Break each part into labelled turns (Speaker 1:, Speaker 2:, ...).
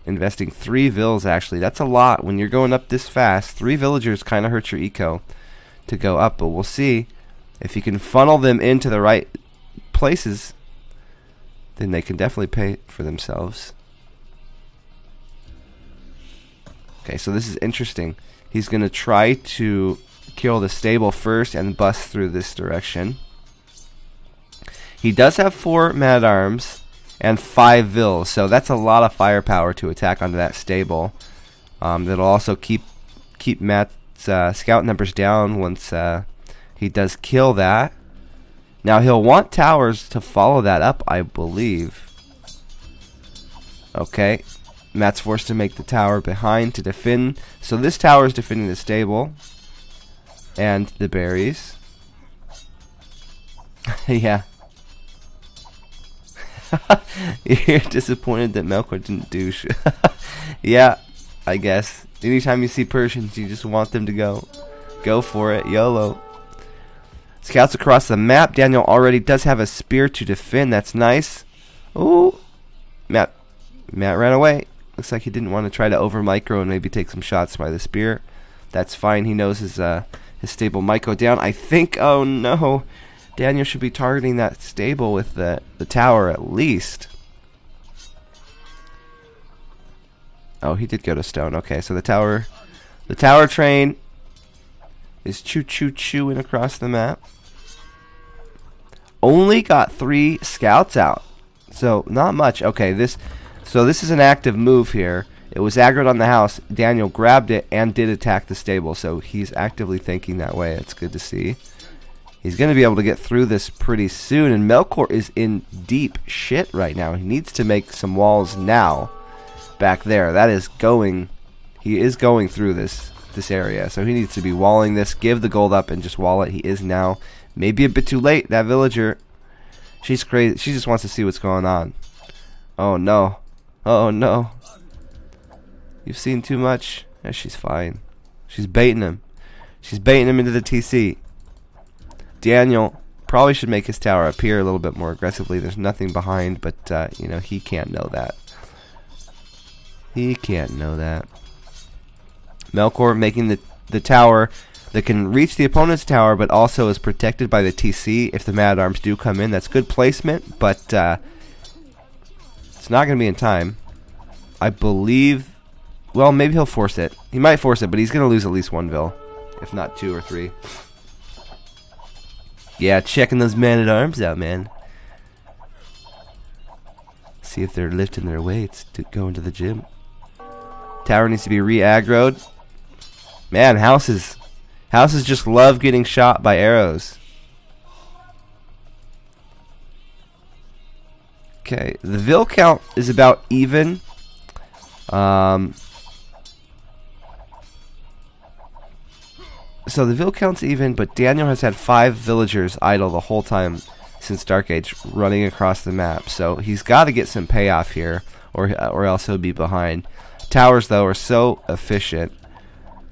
Speaker 1: investing 3 vills actually. That's a lot when you're going up this fast. 3 villagers kind of hurt your eco to go up, but we'll see if you can funnel them into the right places. Then they can definitely pay for themselves. Okay, so this is interesting. He's going to try to kill the stable first and bust through this direction. He does have 4 man-at-arms and 5 vills, so that's a lot of firepower to attack onto that stable. That'll also keep Matt's scout numbers down once he does kill that. Now he'll want towers to follow that up, I believe. Okay, Matt's forced to make the tower behind to defend. So this tower is defending the stable and the berries. Yeah. You're disappointed that Melkor didn't douche. Yeah, I guess. Anytime you see Persians, you just want them to go for it. YOLO. Scouts across the map. Daniel already does have a spear to defend. That's nice. Ooh, Matt ran away. Looks like he didn't want to try to over micro and maybe take some shots by the spear. That's fine. He knows his stable might go down. I think. Oh no. Daniel should be targeting that stable with the tower at least. Oh, he did go to stone. Okay, so the tower train is chewing across the map. Only got 3 scouts out, so not much. Okay, this is an active move here. It was aggroed on the house. Daniel grabbed it and did attack the stable, so he's actively thinking that way. It's good to see. He's going to be able to get through this pretty soon, and Melkor is in deep shit right now. He needs to make some walls now. Back there, that is going. He is going through this area, so he needs to be walling this. Give the gold up and just wall it. He is now. Maybe a bit too late. That villager, she's crazy. She just wants to see what's going on. Oh no! Oh no! You've seen too much. Yeah, she's fine. She's baiting him. She's baiting him into the TC. Daniel probably should make his tower appear a little bit more aggressively. There's nothing behind, but you know, he can't know that. He can't know that. Melkor making the tower that can reach the opponent's tower, but also is protected by the TC if the man-at-arms do come in. That's good placement, but it's not going to be in time. I believe. Well, maybe he'll force it. He might force it, but he's going to lose at least 1 vill, if not 2 or 3. Yeah, checking those man-at-arms out, man. See if they're lifting their weights to go into the gym. Tower needs to be re-aggroed. Man, houses just love getting shot by arrows. Okay, the vill count is about even. So the vill count's even, but Daniel has had 5 villagers idle the whole time since Dark Age running across the map. So he's got to get some payoff here, or else he'll be behind. Towers, though, are so efficient.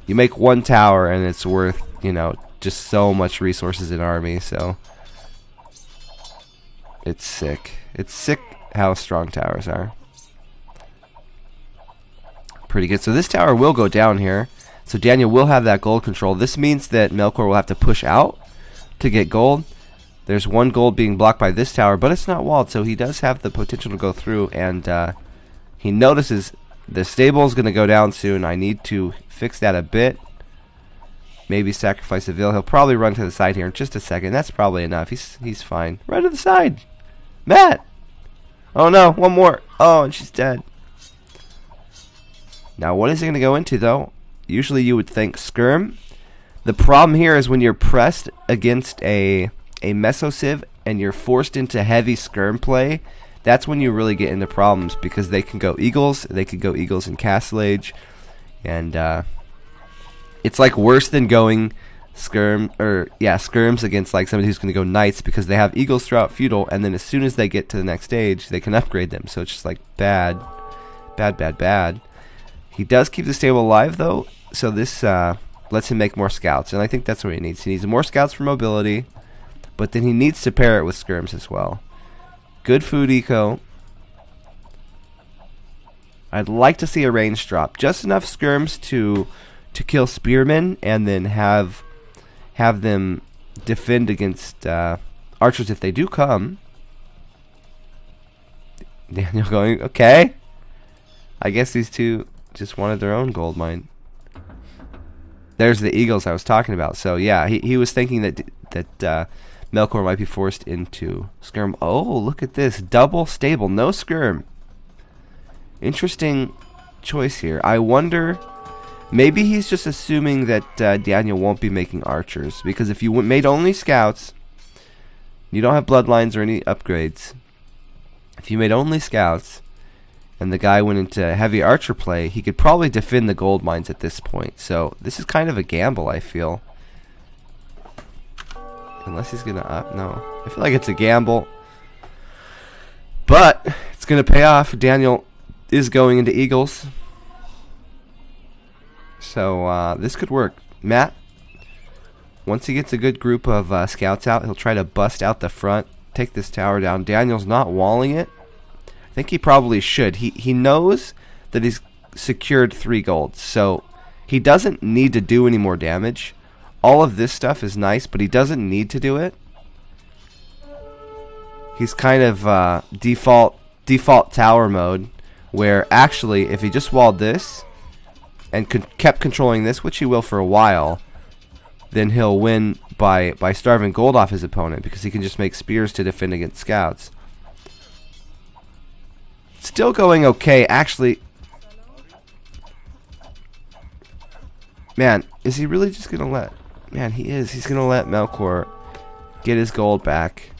Speaker 1: You make 1 tower and it's worth, you know, just so much resources in army. So it's sick. It's sick how strong towers are. Pretty good. So this tower will go down here. So Daniel will have that gold control. This means that Melkor will have to push out to get gold. There's 1 gold being blocked by this tower, but it's not walled, so he does have the potential to go through, and he notices the stable is going to go down soon. I need to fix that a bit. Maybe sacrifice a vill. He'll probably run to the side here in just a second. That's probably enough. He's fine. Run to the side. Matt! Oh no, 1 more. Oh, and she's dead. Now what is he going to go into, though? Usually you would think skirm. The problem here is when you're pressed against a mesosiv and you're forced into heavy skirm play, that's when you really get into problems, because they can go eagles. They could go eagles in Castle Age, and it's like worse than going skirms against like somebody who's going to go knights, because they have eagles throughout feudal, and then as soon as they get to the next stage, they can upgrade them. So it's just like bad. He does keep the stable alive, though, so this lets him make more scouts, and I think that's what he needs. He needs more scouts for mobility, but then he needs to pair it with skirms as well. Good food eco. I'd like to see a range drop. Just enough skirms to kill spearmen and then have them defend against archers if they do come. Daniel going, okay. I guess these two just wanted their own gold mine. There's the eagles I was talking about. So yeah, he was thinking that Melkor might be forced into skirm. Oh, look at this. Double stable, no skirm. Interesting choice here. I wonder, maybe he's just assuming that Daniel won't be making archers. Because if you made only scouts, you don't have bloodlines or any upgrades. If you made only scouts, and the guy went into heavy archer play, he could probably defend the gold mines at this point. So this is kind of a gamble, I feel. Unless he's going to up. No. I feel like it's a gamble. But it's going to pay off. Daniel is going into eagles. So this could work. Matt, once he gets a good group of scouts out, he'll try to bust out the front, take this tower down. Daniel's not walling it. I think he probably should. He knows that he's secured 3 gold, so he doesn't need to do any more damage. All of this stuff is nice, but he doesn't need to do it. He's kind of default tower mode, where actually if he just walled this and kept controlling this, which he will for a while, then he'll win by starving gold off his opponent, because he can just make spears to defend against scouts. Still going okay, actually. Man, is he really just gonna let... Man, he is. He's gonna let Melkor get his gold back.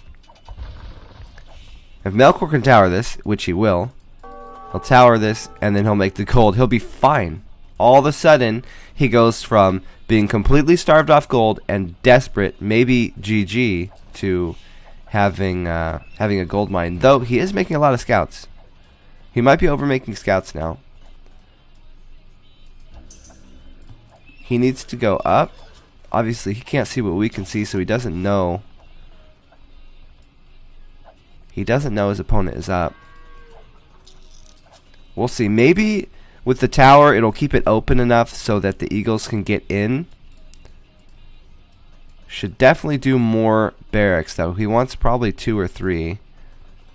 Speaker 1: If Melkor can tower this, which he will, he'll tower this, and then he'll make the gold. He'll be fine. All of a sudden, he goes from being completely starved off gold and desperate, maybe GG, to having a gold mine. Though he is making a lot of scouts. He might be overmaking scouts now. He needs to go up. Obviously, he can't see what we can see, so he doesn't know. He doesn't know his opponent is up. We'll see. Maybe with the tower, it'll keep it open enough so that the eagles can get in. Should definitely do more barracks, though. He wants probably 2 or 3.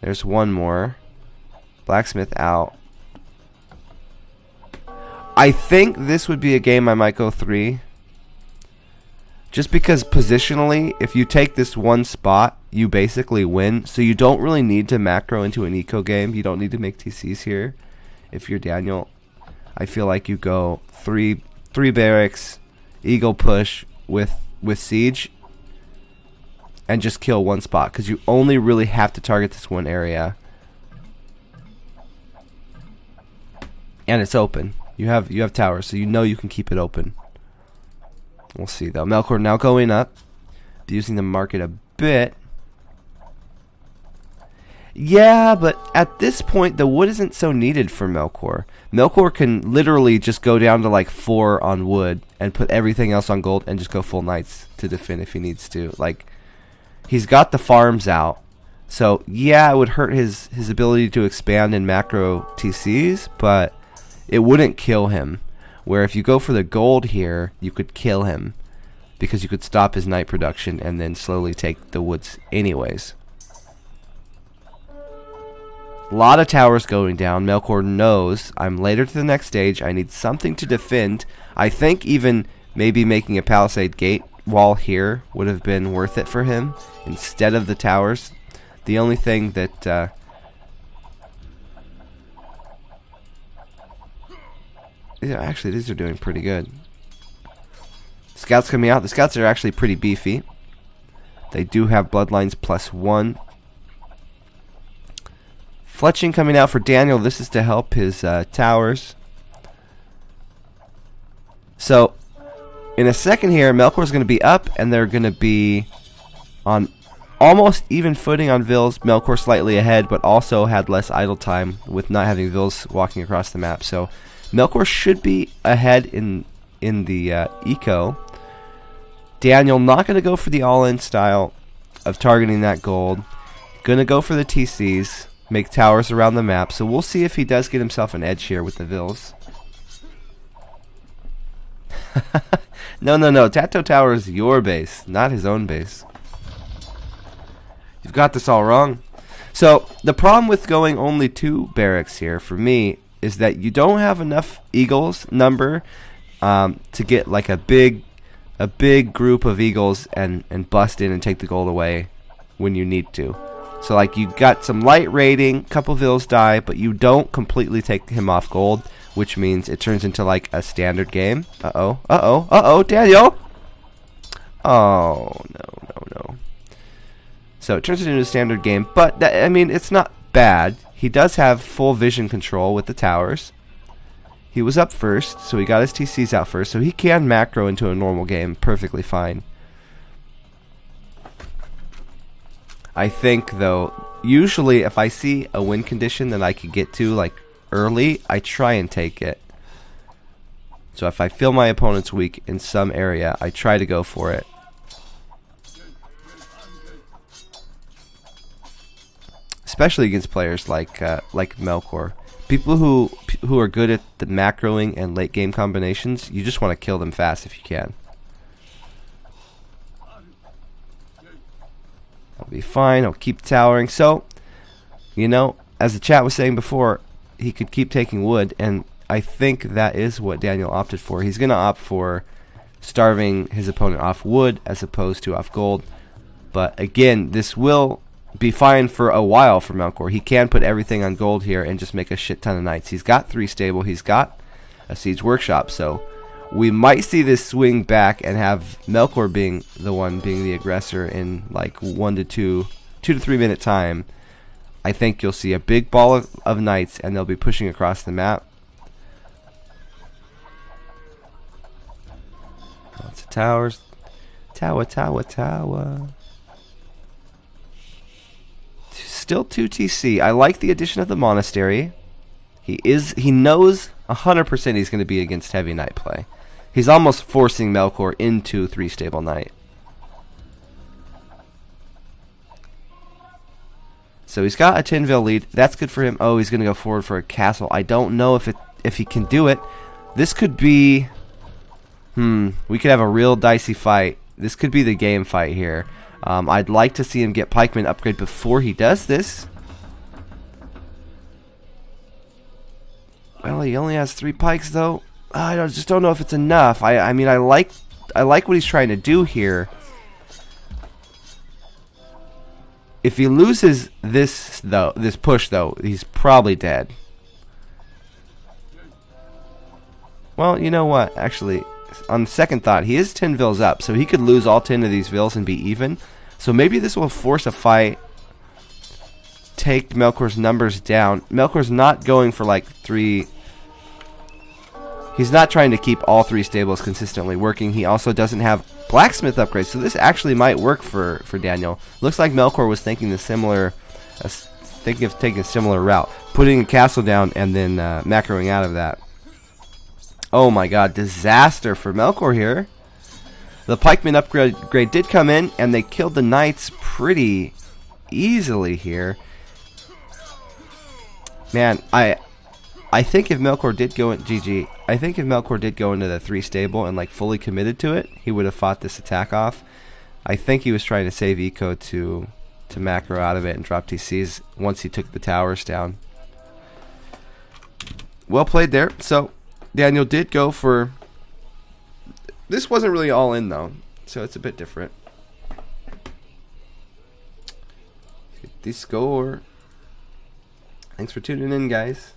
Speaker 1: There's one more. Blacksmith out. I think this would be a game I might go 3. Just because positionally, if you take this one spot, you basically win. So you don't really need to macro into an eco game. You don't need to make TCs here. If you're Daniel, I feel like you go 3 barracks, eagle push with siege, and just kill one spot, because you only really have to target this one area. And it's open. You have towers, so you know you can keep it open. We'll see, though. Melkor now going up. Using the market a bit. Yeah, but at this point, the wood isn't so needed for Melkor. Melkor can literally just go down to like 4 on wood and put everything else on gold and just go full knights to defend if he needs to. Like, he's got the farms out. So, yeah, it would hurt his ability to expand in macro TCs, but it wouldn't kill him. Where if you go for the gold here, you could kill him, because you could stop his knight production and then slowly take the woods anyways. A lot of towers going down. Melkor knows I'm later to the next stage. I need something to defend. I think even maybe making a palisade gate wall here would have been worth it for him instead of the towers. The only thing that actually, these are doing pretty good. Scouts coming out. The scouts are actually pretty beefy. They do have bloodlines +1. Fletching coming out for Daniel. This is to help his towers. So, in a second here, Melkor's going to be up, and they're going to be on almost even footing on Vils. Melkor slightly ahead, but also had less idle time with not having Vils walking across the map. So, Melkor should be ahead in the eco. Daniel not going to go for the all-in style of targeting that gold. Going to go for the TCs. make towers around the map. So we'll see if he does get himself an edge here with the Vills. No, no, no. Tato Tower is your base, not his own base. You've got this all wrong. So the problem with going only 2 barracks here for me is that you don't have enough Eagles number to get like a big group of Eagles and bust in and take the gold away when you need to. So like you got some light raiding, couple Vills die, but you don't completely take him off gold, which means it turns into like a standard game. Uh-oh, Daniel! Oh, no. So it turns it into a standard game, but I mean, it's not bad. He does have full vision control with the towers. He was up first, so he got his TCs out first, so he can macro into a normal game perfectly fine. I think, though, usually if I see a win condition that I could get to, like, early, I try and take it. So if I feel my opponent's weak in some area, I try to go for it. Especially against players like Melkor. People who are good at the macroing and late game combinations, you just want to kill them fast if you can. I'll be fine. I'll keep towering. So, you know, as the chat was saying before, he could keep taking wood, and I think that is what Daniel opted for. He's going to opt for starving his opponent off wood as opposed to off gold. But again, this will be fine for a while for Melkor. He can put everything on gold here and just make a shit ton of knights. He's got 3 stable. He's got a siege workshop. So we might see this swing back and have Melkor being the one being the aggressor in like 1 to 2 to 3 minute time. I think you'll see a big ball of knights and they'll be pushing across the map. Lots of towers. Tower. Still 2 TC. I like the addition of the monastery. He knows 100% he's going to be against heavy knight play. He's almost forcing Melkor into 3 stable knight. So he's got a Tinville lead. That's good for him. Oh, he's going to go forward for a castle. I don't know if he can do it. This could be... we could have a real dicey fight. This could be the game fight here. I'd like to see him get Pikeman upgrade before he does this. Well, he only has 3 pikes though. I just don't know if it's enough. I mean, I like what he's trying to do here. If he loses this push though, he's probably dead. Well, you know what? Actually, on second thought, he is 10 Vills up, so he could lose all 10 of these Vills and be even. So maybe this will force a fight, take Melkor's numbers down. Melkor's not going for like 3... He's not trying to keep all 3 stables consistently working. He also doesn't have blacksmith upgrades, so this actually might work for Daniel. Looks like Melkor was thinking of taking a similar route, putting a castle down and then macroing out of that. Oh my god, disaster for Melkor here. The pikeman upgrade did come in, and they killed the knights pretty easily here. Man, I think if Melkor did go in GG, I think if Melkor did go into the 3 stable and like fully committed to it, he would have fought this attack off. I think he was trying to save eco to macro out of it and drop TCs once he took the towers down. Well played there. So Daniel did go for... This wasn't really all in though, so it's a bit different. 50 score. Thanks for tuning in, guys.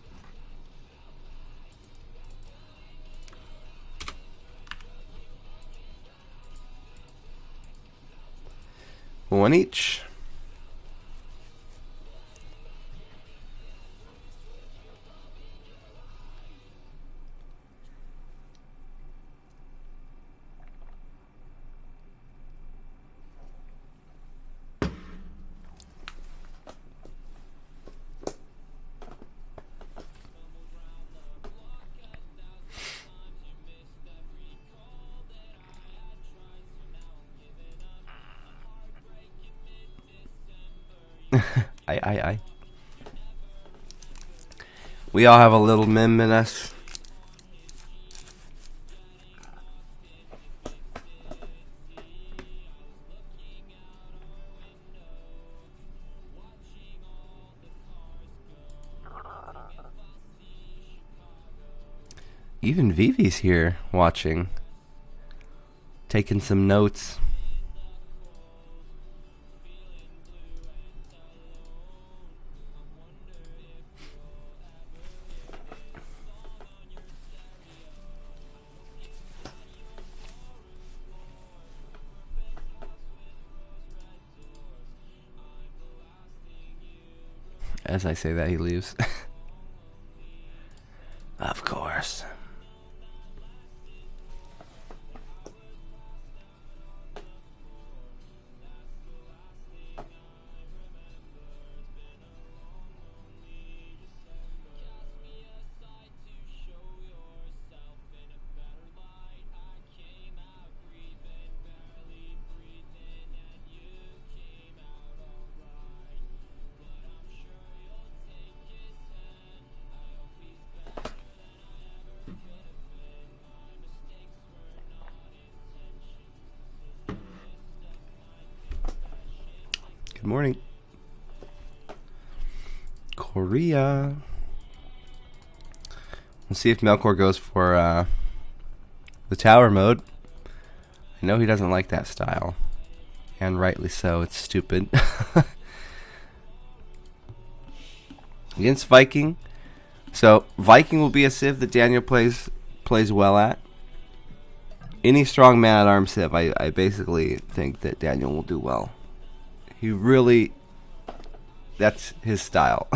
Speaker 1: One each. Aye. We all have a little mim in us. Even Vivi's here watching, taking some notes. As I say that, he leaves. Of course. Good morning. Korea. Let's see if Melkor goes for the tower mode. I know he doesn't like that style. And rightly so, it's stupid. Against Viking. So Viking will be a civ that Daniel plays well at. Any strong man-at-arms civ, I basically think that Daniel will do well. He really, that's his style.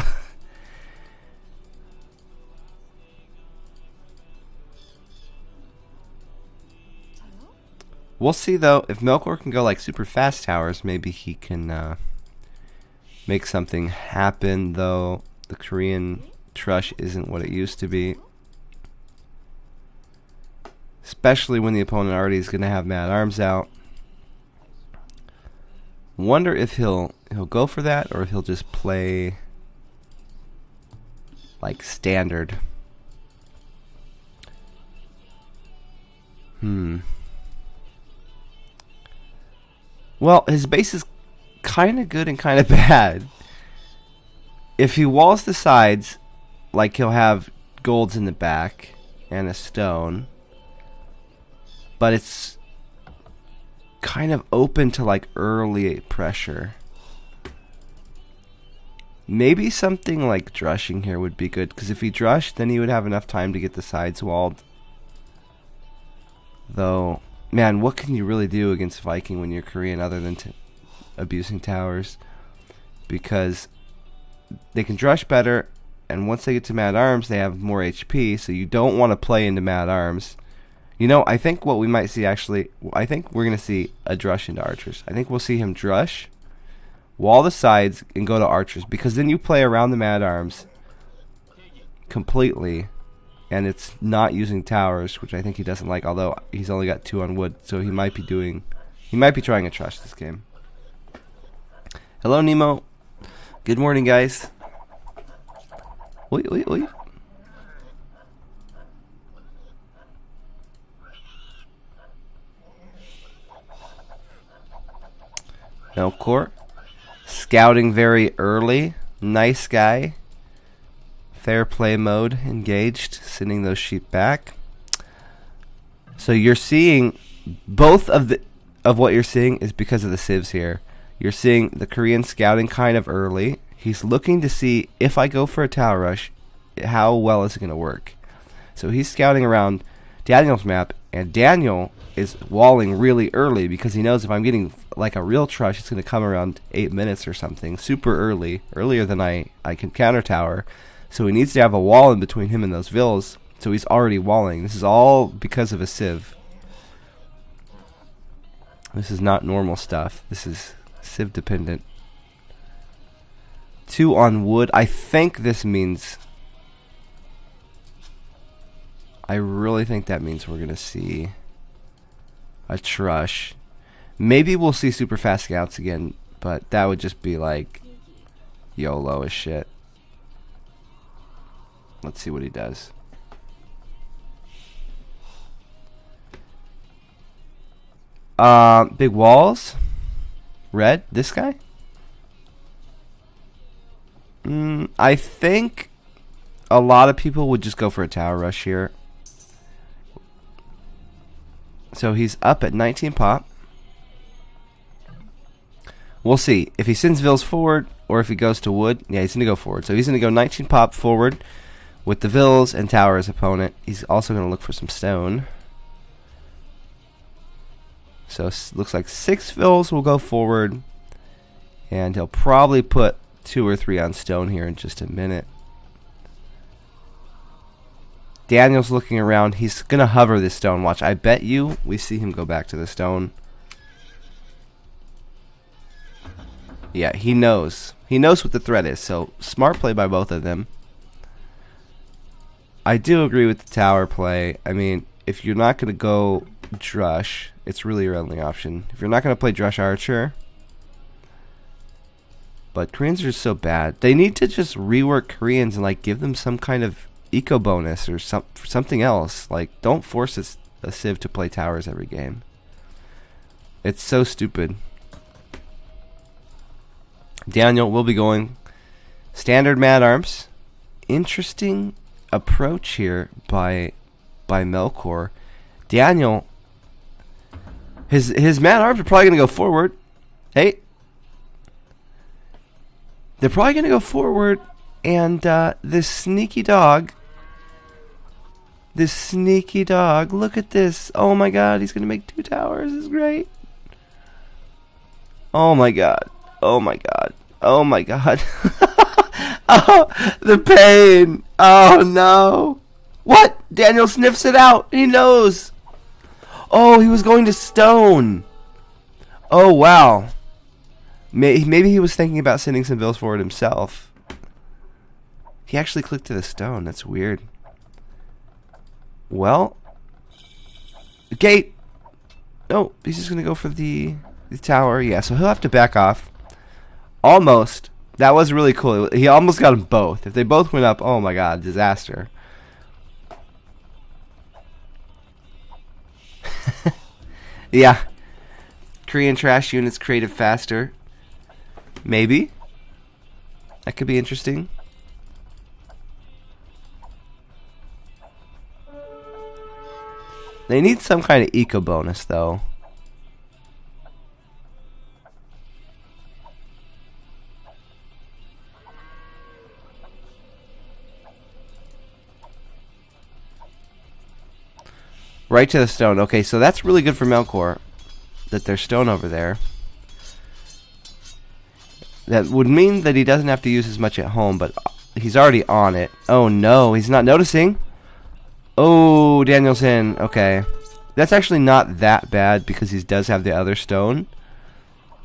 Speaker 1: We'll see though, if Melkor can go like super fast towers, maybe he can make something happen, though the Korean Trush isn't what it used to be. Especially when the opponent already is going to have man-at-arms out. Wonder if he'll go for that, or if he'll just play like standard. Well, his base is kind of good and kind of bad. If he walls the sides, like he'll have golds in the back and a stone, but it's kind of open to like early pressure. Maybe something like drushing here would be good, because if he drushed, then he would have enough time to get the sides walled. Though, man, what can you really do against Viking when you're Korean other than abusing towers? Because they can drush better, and once they get to man-at-arms, they have more HP, so you don't want to play into man-at-arms. You know, I think what we might see actually, I think we're going to see a drush into archers. I think we'll see him drush, wall the sides, and go to archers, because then you play around the man-at-arms completely, and it's not using towers, which I think he doesn't like, although he's only got 2 on wood, so he might be trying a trush this game. Hello, Nemo. Good morning, guys. Wait. Melkor, scouting very early. Nice guy. Fair play mode engaged, sending those sheep back. So you're seeing both of what you're seeing is because of the civs here. You're seeing the Korean scouting kind of early. He's looking to see, if I go for a tower rush, how well is it going to work. So he's scouting around Daniel's map, and Daniel is walling really early because he knows if I'm getting like a real trush, it's going to come around 8 minutes or something, super early, earlier than I can counter tower. So he needs to have a wall in between him and those villas, so he's already walling. This is all because of a civ. This is not normal stuff. This is civ dependent. 2 on wood. I think this means, I really think that means we're going to see a trush. Maybe we'll see super fast scouts again, but that would just be like YOLO as shit. Let's see what he does. Big walls. Red. This guy. I think a lot of people would just go for a tower rush here. So he's up at 19 pop. We'll see if he sends Vills forward or if he goes to wood. Yeah, he's going to go forward. So he's going to go 19 pop forward with the Vills and tower his opponent. He's also going to look for some stone. So looks like 6 Vills will go forward. And he'll probably put 2 or 3 on stone here in just a minute. Daniel's looking around. He's going to hover this stone. Watch. I bet you we see him go back to the stone. Yeah, he knows. He knows what the threat is. So smart play by both of them. I do agree with the tower play. I mean, if you're not going to go Drush, it's really your only option. If you're not going to play Drush Archer. But Koreans are just so bad. They need to just rework Koreans and like give them some kind of eco bonus or something else. Like, don't force a Civ to play towers every game. It's so stupid. Daniel will be going standard Mad Arms. Interesting approach here by Melkor. Daniel, his Mad Arms are probably going to go forward. Hey. They're probably going to go forward, and this sneaky dog, look at this. Oh my god, he's going to make 2 towers. This is great. Oh my god. Oh my god. Oh my god. Oh, the pain. Oh no. What? Daniel sniffs it out. He knows. Oh, he was going to stone. Oh wow. Maybe he was thinking about sending some Vills forward himself. He actually clicked to the stone. That's weird. Well, gate. No, he's just going to go for the tower. Yeah, so he'll have to back off. Almost. That was really cool. He almost got them both. If they both went up, oh my god, disaster. Yeah. Korean trash units created faster. Maybe. That could be interesting. They need some kind of eco bonus, though. Right to the stone. Okay, so that's really good for Melkor, that there's stone over there. That would mean that he doesn't have to use as much at home, but he's already on it. Oh no, he's not noticing. Oh, Danielson. Okay. That's actually not that bad because he does have the other stone.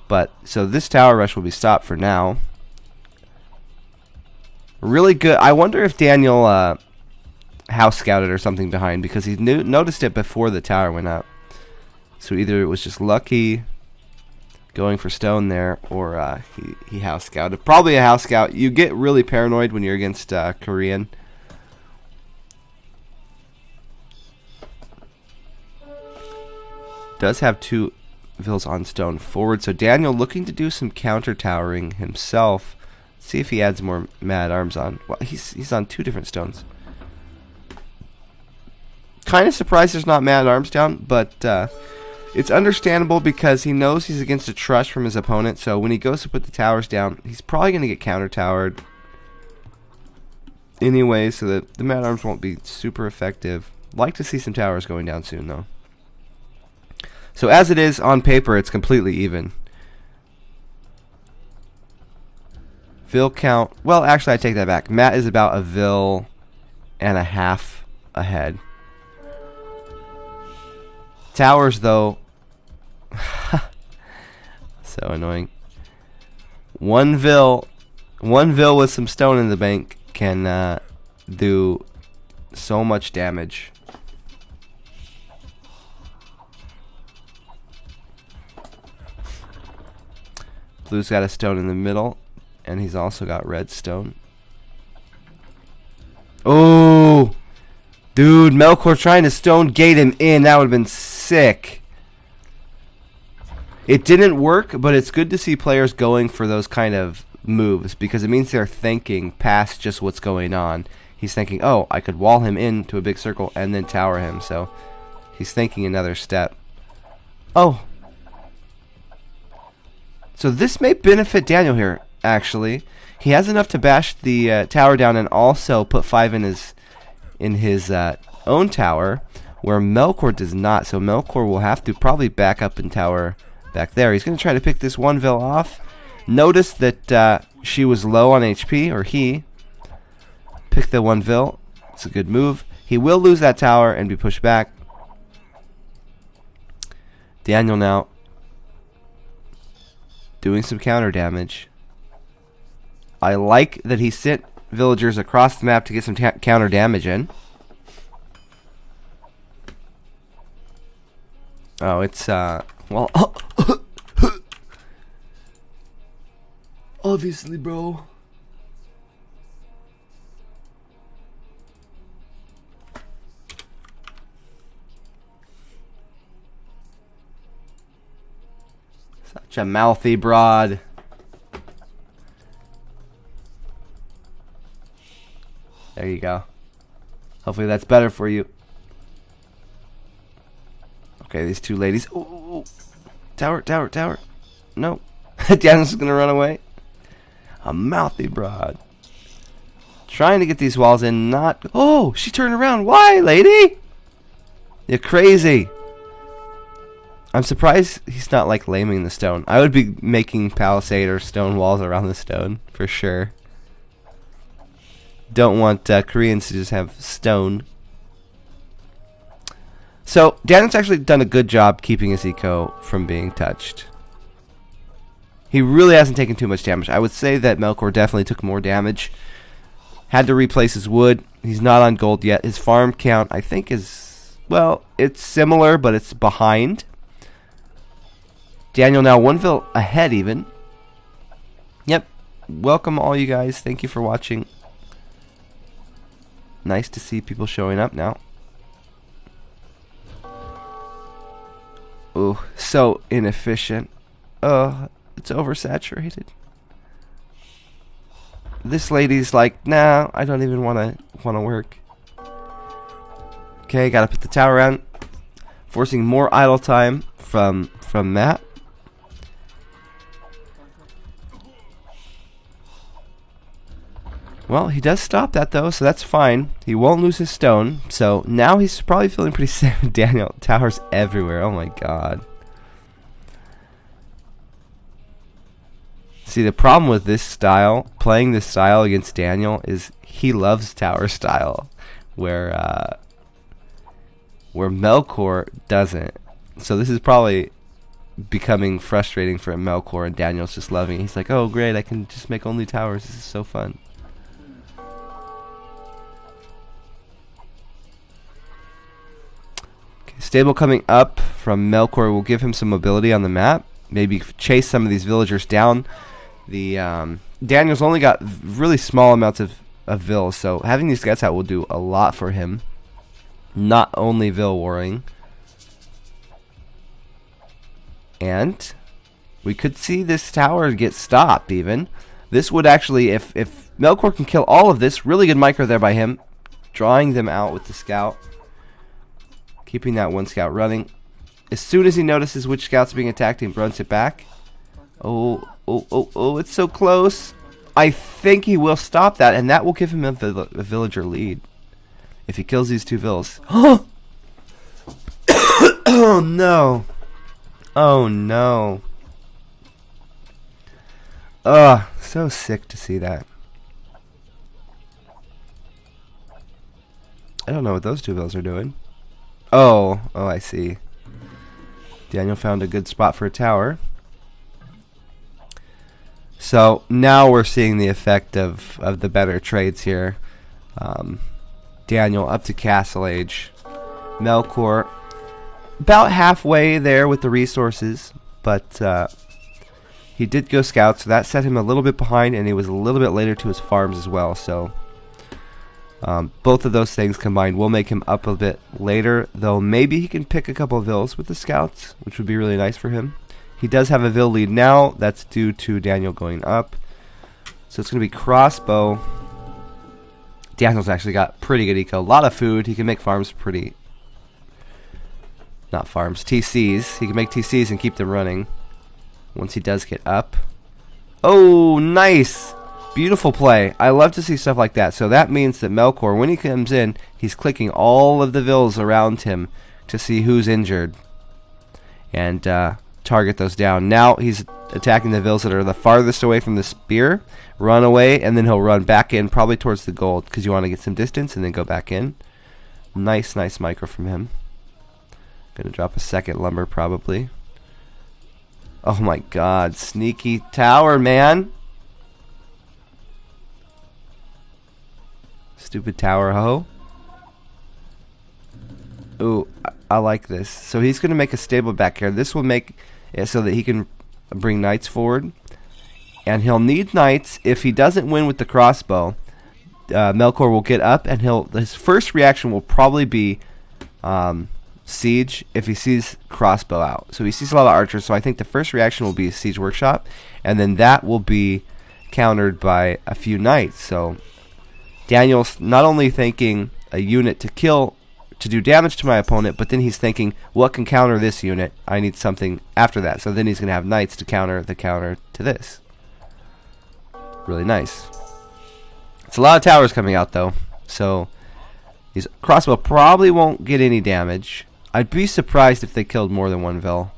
Speaker 1: But, so this tower rush will be stopped for now. Really good. I wonder if Daniel house scouted or something behind because he noticed it before the tower went up. So either it was just lucky going for stone there, or he house scouted. Probably a house scout. You get really paranoid when you're against Korean. Does have 2 Vills on stone forward. So Daniel looking to do some counter towering himself. See if he adds more Mad Arms on. Well, he's on 2 different stones. Kind of surprised there's not Mad Arms down, but it's understandable because he knows he's against a trust from his opponent. So when he goes to put the towers down, he's probably going to get counter towered anyway, so that the Mad Arms won't be super effective. Like to see some towers going down soon, though. So as it is, on paper, it's completely even. Vill count. Well, actually, I take that back. Matt is about a Vill and a half ahead. Towers, though. So annoying. One Vill with some stone in the bank can do so much damage. Blue's got a stone in the middle, and he's also got red stone. Oh, dude, Melkor trying to stone gate him in. That would have been sick. It didn't work, but it's good to see players going for those kind of moves because it means they're thinking past just what's going on. He's thinking, oh, I could wall him into a big circle and then tower him. So he's thinking another step. Oh. So this may benefit Daniel here, actually. He has enough to bash the tower down and also put 5 in his own tower, where Melkor does not. So Melkor will have to probably back up and tower back there. He's going to try to pick this one vill off. Notice that she was low on HP, or he. Pick the one vill. It's a good move. He will lose that tower and be pushed back. Daniel now doing some counter damage. I like that he sent villagers across the map to get some counter damage in. Oh, it's well, obviously, bro. Such a mouthy broad. There you go. Hopefully that's better for you. Okay, these two ladies. Ooh. Tower, tower, tower. No. Daniel's gonna run away. A mouthy broad. Trying to get these walls in, not... Oh, she turned around. Why, lady? You're crazy. I'm surprised he's not, like, laming the stone. I would be making palisade or stone walls around the stone, for sure. Don't want Koreans to just have stone. So, Daniel's actually done a good job keeping his eco from being touched. He really hasn't taken too much damage. I would say that Melkor definitely took more damage. Had to replace his wood. He's not on gold yet. His farm count, I think, is... Well, it's similar, but it's behind. Daniel now 1 vill ahead, even. Yep. Welcome, all you guys. Thank you for watching. Nice to see people showing up now. Ooh, so inefficient. It's oversaturated. This lady's like, nah, I don't even wanna work. Okay, gotta put the tower on, forcing more idle time from Matt. Well, he does stop that though, so that's fine. He won't lose his stone, so now he's probably feeling pretty safe with Daniel. Towers everywhere, oh my god. See, the problem with this style, playing this style against Daniel, is he loves tower style, where Melkor doesn't. So this is probably becoming frustrating for Melkor, and Daniel's just loving it. He's like, oh great, I can just make only towers, this is so fun. Stable coming up from Melkor will give him some mobility on the map. Maybe chase some of these villagers down. The Daniel's only got really small amounts of vills, so having these guys out will do a lot for him. Not only vill warring. And we could see this tower get stopped even. This would actually, if Melkor can kill all of this, really good micro there by him. Drawing them out with the scout. Keeping that one scout running. As soon as he notices which scout's being attacked, he runs it back. Oh, it's so close. I think he will stop that, and that will give him a villager lead. If he kills these two vills. Oh no. Oh no. Ugh, so sick to see that. I don't know what those two vills are doing. Oh, I see. Daniel found a good spot for a tower. So now we're seeing the effect of the better trades here. Daniel up to Castle Age. Melkor about halfway there with the resources, but he did go scout, so that set him a little bit behind, and he was a little bit later to his farms as well. So Both of those things combined will make him up a bit later, though maybe he can pick a couple of vills with the scouts, which would be really nice for him. He does have a vill lead now. That's due to Daniel going up. So it's going to be crossbow. Daniel's actually got pretty good eco. A lot of food. He can make farms pretty... Not farms. TCs. He can make TCs and keep them running once he does get up. Oh, nice! Beautiful play. I love to see stuff like that. So that means that Melkor, when he comes in, he's clicking all of the vills around him to see who's injured and target those down. Now he's attacking the vills that are the farthest away from the spear, run away, and then he'll run back in, probably towards the gold, because you want to get some distance and then go back in. Nice micro from him. Gonna drop a second lumber probably. Oh my god, sneaky tower, man. Stupid tower hoe. Ooh, I like this. So he's going to make a stable back here. This will make it so that he can bring knights forward. And he'll need knights. If he doesn't win with the crossbow, Melkor will get up and his first reaction will probably be siege if he sees crossbow out. So he sees a lot of archers, so I think the first reaction will be siege workshop, and then that will be countered by a few knights. So Daniel's not only thinking a unit to kill, to do damage to my opponent, but then he's thinking, what can counter this unit? I need something after that. So then he's going to have knights to counter the counter to this. Really nice. It's a lot of towers coming out though, so his crossbow probably won't get any damage. I'd be surprised if they killed more than one vill.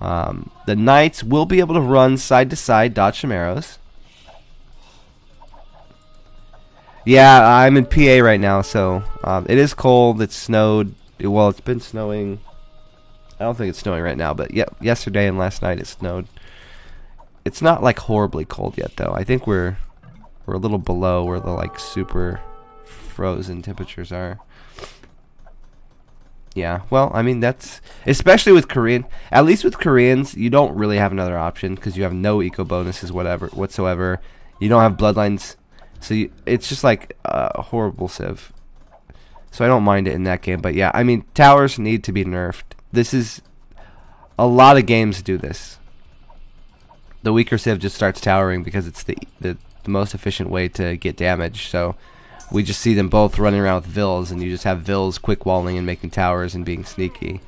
Speaker 1: The knights will be able to run side to side, dodge some arrows. Yeah, I'm in PA right now, so it is cold. It's snowed. Well, it's been snowing. I don't think it's snowing right now, but yesterday and last night it snowed. It's not like horribly cold yet, though. I think we're a little below where the like super frozen temperatures are. Yeah, well, I mean, that's especially with Korean. At least with Koreans, you don't really have another option because you have no eco bonuses, whatsoever. You don't have bloodlines, so it's just like a horrible civ. So I don't mind it in that game. But yeah, I mean, towers need to be nerfed. This is a lot of games do this. The weaker civ just starts towering because it's the most efficient way to get damage. So we just see them both running around with vills, and you just have vills quick walling and making towers and being sneaky.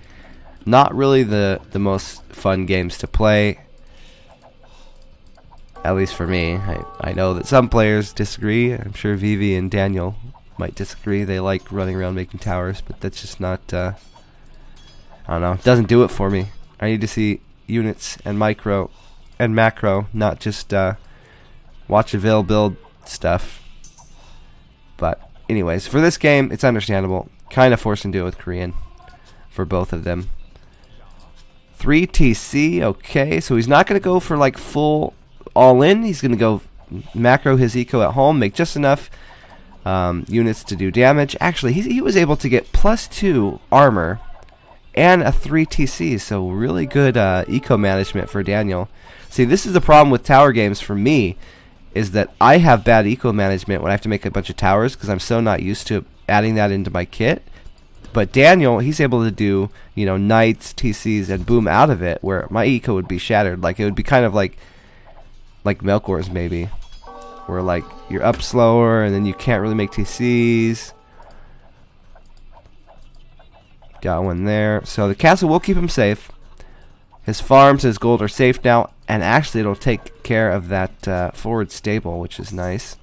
Speaker 1: Not really the most fun games to play, at least for me. I know that some players disagree. I'm sure Vivi and Daniel might disagree. They like running around making towers, but that's just not, I don't know, it doesn't do it for me. I need to see units and micro and macro, not just watch a vill build stuff. But anyways, for this game, it's understandable. Kind of forced into it with Korean for both of them. 3 TC, okay. So he's not going to go for like full all-in. He's going to go macro his eco at home, make just enough units to do damage. Actually, he was able to get +2 armor and a 3 TC, so really good eco management for Daniel. See, this is the problem with tower games for me, is that I have bad eco management when I have to make a bunch of towers because I'm so not used to adding that into my kit. But Daniel, he's able to do, you know, knights, TCs, and boom out of it, where my eco would be shattered. Like, it would be kind of like Melkor's maybe, where like you're up slower and then you can't really make TCs. Got one there. So the castle will keep him safe. His farms, his gold are safe now, and actually it'll take care of that forward stable, which is nice.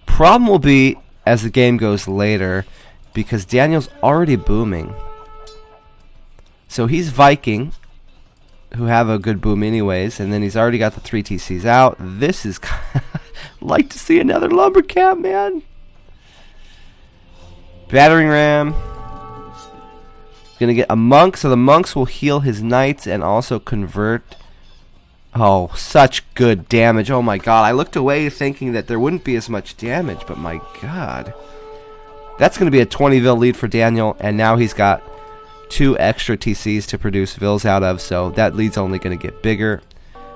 Speaker 1: Problem will be as the game goes later, because Daniel's already booming. So he's Viking, who have a good boom anyways, and then he's already got the 3 TCs out. This is like to see another lumber camp, man. Battering ram. Gonna get a monk, so the monks will heal his knights and also convert. Oh, such good damage. Oh my god, I looked away thinking that there wouldn't be as much damage, but my god. That's gonna be a 20 vill lead for Daniel, and now he's got 2 extra TCs to produce vills out of, so that lead's only gonna get bigger.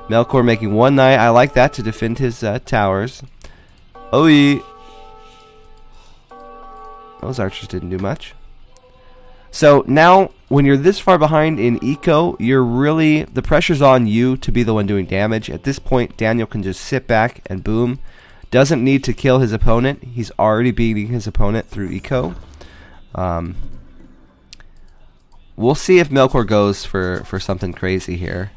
Speaker 1: Melkor making one knight. I like that to defend his towers. Oi. Those archers didn't do much. So now, when you're this far behind in eco, the pressure's on you to be the one doing damage. At this point, Daniel can just sit back and boom. Doesn't need to kill his opponent. He's already beating his opponent through eco. We'll see if Melkor goes for something crazy here.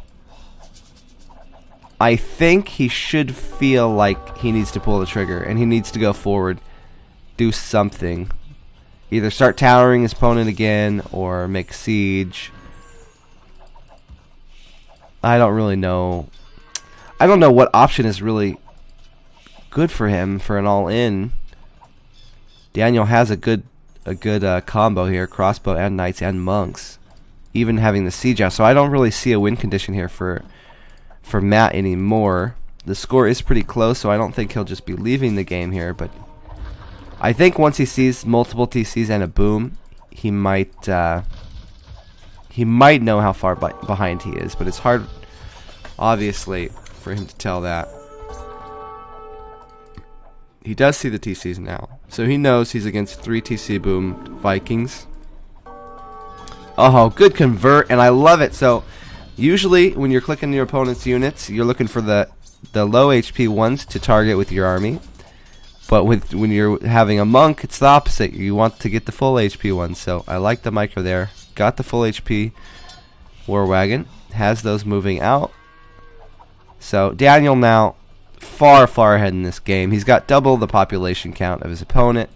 Speaker 1: I think he should feel like he needs to pull the trigger, and he needs to go forward, do something. Either start towering his opponent again, or make siege. I don't really know. I don't know what option is really good for him for an all-in. Daniel has a good combo here, crossbow and knights and monks, even having the siege out. So I don't really see a win condition here for Matt anymore. The score is pretty close, so I don't think he'll just be leaving the game here, but I think once he sees multiple TCs and a boom, he might know how far behind he is, but it's hard, obviously, for him to tell that. He does see the TCs now, so he knows he's against 3 TC boom Vikings. Oh, good convert, and I love it. So usually when you're clicking your opponent's units, you're looking for the low HP ones to target with your army. But when you're having a monk, it's the opposite. You want to get the full HP ones. So I like the micro there. Got the full HP war wagon. Has those moving out. So Daniel now far ahead in this game. He's got double the population count of his opponent.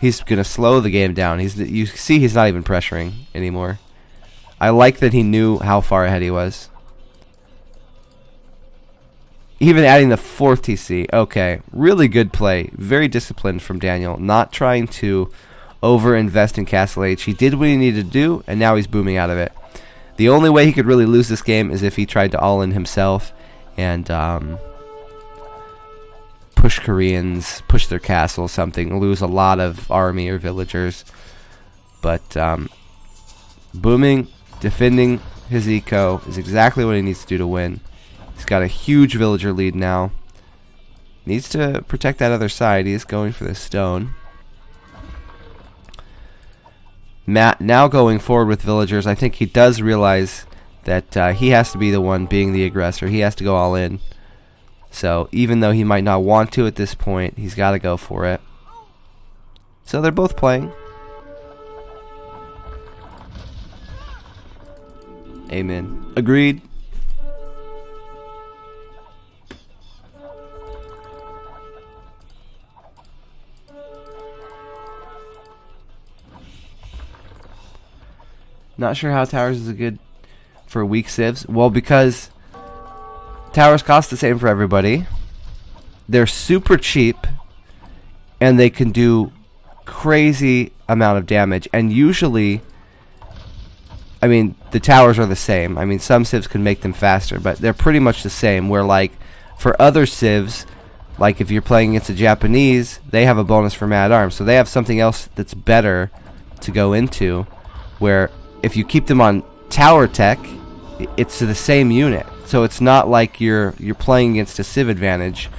Speaker 1: He's gonna slow the game down. You see he's not even pressuring anymore. I like that he knew how far ahead he was. Even adding the 4th TC. Okay, really good play. Very disciplined from Daniel. Not trying to over-invest in Castle H. He did what he needed to do, and now he's booming out of it. The only way he could really lose this game is if he tried to all-in himself and push Koreans, push their castle, something, lose a lot of army or villagers. But booming, defending his eco is exactly what he needs to do to win. He's got a huge villager lead now. Needs to protect that other side. He is going for this stone. Matt now going forward with villagers. I think he does realize that he has to be the one being the aggressor. He has to go all in. So even though he might not want to at this point, he's got to go for it. So they're both playing. Amen. Agreed. Not sure how towers is good for weak civs. Well, because towers cost the same for everybody. They're super cheap, and they can do crazy amount of damage. And usually, I mean, the towers are the same. I mean, some civs can make them faster, but they're pretty much the same. Where, like, for other civs, like if you're playing against the Japanese, they have a bonus for mad arms. So they have something else that's better to go into, where if you keep them on tower tech, it's to the same unit. So it's not like you're playing against a civ advantage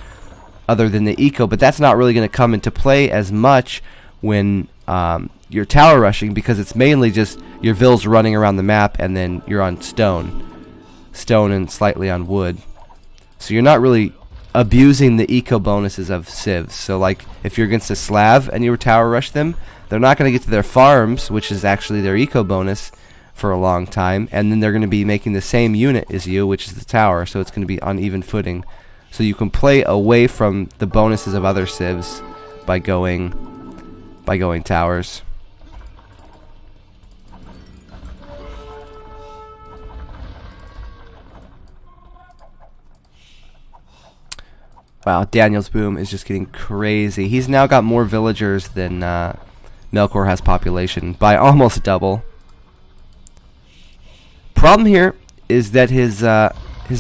Speaker 1: other than the eco, but that's not really going to come into play as much when you're tower rushing, because it's mainly just your vills running around the map, and then you're on stone and slightly on wood. So you're not really abusing the eco bonuses of civs. So like if you're against a Slav and you tower rush them, they're not going to get to their farms, which is actually their eco bonus, for a long time, and then they're going to be making the same unit as you, which is the tower, so it's going to be on even footing. So you can play away from the bonuses of other civs by going towers. Wow, Daniel's boom is just getting crazy. He's now got more villagers than Melkor has population by almost double. Problem here is that his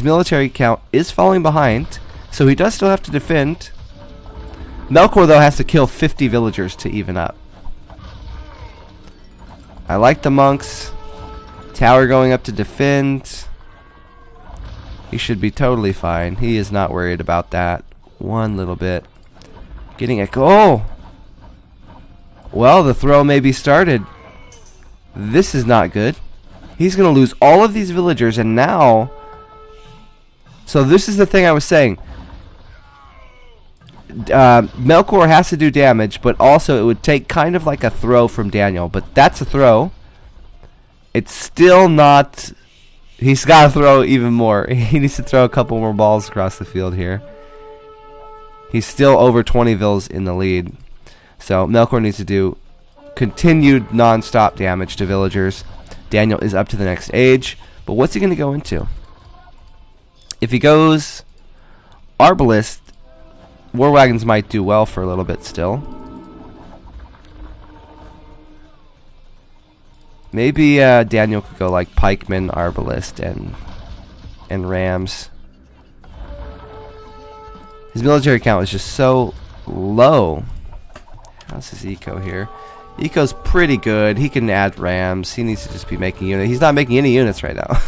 Speaker 1: military count is falling behind, so he does still have to defend. Melkor, though, has to kill 50 villagers to even up. I like the monks. Tower going up to defend. He should be totally fine. He is not worried about that one little bit. Getting a goal. Well, the throw may be started. This is not good. He's going to lose all of these villagers, and now... So this is the thing I was saying. Melkor has to do damage, but also it would take kind of like a throw from Daniel. But that's a throw. It's still not... He's got to throw even more. He needs to throw a couple more balls across the field here. He's still over 20 vills in the lead. So Melkor needs to do continued non-stop damage to villagers. Daniel is up to the next age. But what's he going to go into? If he goes Arbalest, War Wagons might do well for a little bit still. Maybe Daniel could go like Pikemen, Arbalest, and Rams. His military count is just so low. How's his eco here? Eco's pretty good. He can add Rams. He needs to just be making units. He's not making any units right now.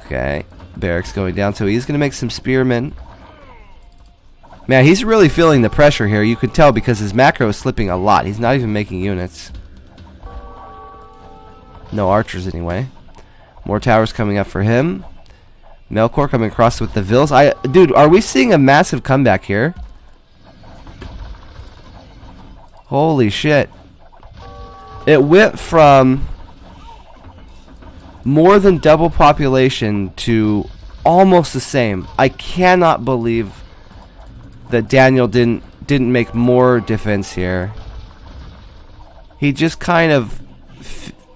Speaker 1: Okay. Barracks going down. So he's going to make some spearmen. Man, he's really feeling the pressure here. You could tell because his macro is slipping a lot. He's not even making units. No archers anyway. More towers coming up for him. Melkor coming across with the vills. Dude, are we seeing a massive comeback here? Holy shit. It went from more than double population to almost the same. I cannot believe that Daniel didn't make more defense here. He just kind of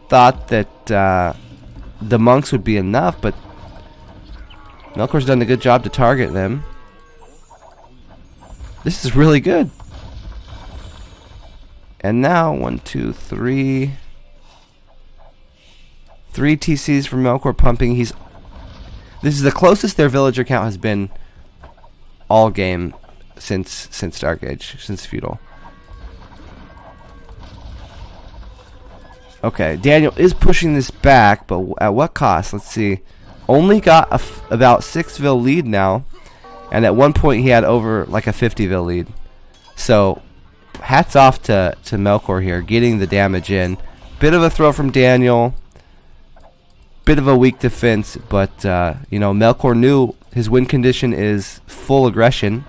Speaker 1: thought that the monks would be enough, but Melkor's done a good job to target them. This is really good. And now 1, 2, 3. 3 TCs from Melkor pumping. This is the closest their villager count has been all game since Dark Age, since Feudal. Okay, Daniel is pushing this back, but at what cost? Let's see. Only got about 6 vil lead now, and at one point he had over like a 50 vil lead. So hats off to Melkor here, getting the damage in. Bit of a throw from Daniel. Bit of a weak defense, but you know, Melkor knew his win condition is full aggression.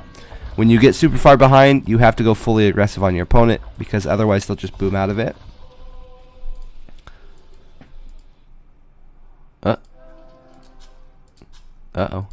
Speaker 1: When you get super far behind, you have to go fully aggressive on your opponent, because otherwise they'll just boom out of it. Uh-oh.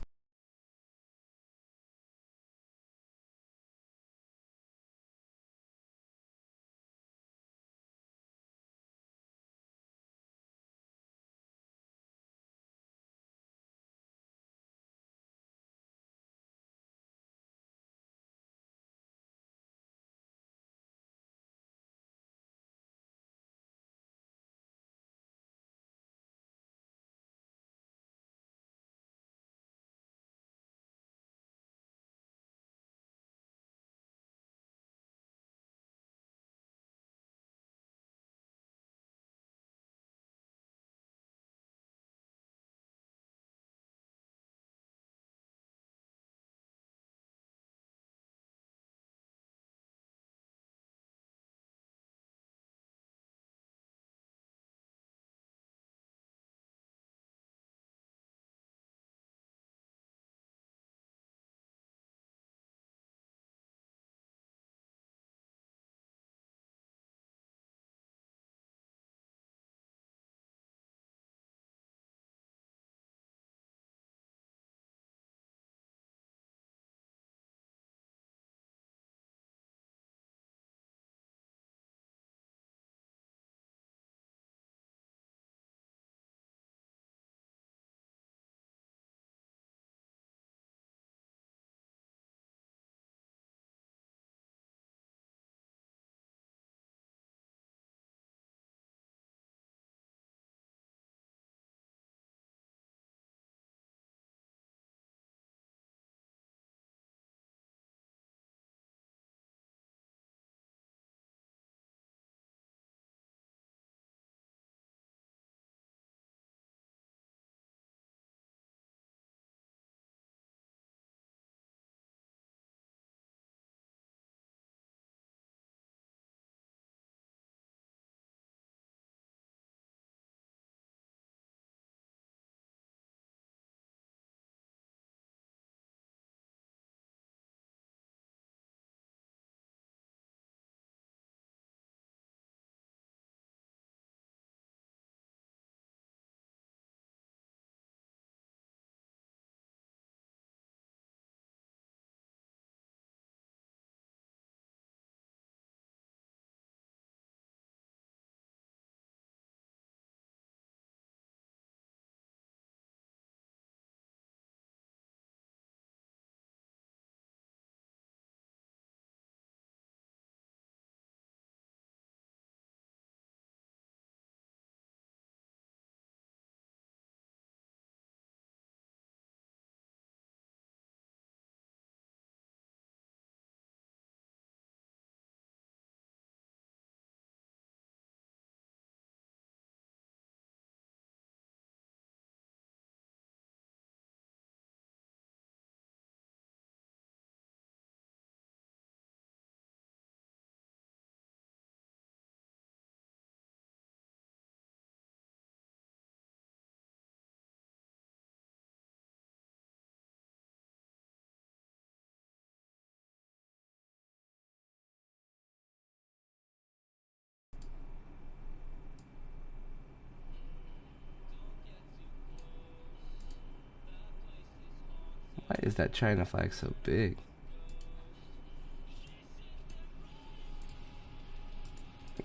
Speaker 1: is that China flag so big?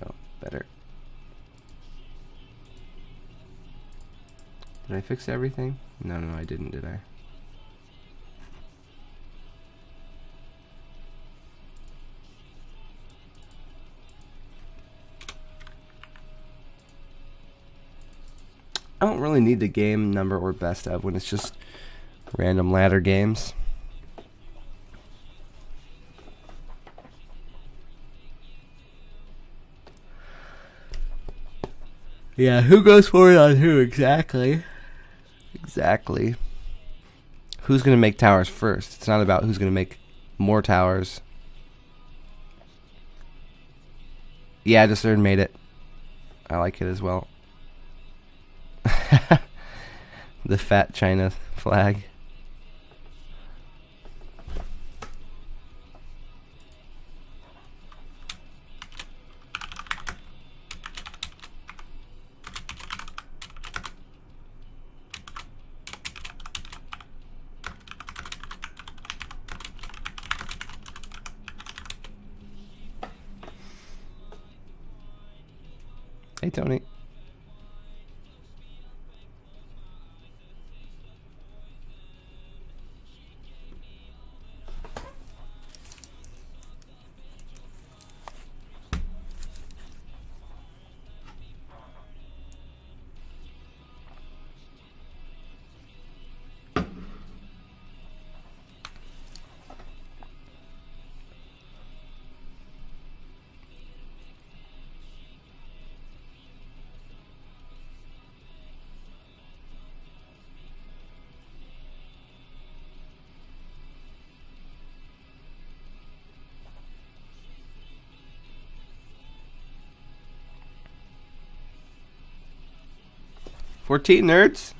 Speaker 1: Oh, better. Did I fix everything? No, I didn't, did I? I don't really need the game number or best of when it's just random ladder games. Yeah, who goes forward on who exactly? Exactly. Who's going to make towers first? It's not about who's going to make more towers. Yeah, Discern made it. I like it as well. The fat China flag. Hey, Tony. $14 nerds.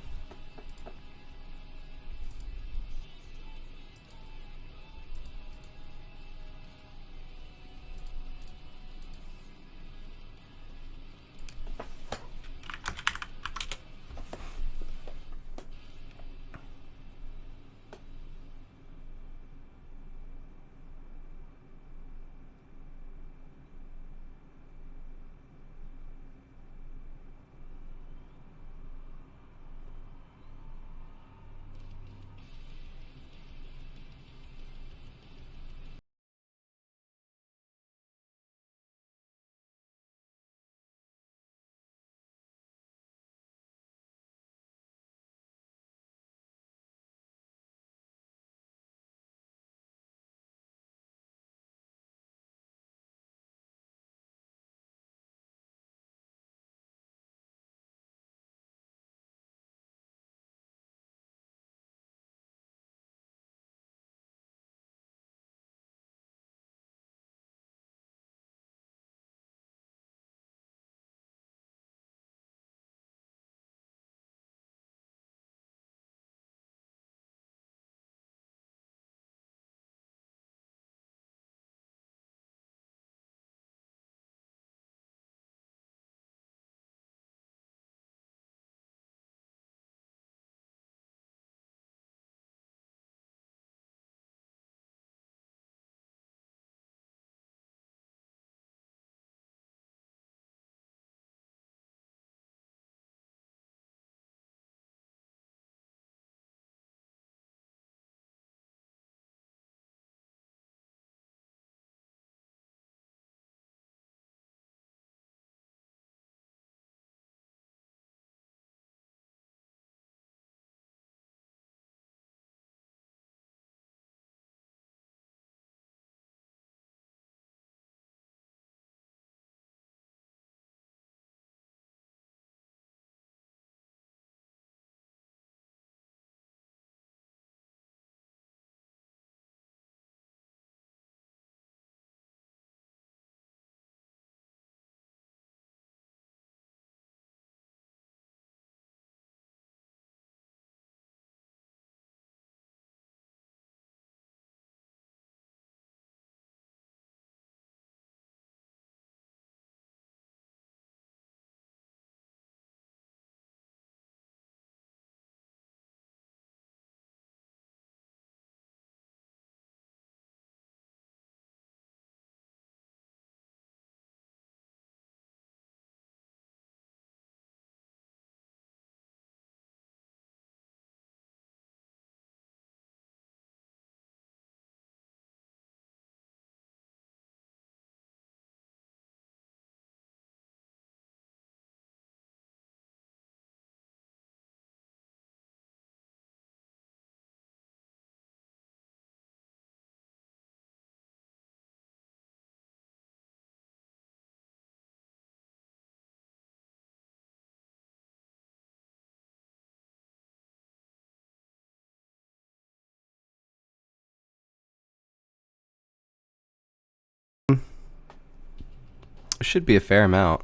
Speaker 1: It should be a fair amount.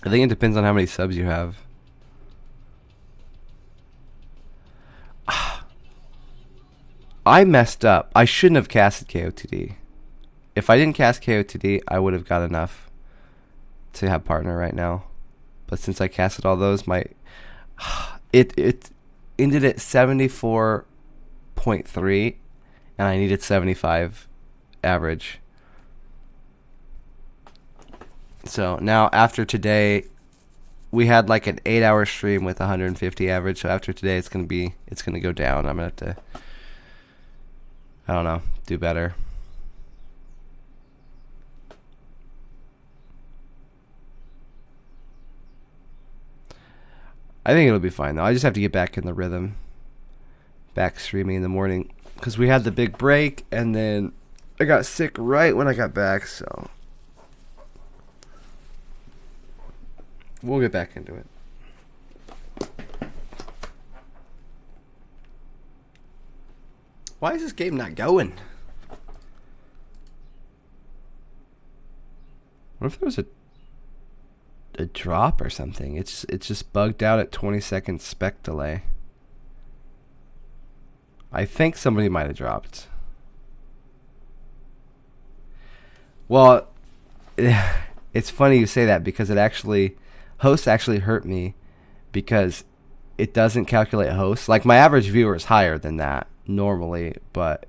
Speaker 1: I think it depends on how many subs you have. I messed up. I shouldn't have casted KOTD. If I didn't cast KOTD, I would have got enough to have partner right now. But since I casted all those, it ended at 74.3, and I needed 75 average. So now after today, we had like an 8-hour stream with 150 average. So after today, it's gonna go down. I'm gonna have to, I don't know, do better. I think it'll be fine though. I just have to get back in the rhythm. Back streaming in the morning because we had the big break, and then I got sick right when I got back. So we'll get back into it. Why is this game not going? What if there was a drop or something? It's just bugged out at 20-second spec delay. I think somebody might have dropped. Well, it's funny you say that because hosts actually hurt me because it doesn't calculate hosts. Like my average viewer is higher than that normally, but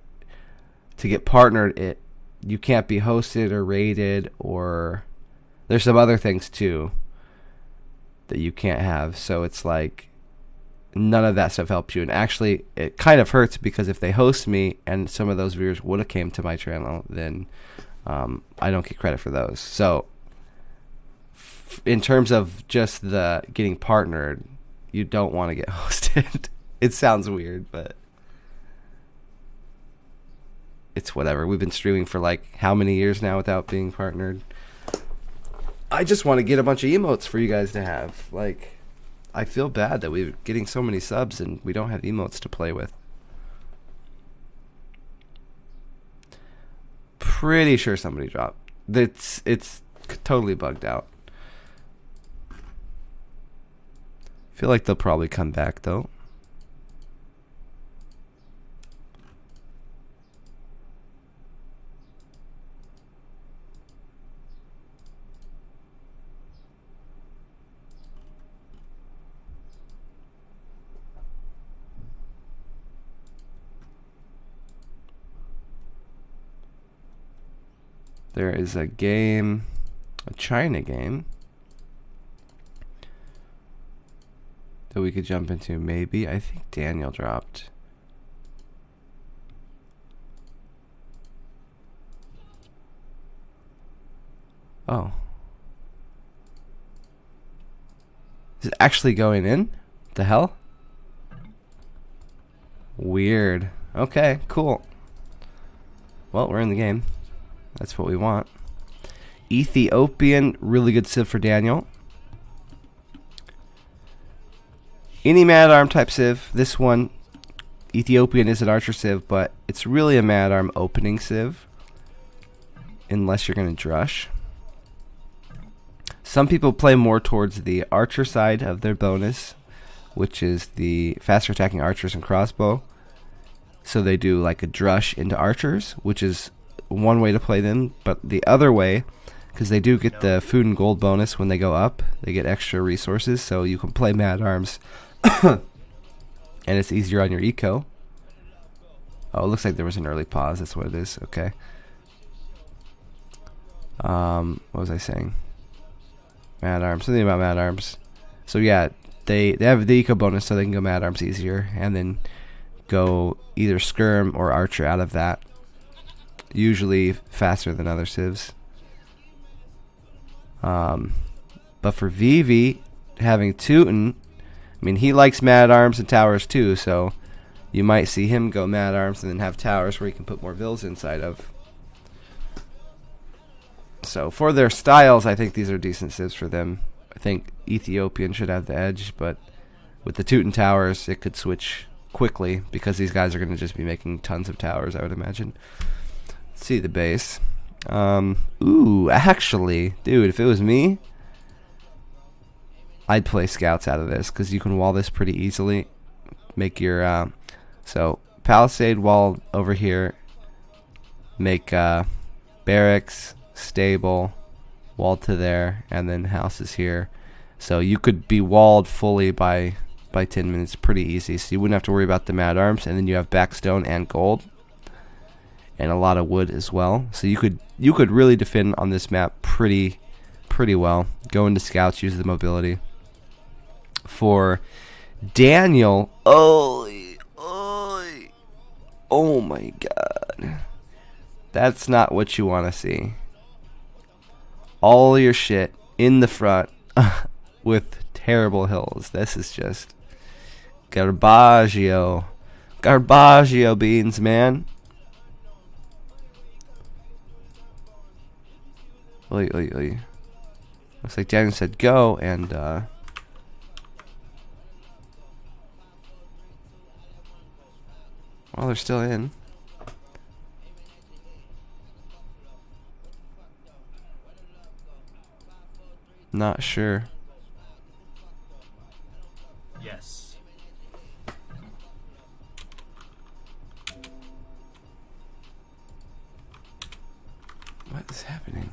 Speaker 1: to get partnered, you can't be hosted or rated, or there's some other things too that you can't have. So it's like none of that stuff helps you. And actually, it kind of hurts because if they host me and some of those viewers would have came to my channel, then I don't get credit for those. So in terms of just the getting partnered, you don't want to get hosted. It sounds weird, but it's whatever. We've been streaming for like how many years now without being partnered? I just want to get a bunch of emotes for you guys to have. Like, I feel bad that we're getting so many subs and we don't have emotes to play with. Pretty sure somebody dropped. It's totally bugged out. Feel like they'll probably come back though. There is a game, a China game, that we could jump into maybe. I think Daniel dropped. Oh. Is it actually going in? The hell? Weird. Okay, cool. Well, we're in the game. That's what we want. Ethiopian, really good civ for Daniel. Any mad-arm type civ. This one, Ethiopian, is an archer civ, but it's really a mad-arm opening civ. Unless you're going to drush. Some people play more towards the archer side of their bonus, which is the faster attacking archers and crossbow. So they do like a drush into archers, which is one way to play them, but the other way, because they do get the food and gold bonus when they go up, they get extra resources, so you can play mad arms and it's easier on your eco. Oh, it looks like there was an early pause. That's what it is. Okay. What was I saying? Mad arms. Something about mad arms. So yeah, they have the eco bonus, so they can go mad arms easier, and then go either skirm or archer out of that. Usually faster than other civs. But for Vivi, having Teuton, I mean, he likes mad arms and towers too, so you might see him go mad arms and then have towers where he can put more vills inside of. So for their styles, I think these are decent civs for them. I think Ethiopian should have the edge, but with the Teuton towers, it could switch quickly because these guys are going to just be making tons of towers, I would imagine. See the base. Ooh, actually, dude, if it was me, I'd play scouts out of this because you can wall this pretty easily. Make your so palisade wall over here. Make barracks, stable, wall to there, and then houses here. So you could be walled fully by 10 minutes, pretty easy. So you wouldn't have to worry about the mad arms, and then you have backstone and gold, and a lot of wood as well. So you could really defend on this map pretty well. Go into scouts, use the mobility. For Daniel, oh my god, that's not what you want to see. All your shit in the front with terrible hills. This is just garbaggio beans, man. Oy. Looks like Daniel said go, and well, they're still in. Not sure.
Speaker 2: Yes.
Speaker 1: What is happening?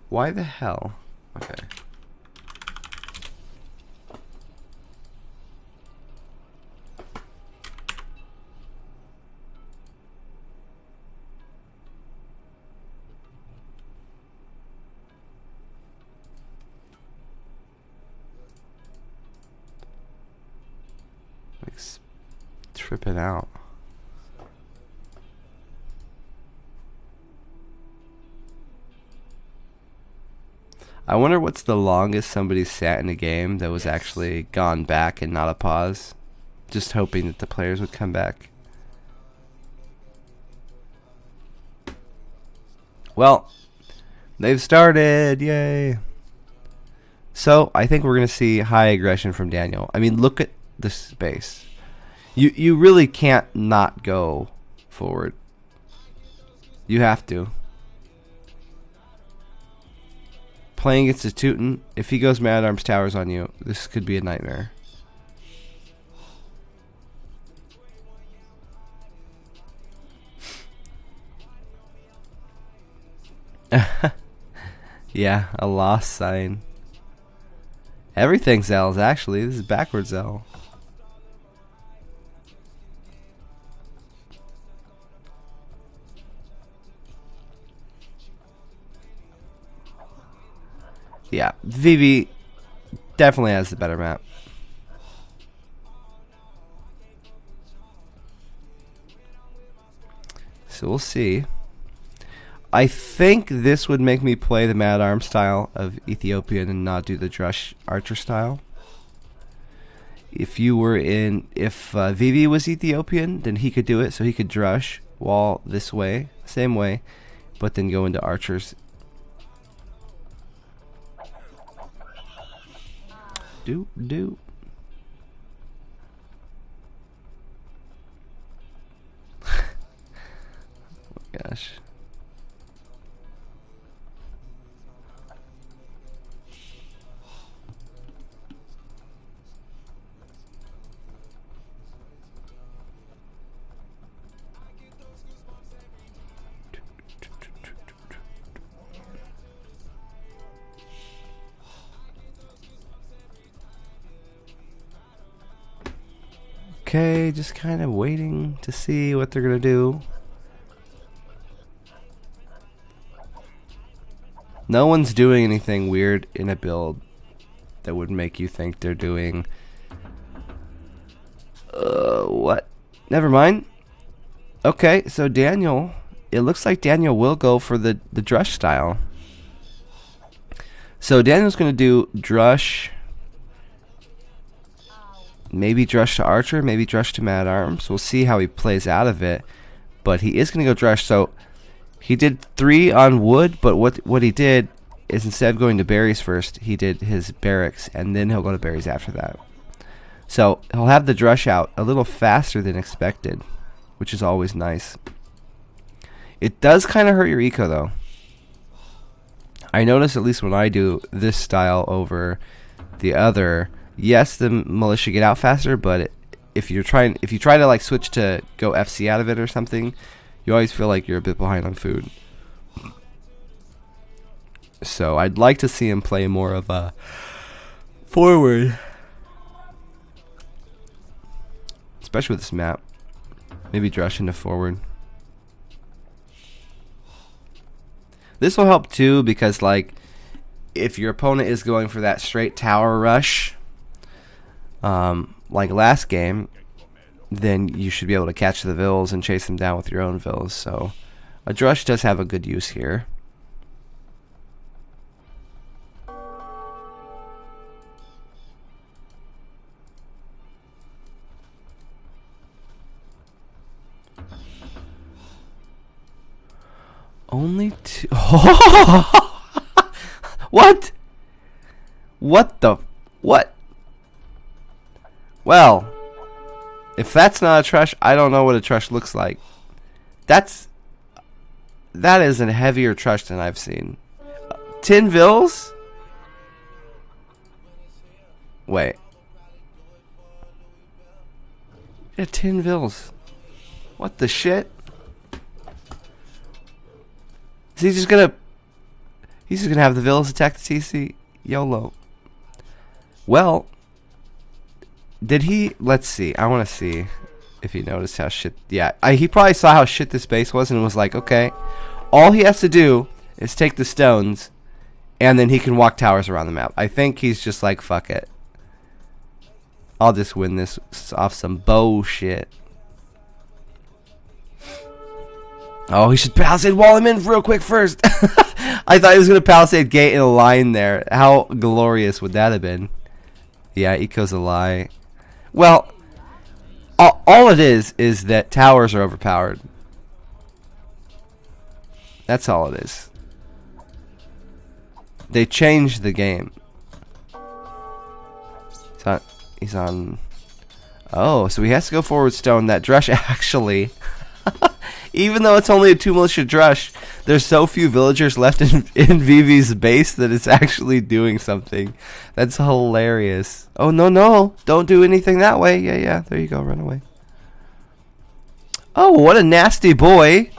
Speaker 1: Why the hell? Okay. Like tripping out. I wonder what's the longest somebody sat in a game that was actually gone back and not a pause. Just hoping that the players would come back. Well, they've started. Yay. So, I think we're going to see high aggression from Daniel. I mean, look at the space. You really can't not go forward. You have to. Playing against a Teuton, if he goes Mad Arms Towers on you, this could be a nightmare. Yeah, a lost sign. Everything's L's actually. This is backwards L. Yeah, VV definitely has the better map. So we'll see. I think this would make me play the Mad Arm style of Ethiopian and not do the Drush Archer style. If VV was Ethiopian, then he could do it, so he could Drush wall this way, same way, but then go into Archers. Do. Oh gosh. Okay, just kind of waiting to see what they're gonna do. No one's doing anything weird in a build that would make you think they're doing what? Never mind. Okay, so Daniel, it looks like Daniel will go for the Drush style. So Daniel's gonna do Drush, maybe Drush to Archer, maybe Drush to Mad Arms. We'll see how he plays out of it. But he is going to go Drush. So he did 3 on wood, but what he did is instead of going to berries first, he did his barracks, and then he'll go to berries after that. So he'll have the Drush out a little faster than expected, which is always nice. It does kind of hurt your eco though. I notice, at least when I do this style over the other, yes, the militia get out faster, but if you try to like switch to go FC out of it or something, you always feel like you're a bit behind on food. So I'd like to see him play more of a forward, especially with this map. Maybe Drush into forward. This will help too, because like if your opponent is going for that straight tower rush, like last game, then you should be able to catch the vills and chase them down with your own vills. So a Drush does have a good use here. Only two. What? What the? What? Well, if that's not a Trush, I don't know what a Trush looks like. That is a heavier Trush than I've seen. 10 vills? Wait. Yeah, 10 vills. What the shit? Is he just gonna... He's just gonna have the villas attack the TC? YOLO. Well... Did he... Let's see. I want to see if he noticed how shit... Yeah, he probably saw how shit this base was and was like, okay, all he has to do is take the stones and then he can walk towers around the map. I think he's just like, fuck it. I'll just win this off some bullshit. Oh, he should palisade wall him in real quick first. I thought he was going to palisade gate in a line there. How glorious would that have been? Yeah, eco's a lie. Well, all it is that towers are overpowered. That's all it is. They changed the game. He's on... Oh, so he has to go forward stone. That Drush actually... Even though it's only a 2 militia Drush, there's so few villagers left in VV's base that it's actually doing something. That's hilarious. Oh, no. Don't do anything that way. Yeah. There you go. Run away. Oh, what a nasty boy.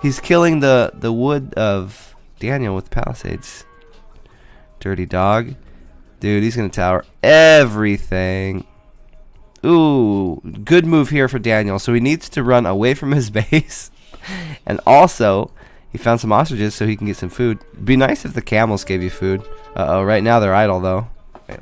Speaker 1: He's killing the wood of Daniel with palisades. Dirty dog. Dude, he's going to tower everything. Ooh, good move here for Daniel. So he needs to run away from his base. And also, he found some ostriches so he can get some food. It'd be nice if the camels gave you food. Uh-oh, right now they're idle, though. Okay.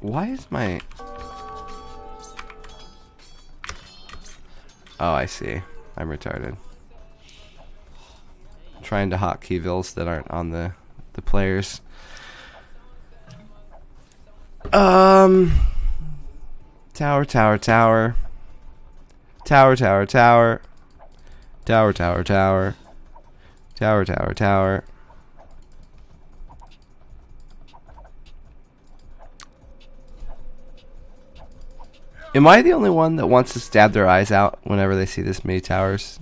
Speaker 1: Why is my... Oh, I see. I'm retarded. I'm trying to hotkey vills that aren't on the players. Tower. Tower, tower, tower. Tower, tower, tower. Tower, tower, tower. Tower, tower, tower. Am I the only one that wants to stab their eyes out whenever they see this many towers?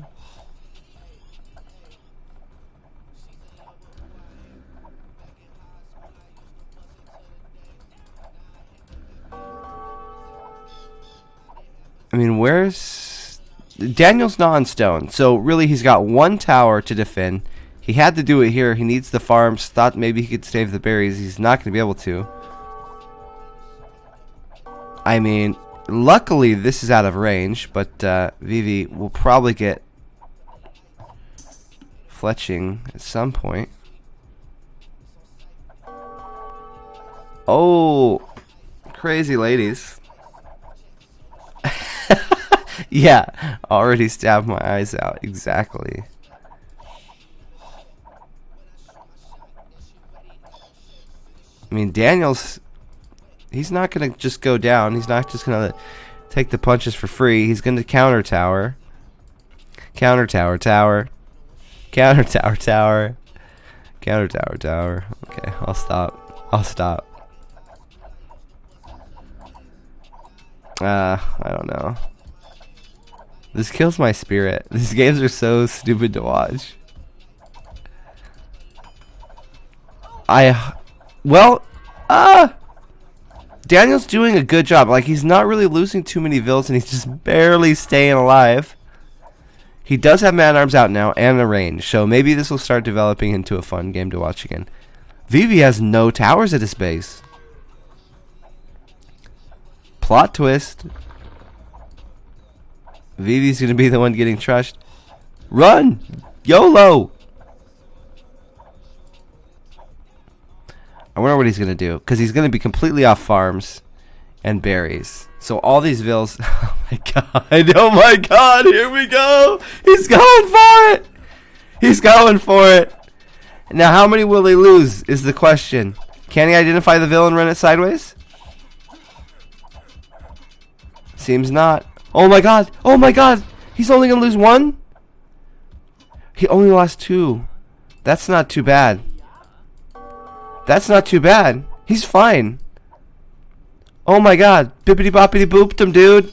Speaker 1: I mean, where's... Daniel's not on stone, so really he's got one tower to defend. He had to do it here. He needs the farms. Thought maybe he could save the berries. He's not going to be able to. I mean... Luckily, this is out of range, but Vivi will probably get fletching at some point. Oh, crazy ladies. Yeah, already stabbed my eyes out. Exactly. I mean, Daniel's... He's not going to just go down. He's not just going to Take the punches for free. He's going to counter tower. Counter tower tower. Counter tower tower. Counter tower tower. Okay, I'll stop. I'll stop. I don't know. This kills my spirit. These games are so stupid to watch. Daniel's doing a good job. Like, he's not really losing too many vills, and he's just barely staying alive. He does have man-arms out now and a range, so maybe this will start developing into a fun game to watch again. Vivi has no towers at his base. Plot twist. Vivi's gonna be the one getting trashed. Run! YOLO! I wonder what he's gonna do, because he's gonna be completely off farms and berries. So all these vills. Oh my god! Oh my god! Here we go! He's going for it! He's going for it! Now, how many will he lose? Is the question. Can he identify the vill and run it sideways? Seems not. Oh my god! Oh my god! He's only gonna lose one? He only lost two. That's not too bad. That's not too bad. He's fine. Oh my god. Bippity boppity booped him, dude.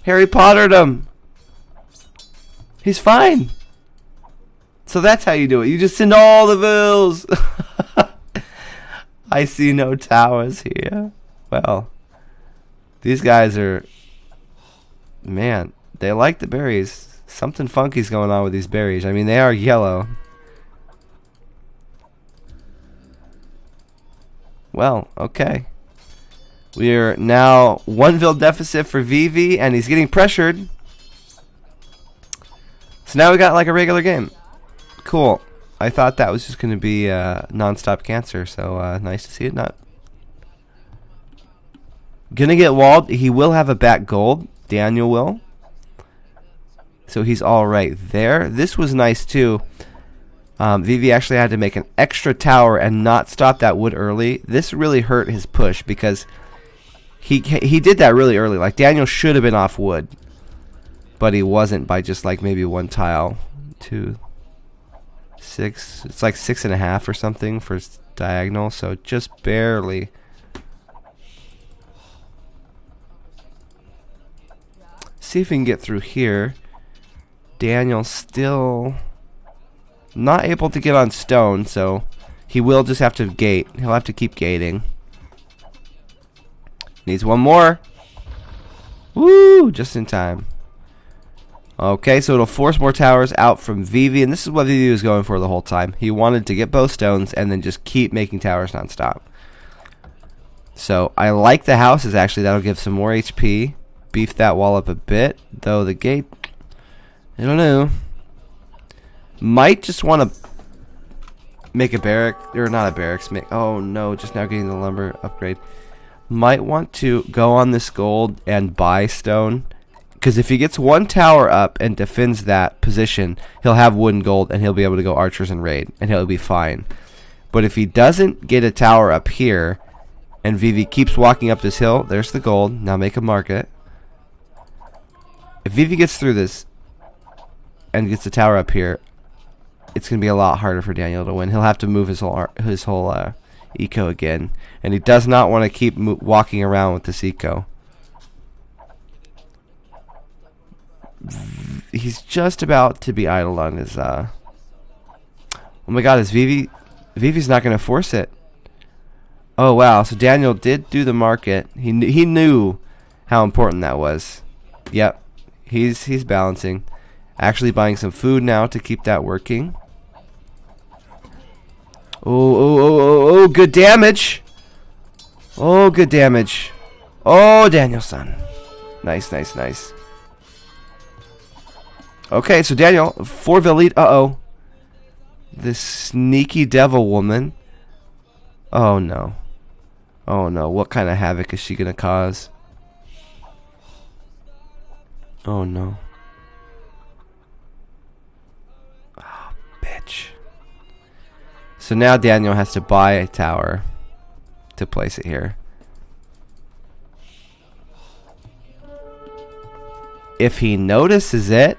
Speaker 1: Harry Pottered him. He's fine. So that's how you do it. You just send all the vills. I see no towers here. Well, these guys are... Man, they like the berries. Something funky's going on with these berries. I mean, they are yellow. Well, okay. We're now one vill deficit for Vivi, and he's getting pressured. So now we got like a regular game. Cool. I thought that was just going to be non-stop cancer, so nice to see it not. Gonna get walled. He will have a back gold. Daniel will. So he's all right there. This was nice too. Vivi actually had to make an extra tower and not stop that wood early. This really hurt his push because he did that really early. Like, Daniel should have been off wood, but he wasn't by just like maybe one tile. 2, 6. It's like 6.5 or something for diagonal. So just barely. See if we can get through here. Daniel still not able to get on stone, so he will just have to gate. He'll have to keep gating. Needs one more. Woo! Just in time. Okay, so it'll force more towers out from Vivi, and this is what Vivi was going for the whole time. He wanted to get both stones and then just keep making towers nonstop. So I like the houses, actually. That'll give some more HP. Beef that wall up a bit, though the gate, I don't know. Might just want to make a barrack, or not a barracks. Oh no, just now getting the lumber upgrade. Might want to go on this gold and buy stone, because if he gets one tower up and defends that position, he'll have wood and gold, and he'll be able to go archers and raid, and he'll be fine. But if he doesn't get a tower up here, and Vivi keeps walking up this hill, there's the gold. Now make a market. If Vivi gets through this and gets the tower up here, it's going to be a lot harder for Daniel to win. He'll have to move his whole eco again, and he does not want to keep walking around with this eco. He's just about to be idled on his. Oh my God! Is Vivi? Vivi's not going to force it. Oh wow! So Daniel did do the market. He knew how important that was. Yep. He's balancing. Actually buying some food now to keep that working. Oh, good damage. Oh, good damage. Oh, Daniel-san. Nice, nice, nice. Okay, so Daniel, 4 lead. Uh-oh. This sneaky devil woman. Oh, no. Oh, no. What kind of havoc is she going to cause? Oh no. Oh, bitch. So now Daniel has to buy a tower to place it here. If he notices it,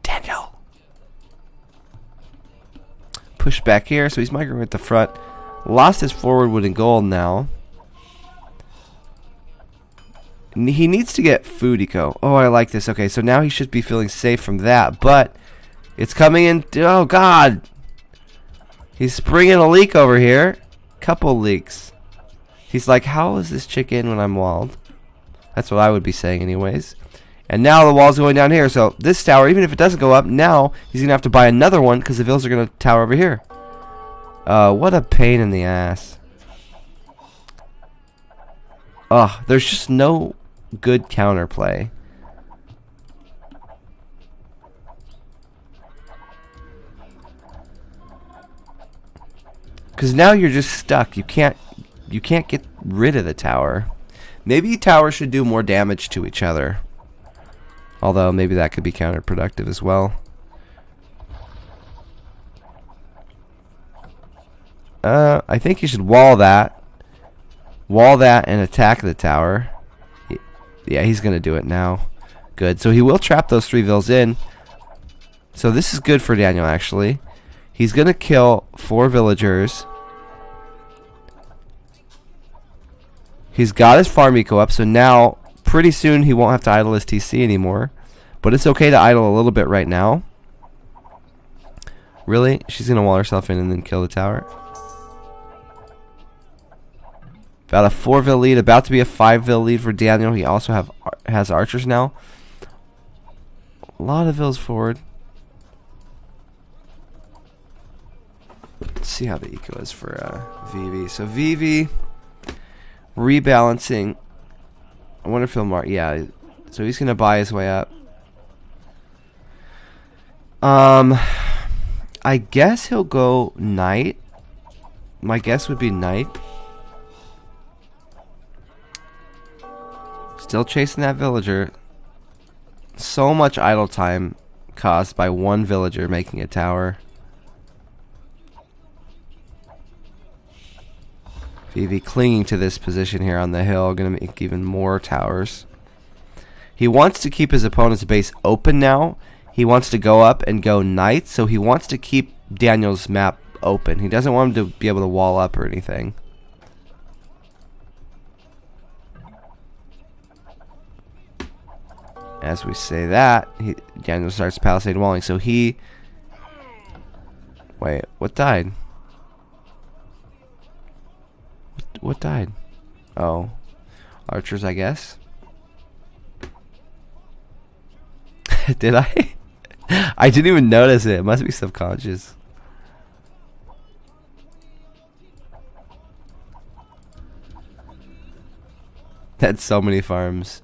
Speaker 1: Daniel. Push back here, so he's migrating at the front. Lost his forward wood and gold now. He needs to get food eco. Oh, I like this. Okay, so now he should be feeling safe from that, but it's coming in. Oh, God. He's springing a leak over here. Couple leaks. He's like, how is this chick in when I'm walled? That's what I would be saying anyways. And now the wall's going down here. So this tower, even if it doesn't go up, now he's going to have to buy another one because the villas are going to tower over here. What a pain in the ass. Ugh, there's just no good counterplay. Because now you're just stuck. You can't get rid of the tower. Maybe towers should do more damage to each other. Although maybe that could be counterproductive as well. I think you should wall that. Wall that and attack the tower. Yeah, he's going to do it now. Good. So he will trap those 3 vills in. So this is good for Daniel, actually. He's going to kill 4 villagers. He's got his farm eco up, so now pretty soon he won't have to idle his TC anymore. But it's okay to idle a little bit right now. Really? She's going to wall herself in and then kill the tower. About a 4 vill lead, about to be a 5 vill lead for Daniel. He also has archers now. A lot of vills forward. Let's see how the eco is for Vivi. So Vivi rebalancing. I wonder if he'll mark. Yeah, so he's gonna buy his way up. I guess he'll go knight. My guess would be knight. Still chasing that villager. So much idle time caused by one villager making a tower. Vivi clinging to this position here on the hill, going to make even more towers. He wants to keep his opponent's base open now. He wants to go up and go knight, so he wants to keep Daniel's map open. He doesn't want him to be able to wall up or anything. As we say that, Daniel starts palisade walling, so he... Wait, what died? What died? Oh. Archers, I guess. Did I? I didn't even notice it. It must be subconscious. That's so many farms.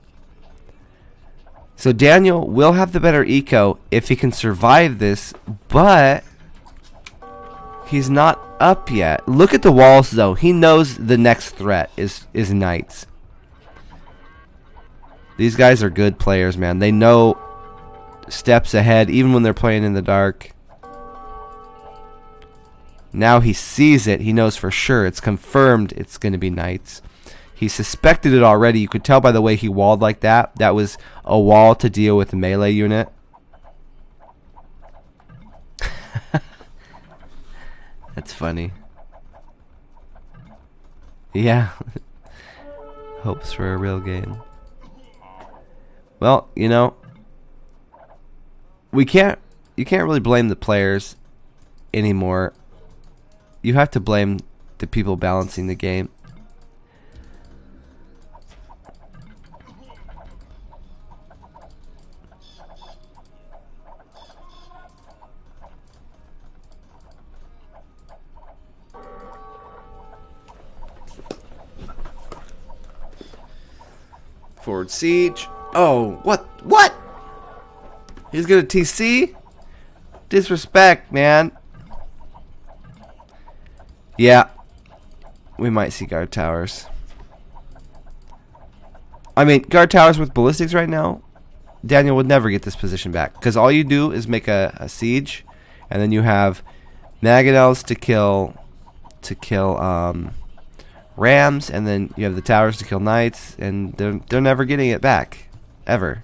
Speaker 1: So Daniel will have the better eco if he can survive this, but he's not up yet. Look at the walls, though. He knows the next threat is knights. These guys are good players, man. They know steps ahead, even when they're playing in the dark. Now he sees it. He knows for sure. It's confirmed it's going to be knights. He suspected it already. You could tell by the way he walled like that. That was a wall to deal with the melee unit. That's funny. Yeah. Hopes for a real game. Well, you know, you can't really blame the players anymore. You have to blame the people balancing the game. Forward siege. Oh, what? He's gonna TC? Disrespect, man. Yeah. We might see guard towers. I mean, guard towers with ballistics right now, Daniel would never get this position back. Because all you do is make a siege, and then you have Mangonels to kill rams, and then you have the towers to kill knights, and they're never getting it back, ever.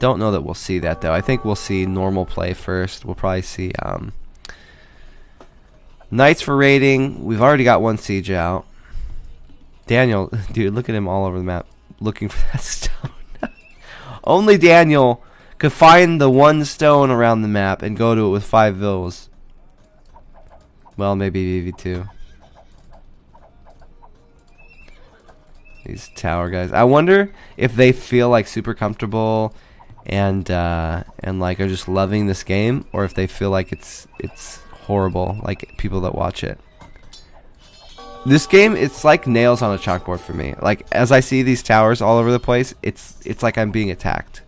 Speaker 1: don't know that we'll see that, though. I think we'll see normal play first. We'll probably see knights for raiding. We've already got one siege out. Daniel, dude, look at him all over the map looking for that stone. Only Daniel could find the one stone around the map and go to it with 5 vills. Well, maybe VV2. These tower guys. I wonder if they feel like super comfortable and like are just loving this game, or if they feel like it's horrible, like people that watch it. This game, it's like nails on a chalkboard for me. Like, as I see these towers all over the place, it's like I'm being attacked.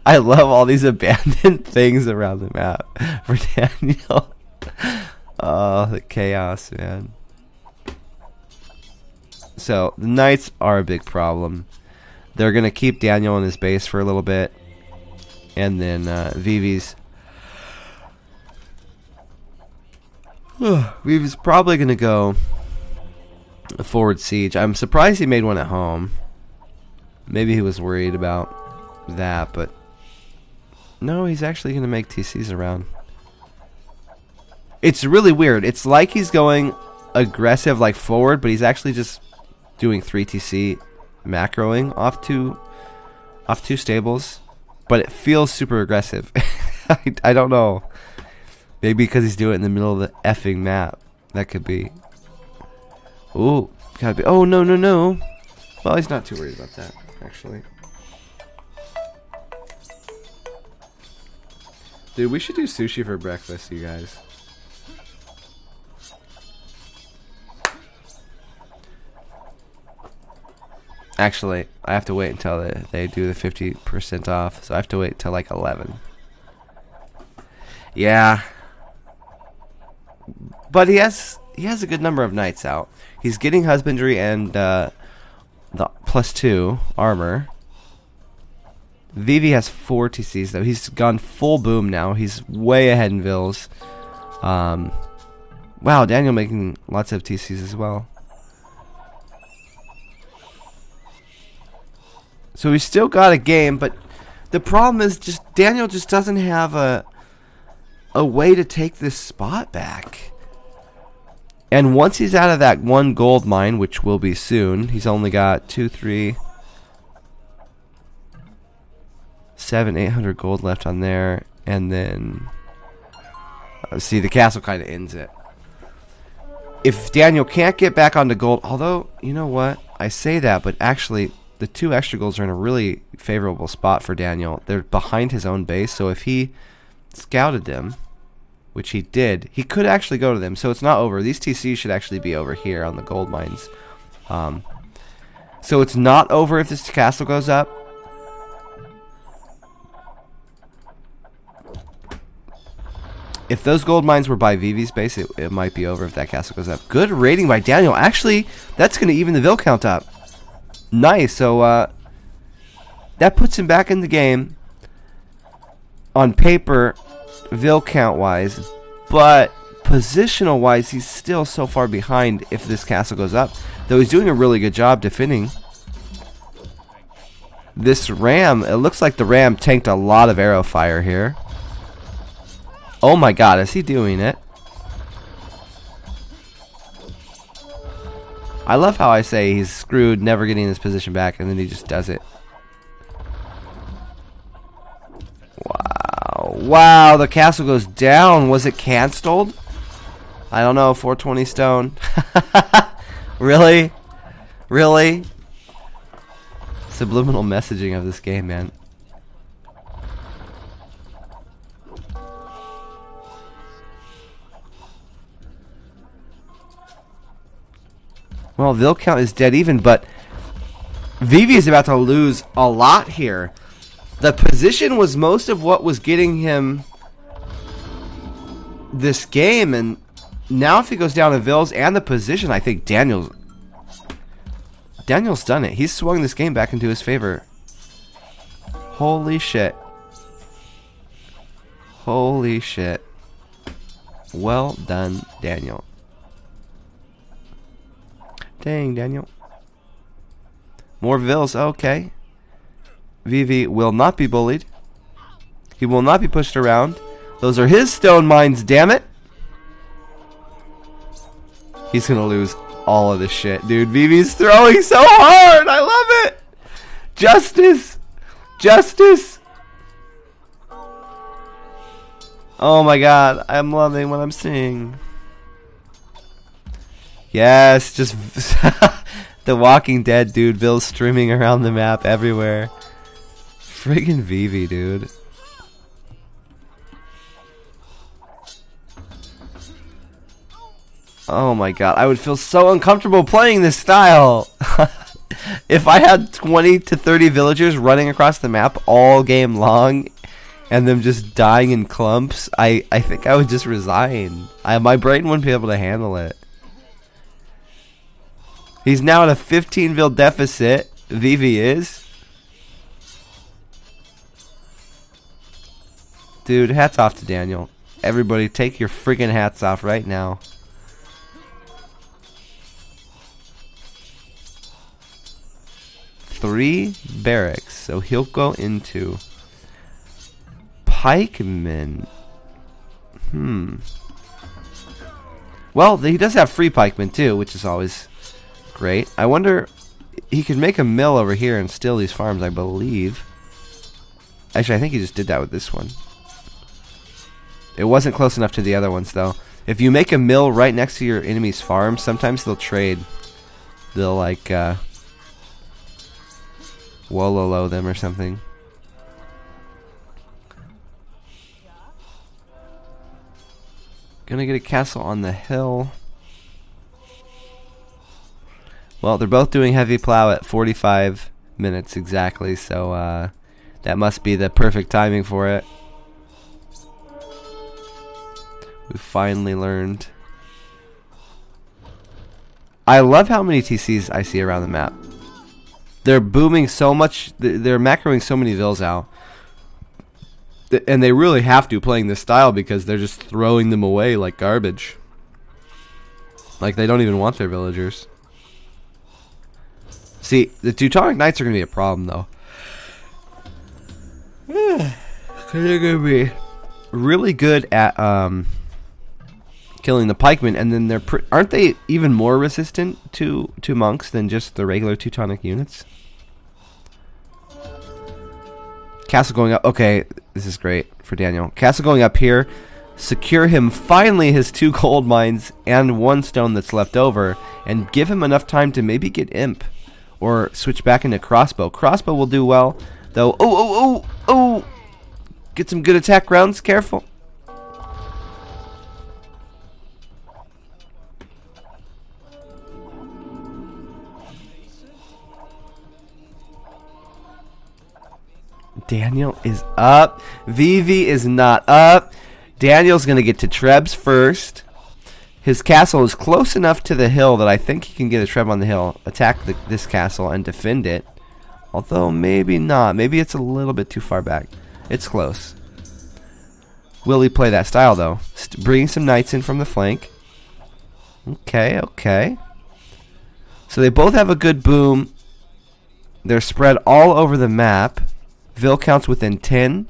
Speaker 1: I love all these abandoned things around the map for Daniel. Oh, the chaos, man. So, the knights are a big problem. They're going to keep Daniel in his base for a little bit. And then Vivi's Vivi's probably going to go a forward siege. I'm surprised he made one at home. Maybe he was worried about that, but no, he's actually going to make TCs around. It's really weird. It's like he's going aggressive, like forward, but he's actually just doing 3 TC macroing off two stables. But it feels super aggressive. I don't know. Maybe because he's doing it in the middle of the effing map. That could be. Ooh, gotta be. Oh, no, no, no. Well, he's not too worried about that, actually. Dude, we should do sushi for breakfast, you guys. Actually, I have to wait until they do the 50% off, so I have to wait till like 11. Yeah. But he has a good number of knights out. He's getting husbandry and the +2 armor. Vivi has 4 TCs though. He's gone full boom now. He's way ahead in vills. Wow, Daniel making lots of TCs as well. So he's still got a game, but the problem is just Daniel just doesn't have a way to take this spot back. And once he's out of that 1 gold mine, which will be soon, he's only got 2, 3, 7, 800 gold left on there, and then see, the castle kind of ends it. If Daniel can't get back onto gold, although you know what, I say that, but actually the 2 extra golds are in a really favorable spot for Daniel. They're behind his own base, so if he scouted them, which he did, he could actually go to them. So it's not over. These TCs should actually be over here on the gold mines. So it's not over if this castle goes up. If those gold mines were by Vivi's base, it might be over if that castle goes up. Good raiding by Daniel. Actually, that's going to even the vill count up. Nice. So that puts him back in the game on paper, vill count wise, but positional wise he's still so far behind if this castle goes up, though he's doing a really good job defending. This ram, it looks like the ram tanked a lot of arrow fire here. Oh my god, is he doing it? I love how I say he's screwed, never getting his position back, and then he just does it. Wow. Wow, the castle goes down. Was it cancelled? I don't know, 420 stone. Really? Really? Subliminal messaging of this game, man. Well, vill count is dead even, but Vivi is about to lose a lot here. The position was most of what was getting him this game, and now if he goes down to vills and the position, I think Daniel's done it. He's swung this game back into his favor. Holy shit. Holy shit. Well done, Daniel. Dang, Daniel. More vills. Okay. Vivi will not be bullied. He will not be pushed around. Those are his stone mines, damn it. He's gonna lose all of this shit. Dude, Vivi's throwing so hard. I love it. Justice. Justice. Oh my god. I'm loving what I'm seeing. Yes, just The Walking Dead, dude. Bill's streaming around the map everywhere. Friggin' Vivi, dude. Oh my god, I would feel so uncomfortable playing this style. If I had 20 to 30 villagers running across the map all game long and them just dying in clumps, I think I would just resign. My brain wouldn't be able to handle it. He's now at a 15 vill deficit. Vivi is. Dude, hats off to Daniel. Everybody take your freaking hats off right now. Three barracks, so he'll go into pikemen. Well, he does have free pikemen too, which is always great. I wonder, he could make a mill over here and steal these farms, I believe. Actually, I think he just did that with this one. It wasn't close enough to the other ones though. If you make a mill right next to your enemy's farm, sometimes they'll trade. They'll like Wololo them or something. Gonna get a castle on the hill. Well, they're both doing heavy plow at 45 minutes exactly, so that must be the perfect timing for it. We finally learned. I love how many TCs I see around the map. They're booming so much, they're macroing so many vills out. And they really have to playing this style because they're just throwing them away like garbage. Like they don't even want their villagers. See, the Teutonic Knights are going to be a problem though. They're going to be really good at killing the pikemen, and then aren't they even more resistant to monks than just the regular Teutonic units? Castle going up. Okay, this is great for Daniel. Castle going up here. Secure him finally his 2 gold mines and 1 stone that's left over, and give him enough time to maybe get imp or switch back into crossbow. Crossbow will do well though. Oh! Get some good attack rounds. Careful. Daniel is up. Vivi is not up. Daniel's going to get to Trebs first. His castle is close enough to the hill that I think he can get a Treb on the hill, attack this castle, and defend it. Although maybe not. Maybe it's a little bit too far back. It's close. Will he play that style, though? Bringing some knights in from the flank. Okay. So they both have a good boom. They're spread all over the map. Vill counts within 10.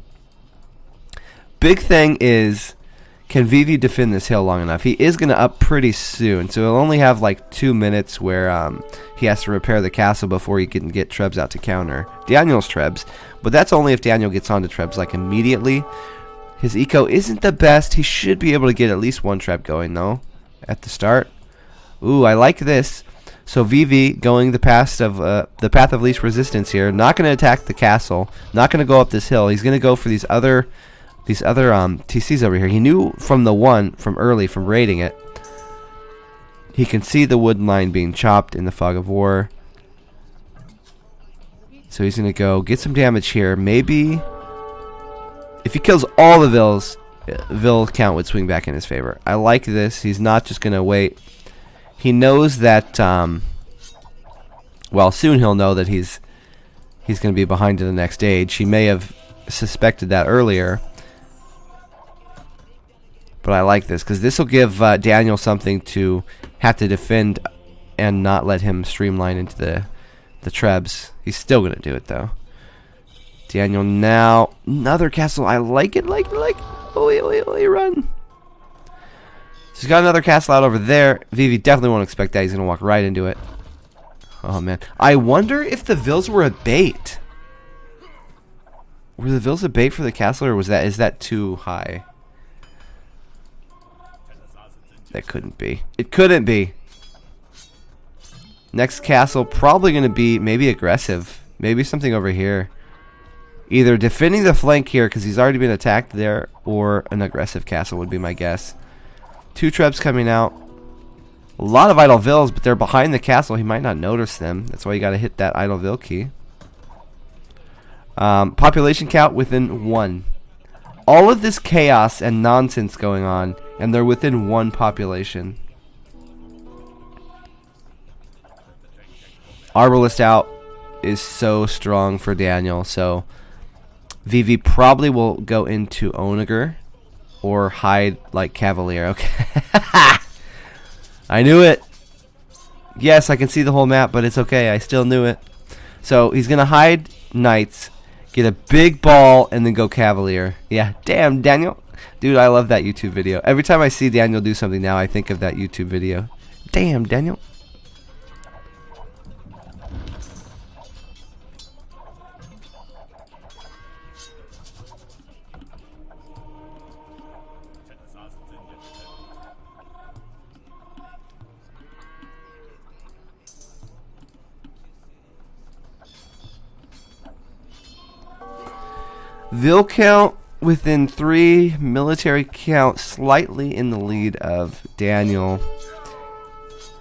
Speaker 1: Big thing is, can Vivi defend this hill long enough? He is going to up pretty soon, so he'll only have like 2 minutes where he has to repair the castle before he can get Trebs out to counter Daniel's Trebs. But that's only if Daniel gets onto Trebs like immediately. His eco isn't the best. He should be able to get at least 1 Treb going though at the start. Ooh, I like this. So Vivi going the path of least resistance here. Not going to attack the castle. Not going to go up this hill. He's going to go for these other TCs over here. He knew from the one from early from raiding it. He can see the wood line being chopped in the fog of war. So he's going to go get some damage here. Maybe if he kills all the vills, Vill count would swing back in his favor. I like this. He's not just going to wait. He knows that, well, soon he'll know that he's going to be behind to the next age. He may have suspected that earlier. But I like this, because this will give Daniel something to have to defend and not let him streamline into the trebs. He's still going to do it, though. Daniel now. Another castle. I like it, like it. Oh, run. So he's got another castle out over there. Vivi definitely won't expect that. He's going to walk right into it. Oh, man. I wonder if the vills were a bait. Were the vills a bait for the castle, or is that too high? That couldn't be. It couldn't be. Next castle probably going to be maybe aggressive. Maybe something over here. Either defending the flank here because he's already been attacked there, or an aggressive castle would be my guess. 2 trebs coming out. A lot of idle vills, but they're behind the castle. He might not notice them. That's why you got to hit that idle vill key. Population count within 1. All of this chaos and nonsense going on, and they're within 1 population. Arbalest out is so strong for Daniel, so Vivi probably will go into Onager or hide like Cavalier. Okay. I knew it. Yes, I can see the whole map, but it's okay. I still knew it. So he's going to hide Knights, get a big ball, and then go Cavalier. Yeah, damn, Daniel. Dude, I love that YouTube video. Every time I see Daniel do something now, I think of that YouTube video. Damn, Daniel. Vill count within 3, military count slightly in the lead of Daniel.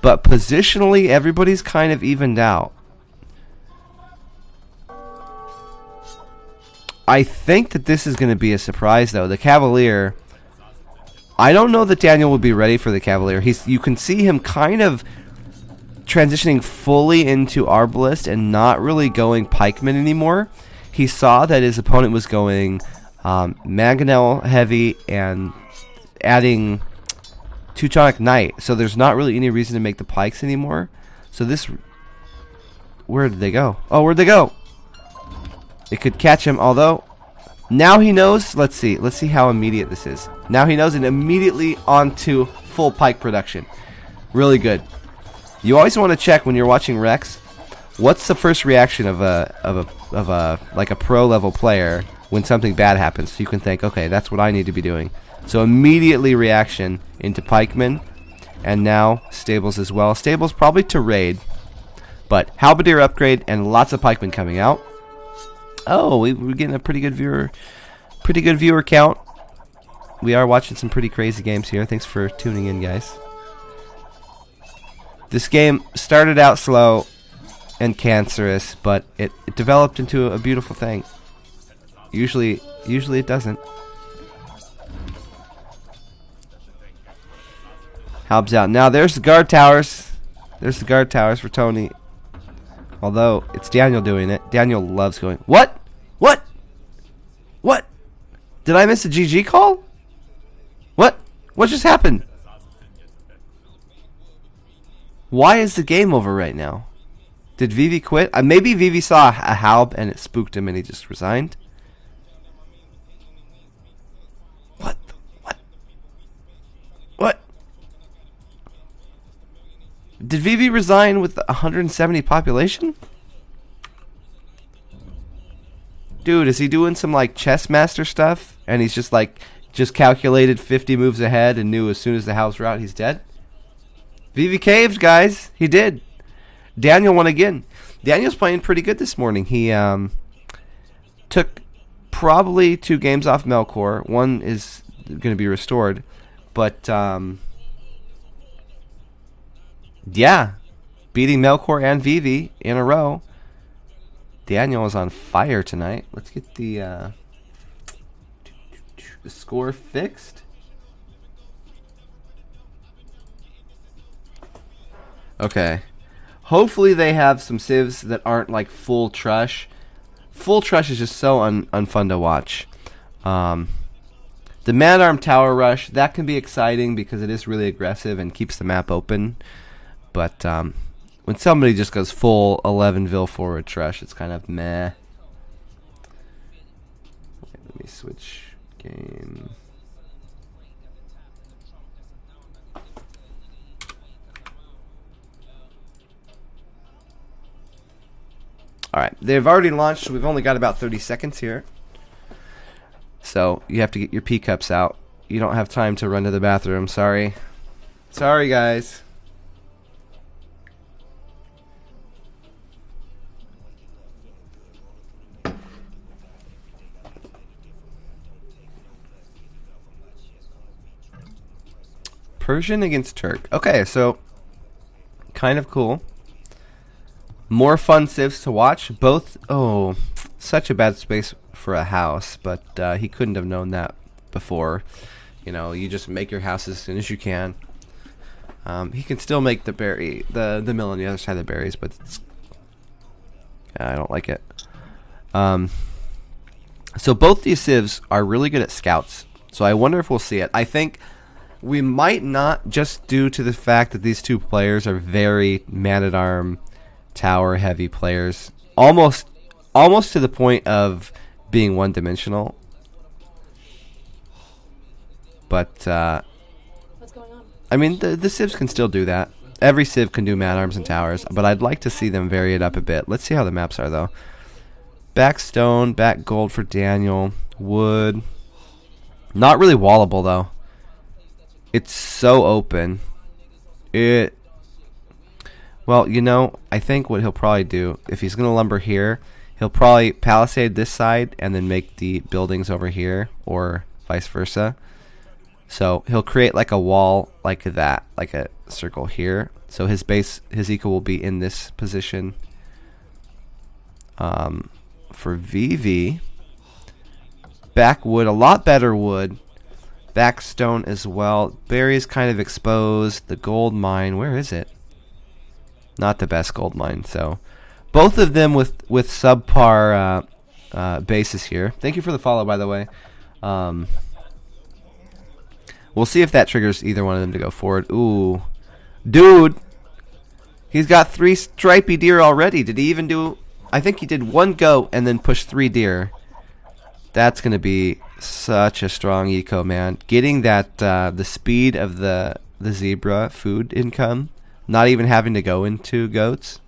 Speaker 1: But positionally, everybody's kind of evened out. I think that this is going to be a surprise, though. The Cavalier, I don't know that Daniel will be ready for the Cavalier. You can see him kind of transitioning fully into Arbalest and not really going pikeman anymore. He saw that his opponent was going Mangonel heavy and adding Teutonic Knight, so there's not really any reason to make the pikes anymore. So this, where did they go? Oh, where'd they go? It could catch him, although now he knows. Let's see how immediate this is. Now he knows, and immediately onto full pike production. Really good. You always want to check when you're watching Rex. What's the first reaction of a like a pro level player when something bad happens? So you can think, okay, that's what I need to be doing. So immediately reaction into pikemen, and now stables as well. Stables probably to raid, but halberdier upgrade and lots of pikemen coming out. Oh, we're getting a pretty good viewer count. We are watching some pretty crazy games here. Thanks for tuning in, guys. This game started out slow and cancerous, but it developed into a beautiful thing. Usually it doesn't. Halb's out. Now there's the guard towers. There's the guard towers for Tony. Although it's Daniel doing it. Daniel loves going. What? What? What? Did I miss a GG call? What? What just happened? Why is the game over right now? Did Vivi quit? Maybe Vivi saw a Halb and it spooked him and he just resigned. What? What? What? Did Vivi resign with 170 population? Dude, is he doing some like chess master stuff? And he's just calculated 50 moves ahead and knew as soon as the Halbs were out he's dead? Vivi caved, guys. He did. Daniel won again. Daniel's playing pretty good this morning. He took probably 2 games off Melkor. One is going to be restored. But, yeah. Beating Melkor and Vivi in a row. Daniel is on fire tonight. Let's get the score fixed. Okay. Hopefully they have some civs that aren't like full Trush. Full Trush is just so unfun to watch. The Man-Arm Tower Rush, that can be exciting because it is really aggressive and keeps the map open. But when somebody just goes full 11 forward rush, it's kind of meh. Wait, let me switch game. Alright, they've already launched. We've only got about 30 seconds here. So you have to get your pee cups out. You don't have time to run to the bathroom. Sorry. Sorry, guys. Persian against Turk. Okay, so kind of cool. More fun civs to watch. Both, oh, such a bad space for a house, but he couldn't have known that before. You know, you just make your house as soon as you can. He can still make the mill on the other side of the berries, but it's, I don't like it. So both these civs are really good at scouts. So I wonder if we'll see it. I think we might not, just due to the fact that these two players are very man-at-arm, tower-heavy players. Almost to the point of being one-dimensional. But,
Speaker 2: what's going on?
Speaker 1: I mean, the civs can still do that. Every civ can do man-arms and towers, but I'd like to see them vary it up a bit. Let's see how the maps are, though. Back stone, back gold for Daniel. Wood. Not really wallable, though. It's so open. Well, you know, I think what he'll probably do, if he's going to lumber here, he'll probably palisade this side and then make the buildings over here, or vice versa. So he'll create like a wall like that, like a circle here. So his base, his eco will be in this position. For VV, back wood, a lot better wood. Back stone as well. Berries kind of exposed. The gold mine, where is it? Not the best gold mine. So both of them with subpar bases here. Thank you for the follow, by the way. We'll see if that triggers either one of them to go forward. Ooh, dude, he's got 3 stripy deer already. Did he even do? I think he did 1 goat and then push 3 deer. That's gonna be such a strong eco, man. Getting that the speed of the zebra food income, not even having to go into goats.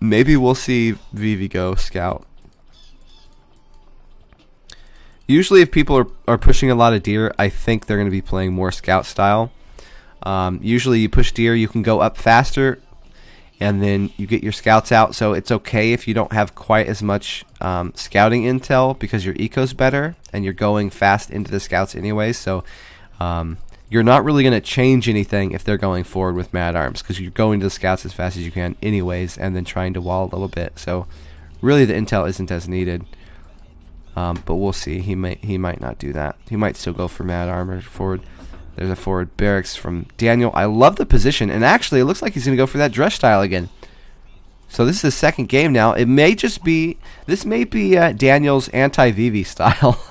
Speaker 1: Maybe we'll see VV go scout. Usually if people are pushing a lot of deer, I think they're going to be playing more scout style. Usually you push deer, you can go up faster, and then you get your scouts out. So it's okay if you don't have quite as much scouting intel because your eco's better, and you're going fast into the scouts anyways. So you're not really going to change anything if they're going forward with mad arms, because you're going to the scouts as fast as you can anyways, and then trying to wall a little bit. So really the intel isn't as needed. But we'll see. He might not do that. He might still go for mad armor forward. There's a forward barracks from Daniel. I love the position, and actually it looks like he's going to go for that dress style again. So this is the second game now. It may just be, this may be Daniel's anti-VV style.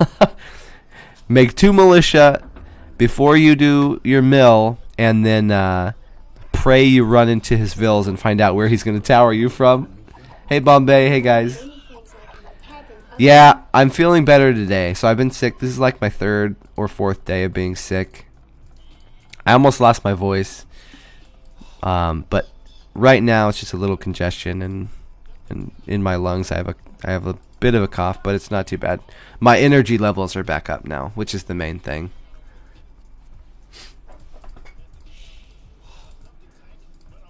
Speaker 1: Make 2 militia before you do your mill, and then pray you run into his vills and find out where he's going to tower you from. Hey Bombay, hey guys. Yeah, I'm feeling better today. So I've been sick. This is like my 3rd or 4th day of being sick. I almost lost my voice. But right now it's just a little congestion and in my lungs I have a bit of a cough, but it's not too bad. My energy levels are back up now, which is the main thing.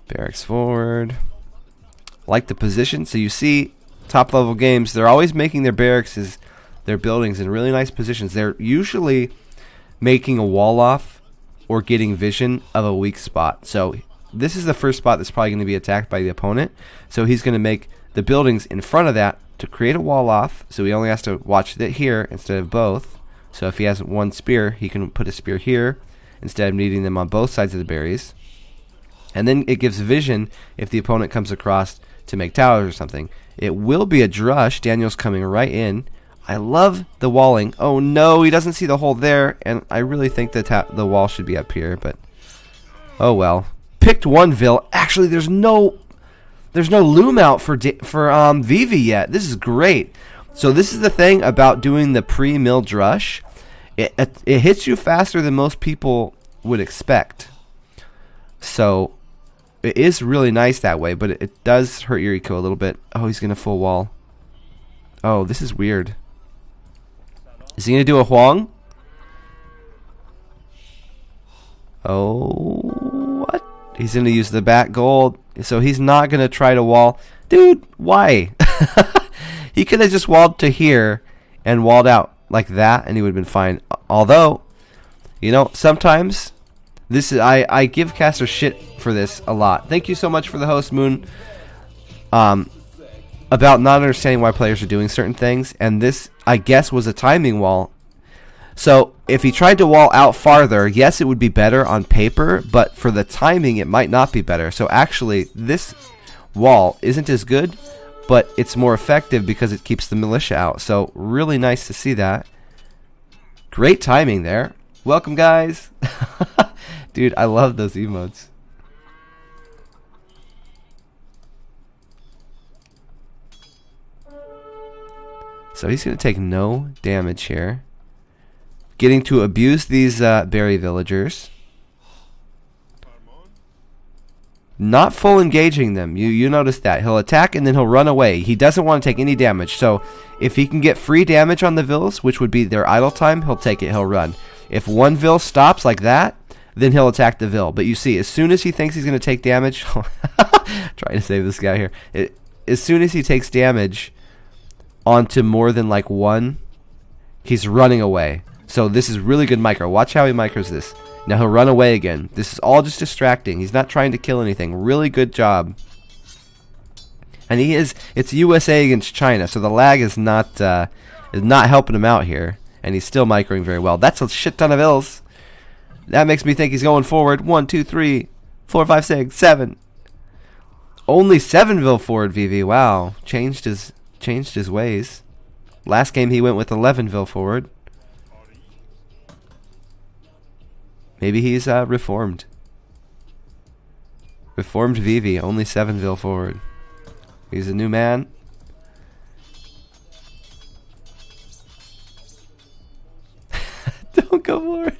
Speaker 1: Barracks forward. Like the position. So you see top level games, they're always making their barracks, their buildings in really nice positions. They're usually making a wall off or getting vision of a weak spot. So this is the first spot that's probably going to be attacked by the opponent. So he's going to make the buildings in front of that to create a wall off. So he only has to watch it here instead of both. So if he has 1 spear, he can put a spear here instead of needing them on both sides of the berries. And then it gives vision if the opponent comes across to make towers or something. It will be a drush. Daniel's coming right in. I love the walling. Oh no, he doesn't see the hole there, and I really think that the wall should be up here, but oh well. picked one Vil. Actually, there's no loom out for Vivi yet. This is great. So this is the thing about doing the pre-mill drush. It hits you faster than most people would expect. So it is really nice that way, but it does hurt your eco a little bit. Oh, he's going to full wall. Oh, this is weird. Is he going to do a Huang? Oh, what? He's going to use the bat gold. So he's not going to try to wall. Dude, why? He could have just walled to here and walled out like that, and he would have been fine. Although, you know, sometimes this is I give casters shit for this a lot. Thank you so much for the host, Moon. About not understanding why players are doing certain things, and this, I guess, was a timing wall. So if he tried to wall out farther, yes, it would be better on paper, but for the timing, it might not be better. So actually, this wall isn't as good, but it's more effective because it keeps the militia out. So really nice to see that. Great timing there. Welcome, guys. Dude, I love those emotes. So he's going to take no damage here. Getting to abuse these berry villagers. Not full engaging them. You notice that. He'll attack and then he'll run away. He doesn't want to take any damage. So if he can get free damage on the Vils, which would be their idle time, he'll take it. He'll run. If one Vil stops like that, then he'll attack the Vil. But you see, as soon as he thinks he's going to take damage... trying to save this guy here. As soon as he takes damage onto more than like one, he's running away. So this is really good micro. Watch how he micros this. Now he'll run away again. This is all just distracting. He's not trying to kill anything. Really good job. And it's USA against China, so the lag is not helping him out here. And he's still microing very well. That's a shit ton of ills. That makes me think he's going forward. 1, 2, 3, 4, 5, 6, 7. Only 7 Vil forward, VV. Wow. Changed his ways. Last game he went with 11 Vil forward. Maybe he's reformed. Reformed VV, only 7 Vil forward. He's a new man. Don't go for it.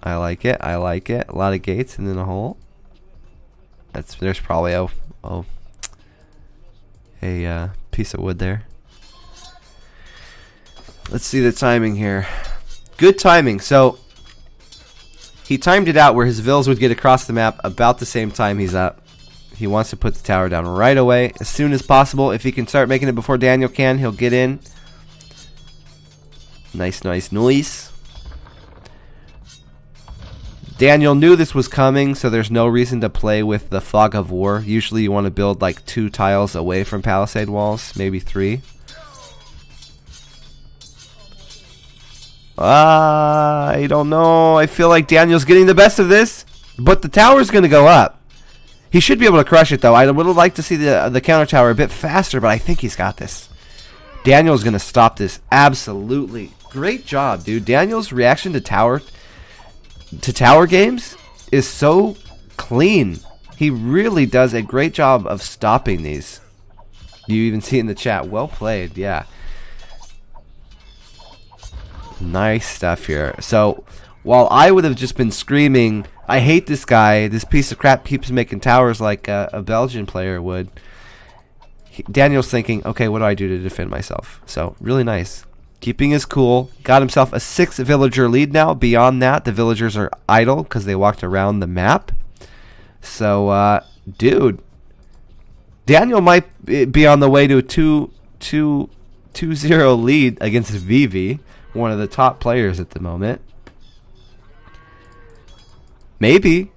Speaker 1: I like it. I like it. A lot of gates and then a hole. There's probably a piece of wood there. Let's see the timing here. Good timing. So he timed it out where his Vils would get across the map about the same time he's up. He wants to put the tower down right away, as soon as possible. If he can start making it before Daniel can, he'll get in. Nice, nice, nice. Daniel knew this was coming, so there's no reason to play with the Fog of War. Usually you want to build like 2 tiles away from palisade walls, maybe 3. I don't know. I feel like Daniel's getting the best of this, but the tower's going to go up. He should be able to crush it, though. I would have liked to see the counter tower a bit faster, but I think he's got this. Daniel's going to stop this. Absolutely. Great job, dude. Daniel's reaction to tower games is so clean. He really does a great job of stopping these. You even see in the chat. Well played. Yeah. Nice stuff here. So, while I would have just been screaming, I hate this guy, this piece of crap keeps making towers like a Belgian player would, Daniel's thinking, okay, what do I do to defend myself? So, really nice. Keeping his cool. Got himself a 6 villager lead now. Beyond that, the villagers are idle because they walked around the map. So, dude, Daniel might be on the way to a 2-0 lead against Vivi, one of the top players at the moment. Maybe.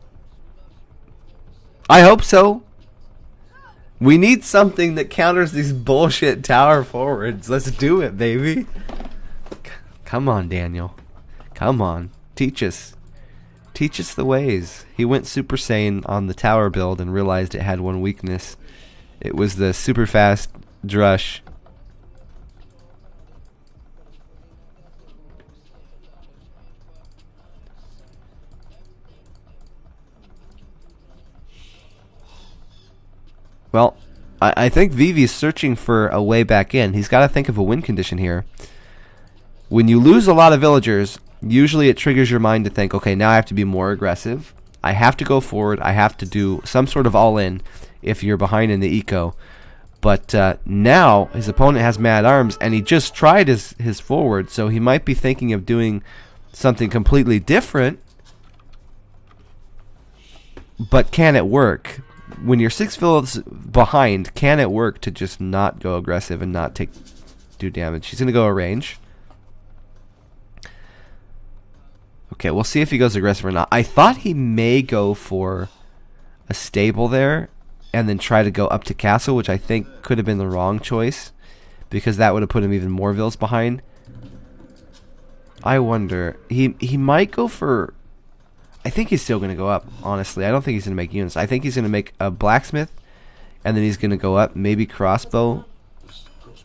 Speaker 1: I hope so. We need something that counters these bullshit tower forwards. Let's do it, baby. Come on, Daniel. Come on. Teach us. Teach us the ways. He went Super Saiyan on the tower build and realized it had one weakness. It was the super fast drush. Well, I think Vivi's searching for a way back in. He's got to think of a win condition here. When you lose a lot of villagers, usually it triggers your mind to think, okay, now I have to be more aggressive. I have to go forward. I have to do some sort of all-in if you're behind in the eco. But now his opponent has mad arms, and he just tried his forward, so he might be thinking of doing something completely different. But can it work? When you're 6 villas behind, can it work to just not go aggressive and not do damage? He's going to go a range. Okay, we'll see if he goes aggressive or not. I thought he may go for a stable there and then try to go up to castle, which I think could have been the wrong choice because that would have put him even more villas behind. I wonder. He might go for... I think he's still going to go up, honestly. I don't think he's going to make units. I think he's going to make a blacksmith, and then he's going to go up, maybe crossbow.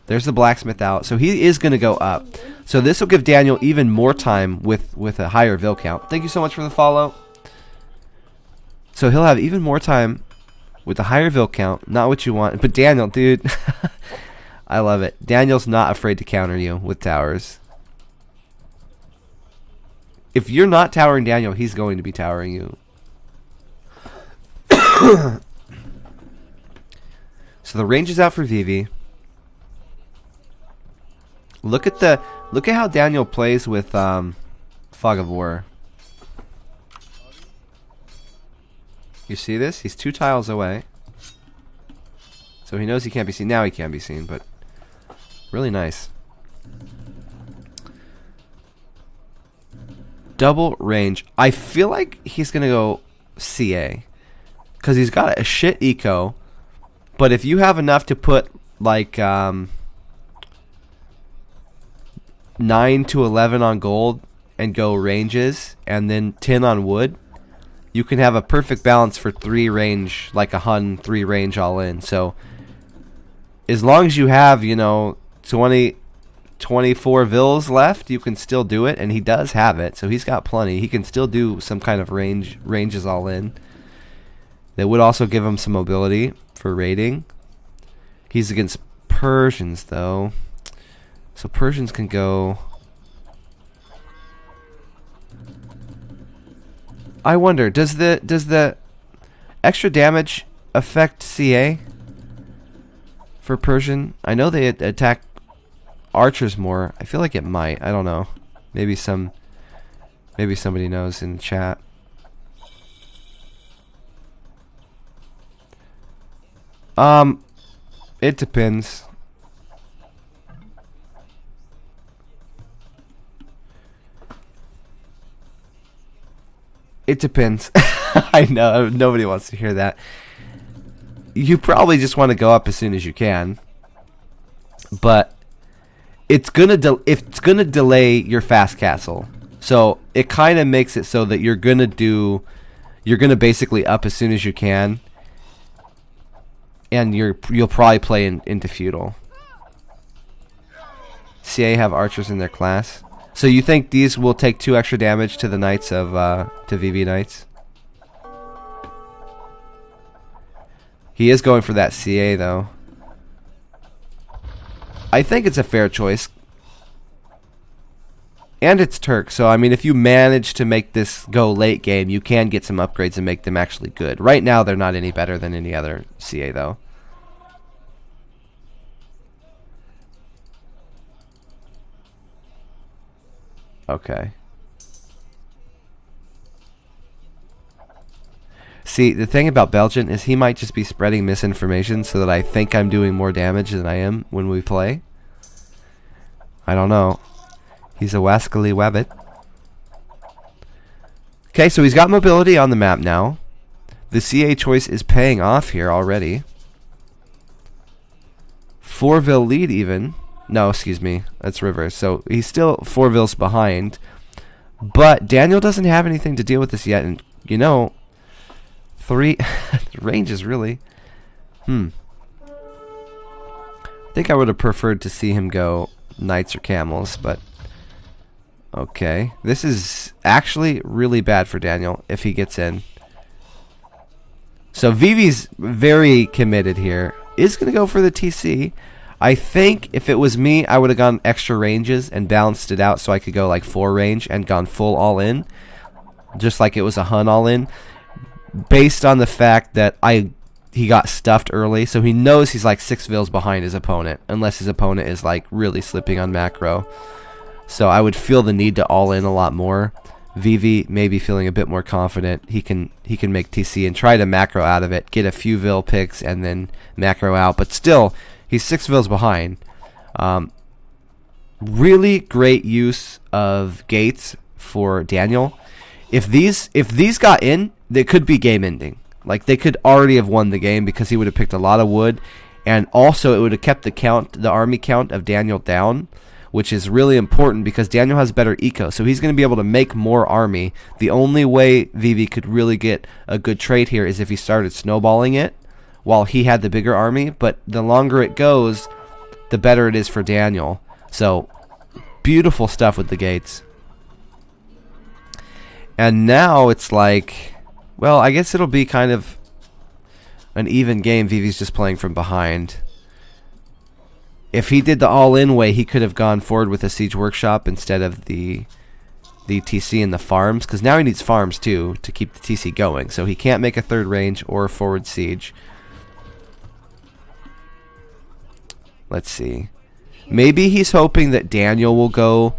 Speaker 1: There's the blacksmith out. So he is going to go up. So this will give Daniel even more time with a higher vill count. Thank you so much for the follow. So he'll have even more time with a higher vill count. Not what you want. But Daniel, dude, I love it. Daniel's not afraid to counter you with towers. If you're not towering Daniel, he's going to be towering you. So the range is out for Vivi. Look at how Daniel plays with Fog of War. You see this? He's 2 tiles away. So he knows he can't be seen. Now he can be seen, but really nice. Double range. I feel like he's going to go CA. Because he's got a shit eco. But if you have enough to put like 9 to 11 on gold and go ranges and then 10 on wood, you can have a perfect balance for 3 range, like a Hun 3 range all in. So as long as you have, 24 vills left, you can still do it, and he does have it, so he's got plenty. He can still do some kind of ranges all in. That would also give him some mobility for raiding. He's against Persians though, so Persians can go. I wonder, does the extra damage affect CA for Persian? I know they attack archers more. I feel like it might. I don't know. Maybe somebody knows in the chat. It depends. It depends. I know nobody wants to hear that. You probably just want to go up as soon as you can, but it's gonna delay your fast castle. So it kind of makes it so that you're gonna basically up as soon as you can, and you'll probably play into feudal. CA have archers in their class. So you think these will take 2 extra damage to the knights of to VV knights? He is going for that CA though. I think it's a fair choice. And it's Turk, so I mean if you manage to make this go late game, you can get some upgrades and make them actually good. Right now they're not any better than any other CA though. Okay. See, the thing about Belgian is he might just be spreading misinformation so that I think I'm doing more damage than I am when we play. I don't know. He's a wascally wabbit. Okay, so he's got mobility on the map now. The CA choice is paying off here already. 4-vil lead even. No, excuse me. That's reverse. So he's still 4 vils behind. But Daniel doesn't have anything to deal with this yet. And, 3 ranges, really. I think I would have preferred to see him go knights or camels, but okay. This is actually really bad for Daniel if he gets in. So Vivi's very committed here. Is going to go for the TC. I think if it was me, I would have gone extra ranges and balanced it out so I could go like 4 range and gone full all in. Just like it was a Hun all in. Based on the fact that he got stuffed early, so he knows he's like 6 Vils behind his opponent, unless his opponent is like really slipping on macro. So I would feel the need to all in a lot more. Vivi maybe feeling a bit more confident. He can make TC and try to macro out of it, get a few Vil picks, and then macro out. But still, he's 6 Vils behind. Really great use of gates for Daniel. If these got in, they could be game ending. Like they could already have won the game because he would have picked a lot of wood, and also it would have kept the army count of Daniel down, which is really important because Daniel has better eco, so he's going to be able to make more army. The only way Vivi could really get a good trade here is if he started snowballing it while he had the bigger army, but the longer it goes, the better it is for Daniel. So, beautiful stuff with the gates. And now it's like, well, I guess it'll be kind of an even game. Vivi's just playing from behind. If he did the all-in way, he could have gone forward with a Siege Workshop instead of the TC and the farms, because now he needs farms too to keep the TC going. So he can't make a 3rd range or a forward siege. Let's see. Maybe he's hoping that Daniel will go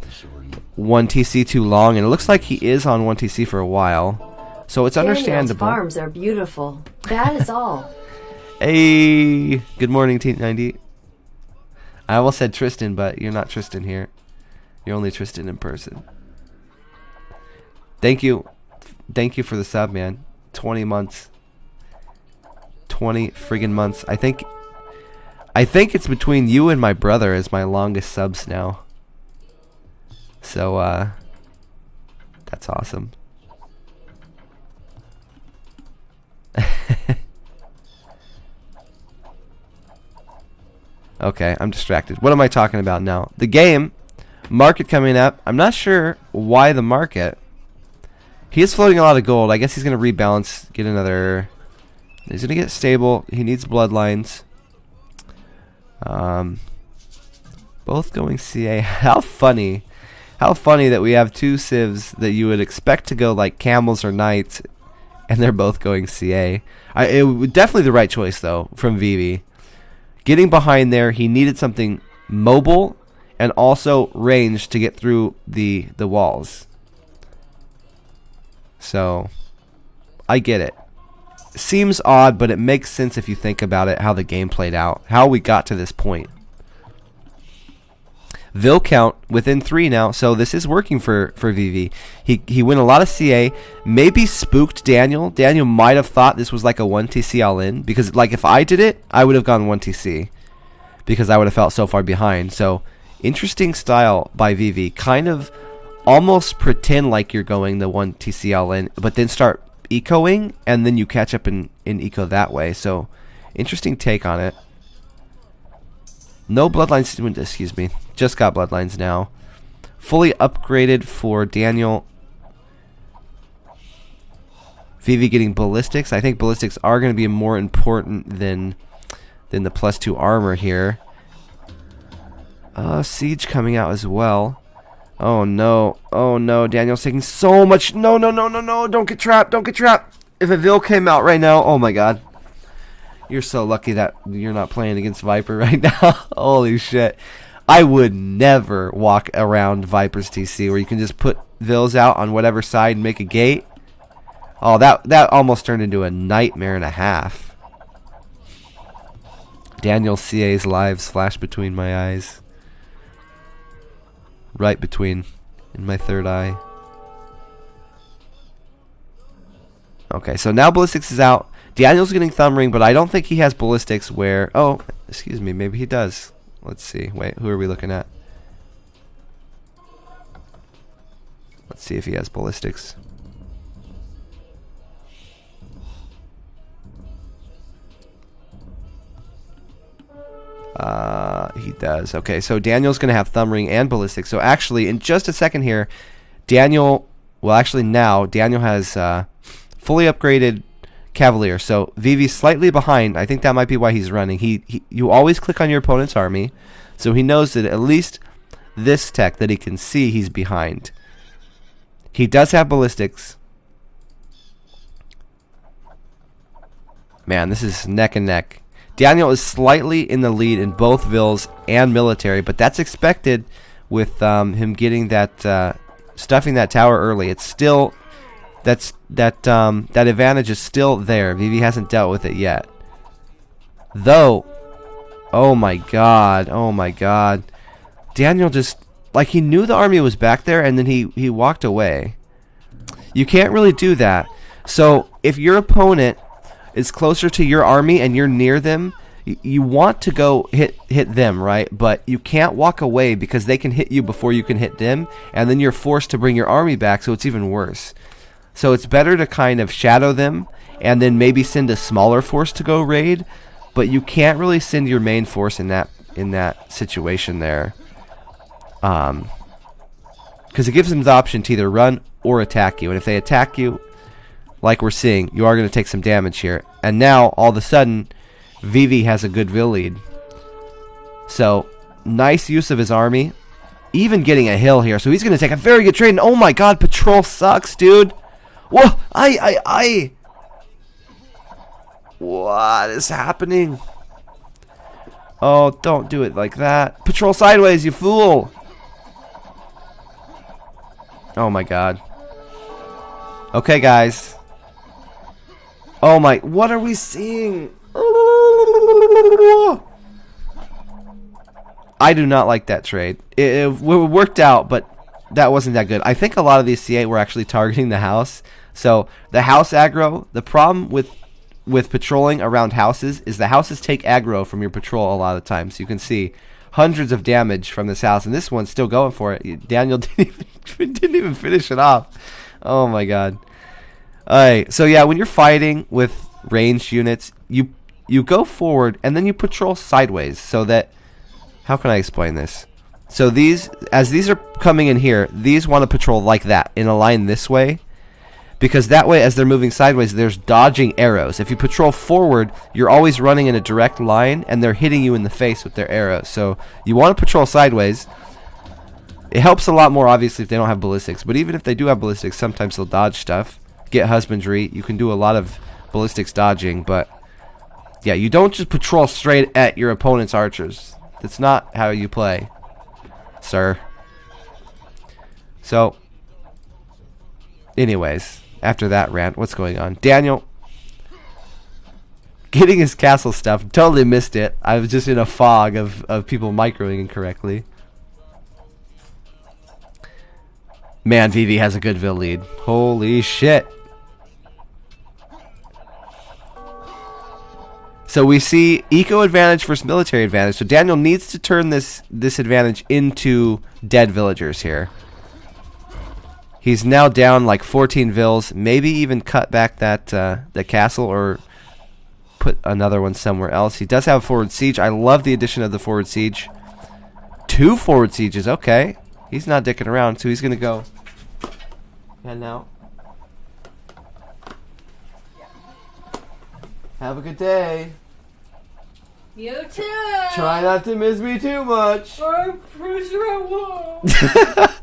Speaker 1: 1 TC too long, and it looks like he is on 1 TC for a while. So it's understandable.
Speaker 3: Daniel's farms are beautiful. That is all.
Speaker 1: Hey, good morning, T90. I almost said Tristan, but you're not Tristan here. You're only Tristan in person. Thank you. Thank you for the sub, man. 20 months. 20 friggin' months. I think it's between you and my brother as my longest subs now. So, that's awesome. Okay, I'm distracted. What am I talking about now? The game. Market coming up. I'm not sure why the market. He is floating a lot of gold. I guess he's going to rebalance, get another... He's going to get stable. He needs bloodlines. Both going CA. How funny. How funny that we have 2 civs that you would expect to go like camels or knights, and they're both going CA. It was definitely the right choice, though, from Vivi. Getting behind there, he needed something mobile and also range to get through the walls. So, I get it. Seems odd, but it makes sense if you think about it, how the game played out, how we got to this point. Vil count within 3 now, so this is working for Vivi. He went a lot of CA, maybe spooked Daniel. Daniel might have thought this was like a 1 TC all in, because like if I did it, I would have gone 1 TC, because I would have felt so far behind. So interesting style by Vivi, kind of almost pretend like you're going the 1 TC all in, but then start ecoing, and then you catch up in eco that way. So interesting take on it. No bloodlines, excuse me. Just got bloodlines now. Fully upgraded for Daniel. Vivi getting ballistics. I think ballistics are going to be more important than the +2 armor here. Siege coming out as well. Oh no. Oh no. Daniel's taking so much. No, no, no, no, no. Don't get trapped. Don't get trapped. If a Vil came out right now, oh my god. You're so lucky that you're not playing against Viper right now. Holy shit. I would never walk around Viper's TC where you can just put Vils out on whatever side and make a gate. Oh, that almost turned into a nightmare and a half. Daniel CA's lives flash between my eyes. Right between, in my 3rd eye. Okay, so now ballistics is out. Daniel's getting thumb ring, but I don't think he has ballistics where... Oh, excuse me, maybe he does. Let's see. Wait, who are we looking at? Let's see if he has ballistics. He does. Okay, so Daniel's going to have thumb ring and ballistics. So actually, in just a second here, Daniel... Well, actually now, Daniel has fully upgraded Cavalier. So Vivi's slightly behind. I think that might be why he's running. You always click on your opponent's army, so he knows that at least this tech that he can see he's behind. He does have ballistics. Man, this is neck and neck. Daniel is slightly in the lead in both vills and military, but that's expected with him getting that stuffing that tower early. It's still that advantage is still there. Vivi hasn't dealt with it yet. Though, oh my god. Daniel just, like, he knew the army was back there and then he walked away. You can't really do that. So if your opponent is closer to your army and you're near them, you want to go hit them, right? But you can't walk away because they can hit you before you can hit them, and then you're forced to bring your army back, so it's even worse. So it's better to kind of shadow them and then maybe send a smaller force to go raid, but you can't really send your main force in that situation there. Because it gives them the option to either run or attack you, and if they attack you, like we're seeing, you are going to take some damage here. And now, all of a sudden, Vivi has a good Vill lead. So, nice use of his army. Even getting a hill here. So he's going to take a very good trade. And oh my god, patrol sucks, dude. Whoa, what is happening? Oh, don't do it like that. Patrol sideways, you fool. Oh my god. Okay, guys. Oh my, what are we seeing? I do not like that trade. It worked out, but that wasn't that good. I think a lot of these C8 were actually targeting the house. So the house aggro, the problem with patrolling around houses is the houses take aggro from your patrol a lot of times. You can see hundreds of damage from this house, and this one's still going for it. Daniel didn't even finish it off. Oh my god. Alright, so yeah, when you're fighting with ranged units, you go forward and then you patrol sideways so that, how can I explain this? So as these are coming in here, these want to patrol like that, in a line this way, because that way as they're moving sideways, there's dodging arrows. If you patrol forward, you're always running in a direct line and they're hitting you in the face with their arrows. So you want to patrol sideways. It helps a lot more obviously if they don't have ballistics, but even if they do have ballistics, sometimes they'll dodge stuff. Get husbandry, you can do a lot of ballistics dodging, but yeah, you don't just patrol straight at your opponent's archers. That's not how you play, sir. So anyways, after that rant, what's going on? Daniel getting his castle stuff, totally missed it. I was just in a fog of people microing incorrectly. Man, Vivi has a good Vill lead. Holy shit. So we see eco advantage versus military advantage. So Daniel needs to turn this advantage into dead villagers here. He's now down like 14 vills. Maybe even cut back that the castle or put another one somewhere else. He does have a forward siege. I love the addition of the forward siege. 2 forward sieges. Okay. He's not dicking around, so he's going to go. And now. Have a good day.
Speaker 2: You too.
Speaker 1: Try not to miss me too much.
Speaker 2: I'm pretty sure I won't.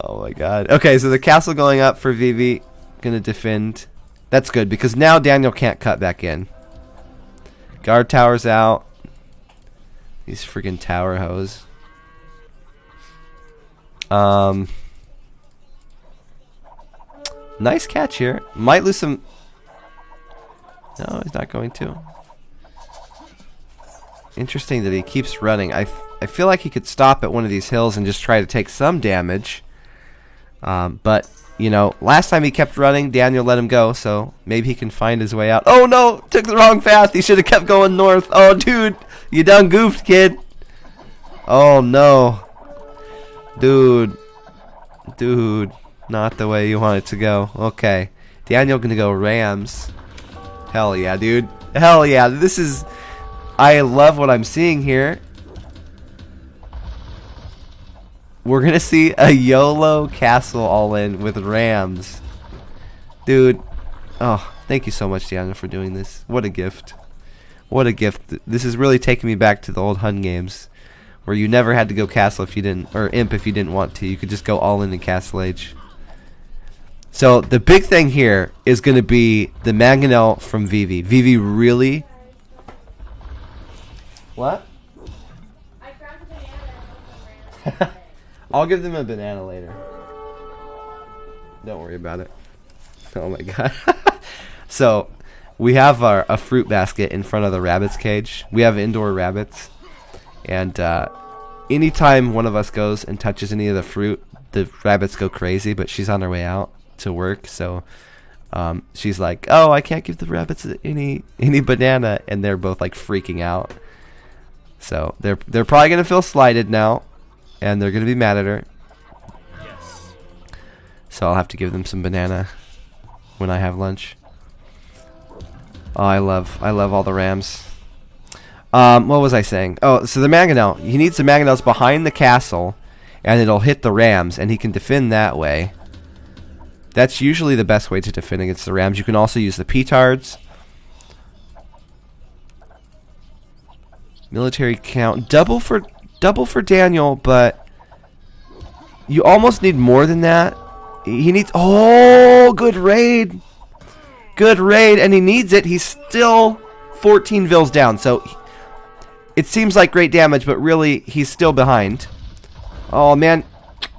Speaker 1: Oh my god. Okay, so the castle going up for Vivi. Gonna defend. That's good because now Daniel can't cut back in. Guard towers out. These freaking tower hoes. Nice catch here. Might lose some. No, he's not going to. Interesting that he keeps running. I feel like he could stop at one of these hills and just try to take some damage. But, you know, last time he kept running, Daniel let him go, so maybe he can find his way out. Oh no! Took the wrong path! He should have kept going north. Oh dude! You done goofed, kid! Oh no. Dude. Not the way you want it to go. Okay. Daniel gonna go Rams. Hell yeah, dude. Hell yeah. This is... I love what I'm seeing here. We're gonna see a YOLO castle all in with Rams. Dude, Oh, thank you so much, Daniel, for doing this. What a gift. What a gift. This is really taking me back to the old Hun games, where you never had to go castle if you didn't, or imp if you didn't want to. You could just go all in Castle Age. So the big thing here is going to be the Mangonel from Vivi. Vivi really... What?
Speaker 2: I grabbed a banana and ran.
Speaker 1: I'll give them a banana later. Don't worry about it. Oh my god. So, we have a fruit basket in front of the rabbit's cage. We have indoor rabbits. And anytime one of us goes and touches any of the fruit, the rabbits go crazy, but she's on her way out to work. So, she's like, oh, I can't give the rabbits any banana. And they're both like freaking out. So, they're probably going to feel slighted now. And they're going to be mad at her.
Speaker 4: Yes.
Speaker 1: So I'll have to give them some banana when I have lunch. Oh, I love all the rams. What was I saying? Oh, so the Mangonel. He needs the Mangonels behind the castle, and it'll hit the rams, and he can defend that way. That's usually the best way to defend against the rams. You can also use the petards. Military count. Double for Daniel, but you almost need more than that. He needs... Oh, good raid. Good raid, and he needs it. He's still 14 vills down, so it seems like great damage, but really, he's still behind. Oh, man.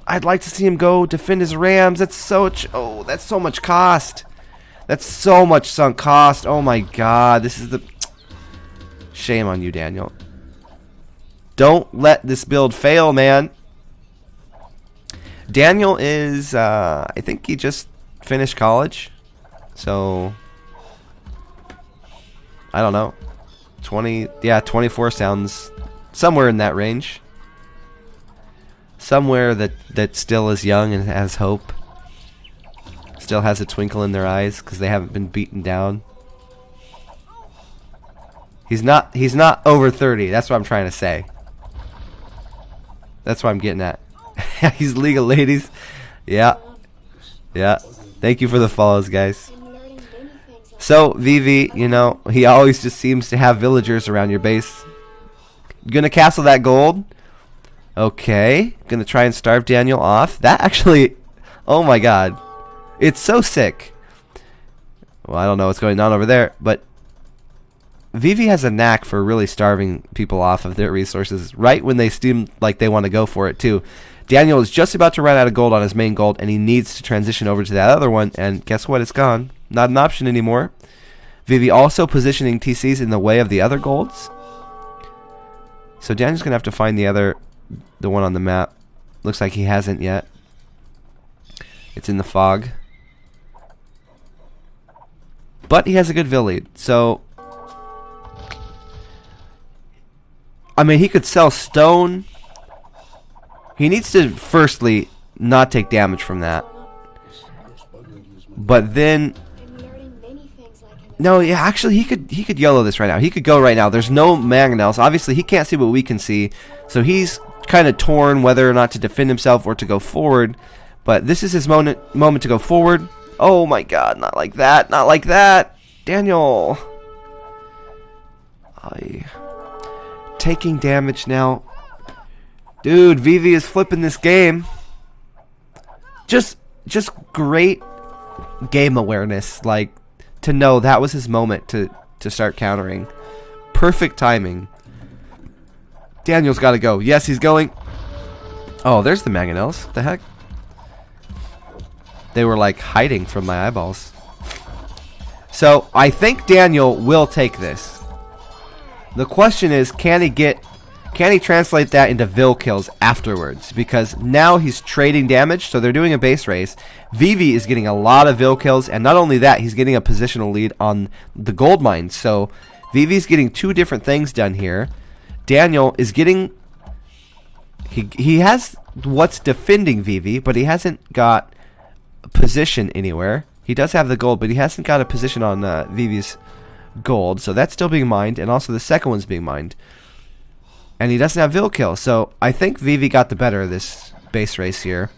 Speaker 1: I'd like to see him go defend his rams. That's so much cost. That's so much sunk cost. Oh, my God. This is the... Shame on you, Daniel. Don't let this build fail, man. Daniel is, I think he just finished college. So, I don't know. 24 sounds somewhere in that range. Somewhere that still is young and has hope. Still has a twinkle in their eyes because they haven't been beaten down. He's not over 30. That's what I'm trying to say. That's what I'm getting at. He's League of Ladies. Yeah. Yeah. Thank you for the follows, guys. So, Vivi, you know, he always just seems to have villagers around your base. Gonna castle that gold. Okay. Gonna try and starve Daniel off. That actually... Oh my god. It's so sick. Well, I don't know what's going on over there, but... Vivi has a knack for really starving people off of their resources right when they seem like they want to go for it too. Daniel is just about to run out of gold on his main gold, and he needs to transition over to that other one, and guess what? It's gone. Not an option anymore. Vivi also positioning TCs in the way of the other golds. So Daniel's going to have to find the one on the map. Looks like he hasn't yet. It's in the fog. But he has a good vill lead, so... I mean, he could sell stone. He needs to firstly not take damage from that. But then... No, yeah, actually, he could YOLO this right now. He could go right now. There's no Mangonels. Obviously, he can't see what we can see. So he's kind of torn whether or not to defend himself or to go forward. But this is his moment to go forward. Oh my god, not like that. Not like that. Daniel. Taking damage now. Dude, Vivi is flipping this game. Just great game awareness, like to know that was his moment to start countering. Perfect timing. Daniel's got to go. Yes, he's going. Oh, there's the Mangonels. What the heck? They were like hiding from my eyeballs. So, I think Daniel will take this. The question is, can he translate that into Vill kills afterwards? Because now he's trading damage, so they're doing a base race. Vivi is getting a lot of Vill kills, and not only that, he's getting a positional lead on the gold mines. So Vivi's getting two different things done here. Daniel is getting... He has what's defending Vivi, but he hasn't got a position anywhere. He does have the gold, but he hasn't got a position on Vivi's gold, so that's still being mined, and also the second one's being mined. And he doesn't have Vill kill, so I think Vivi got the better of this base race here.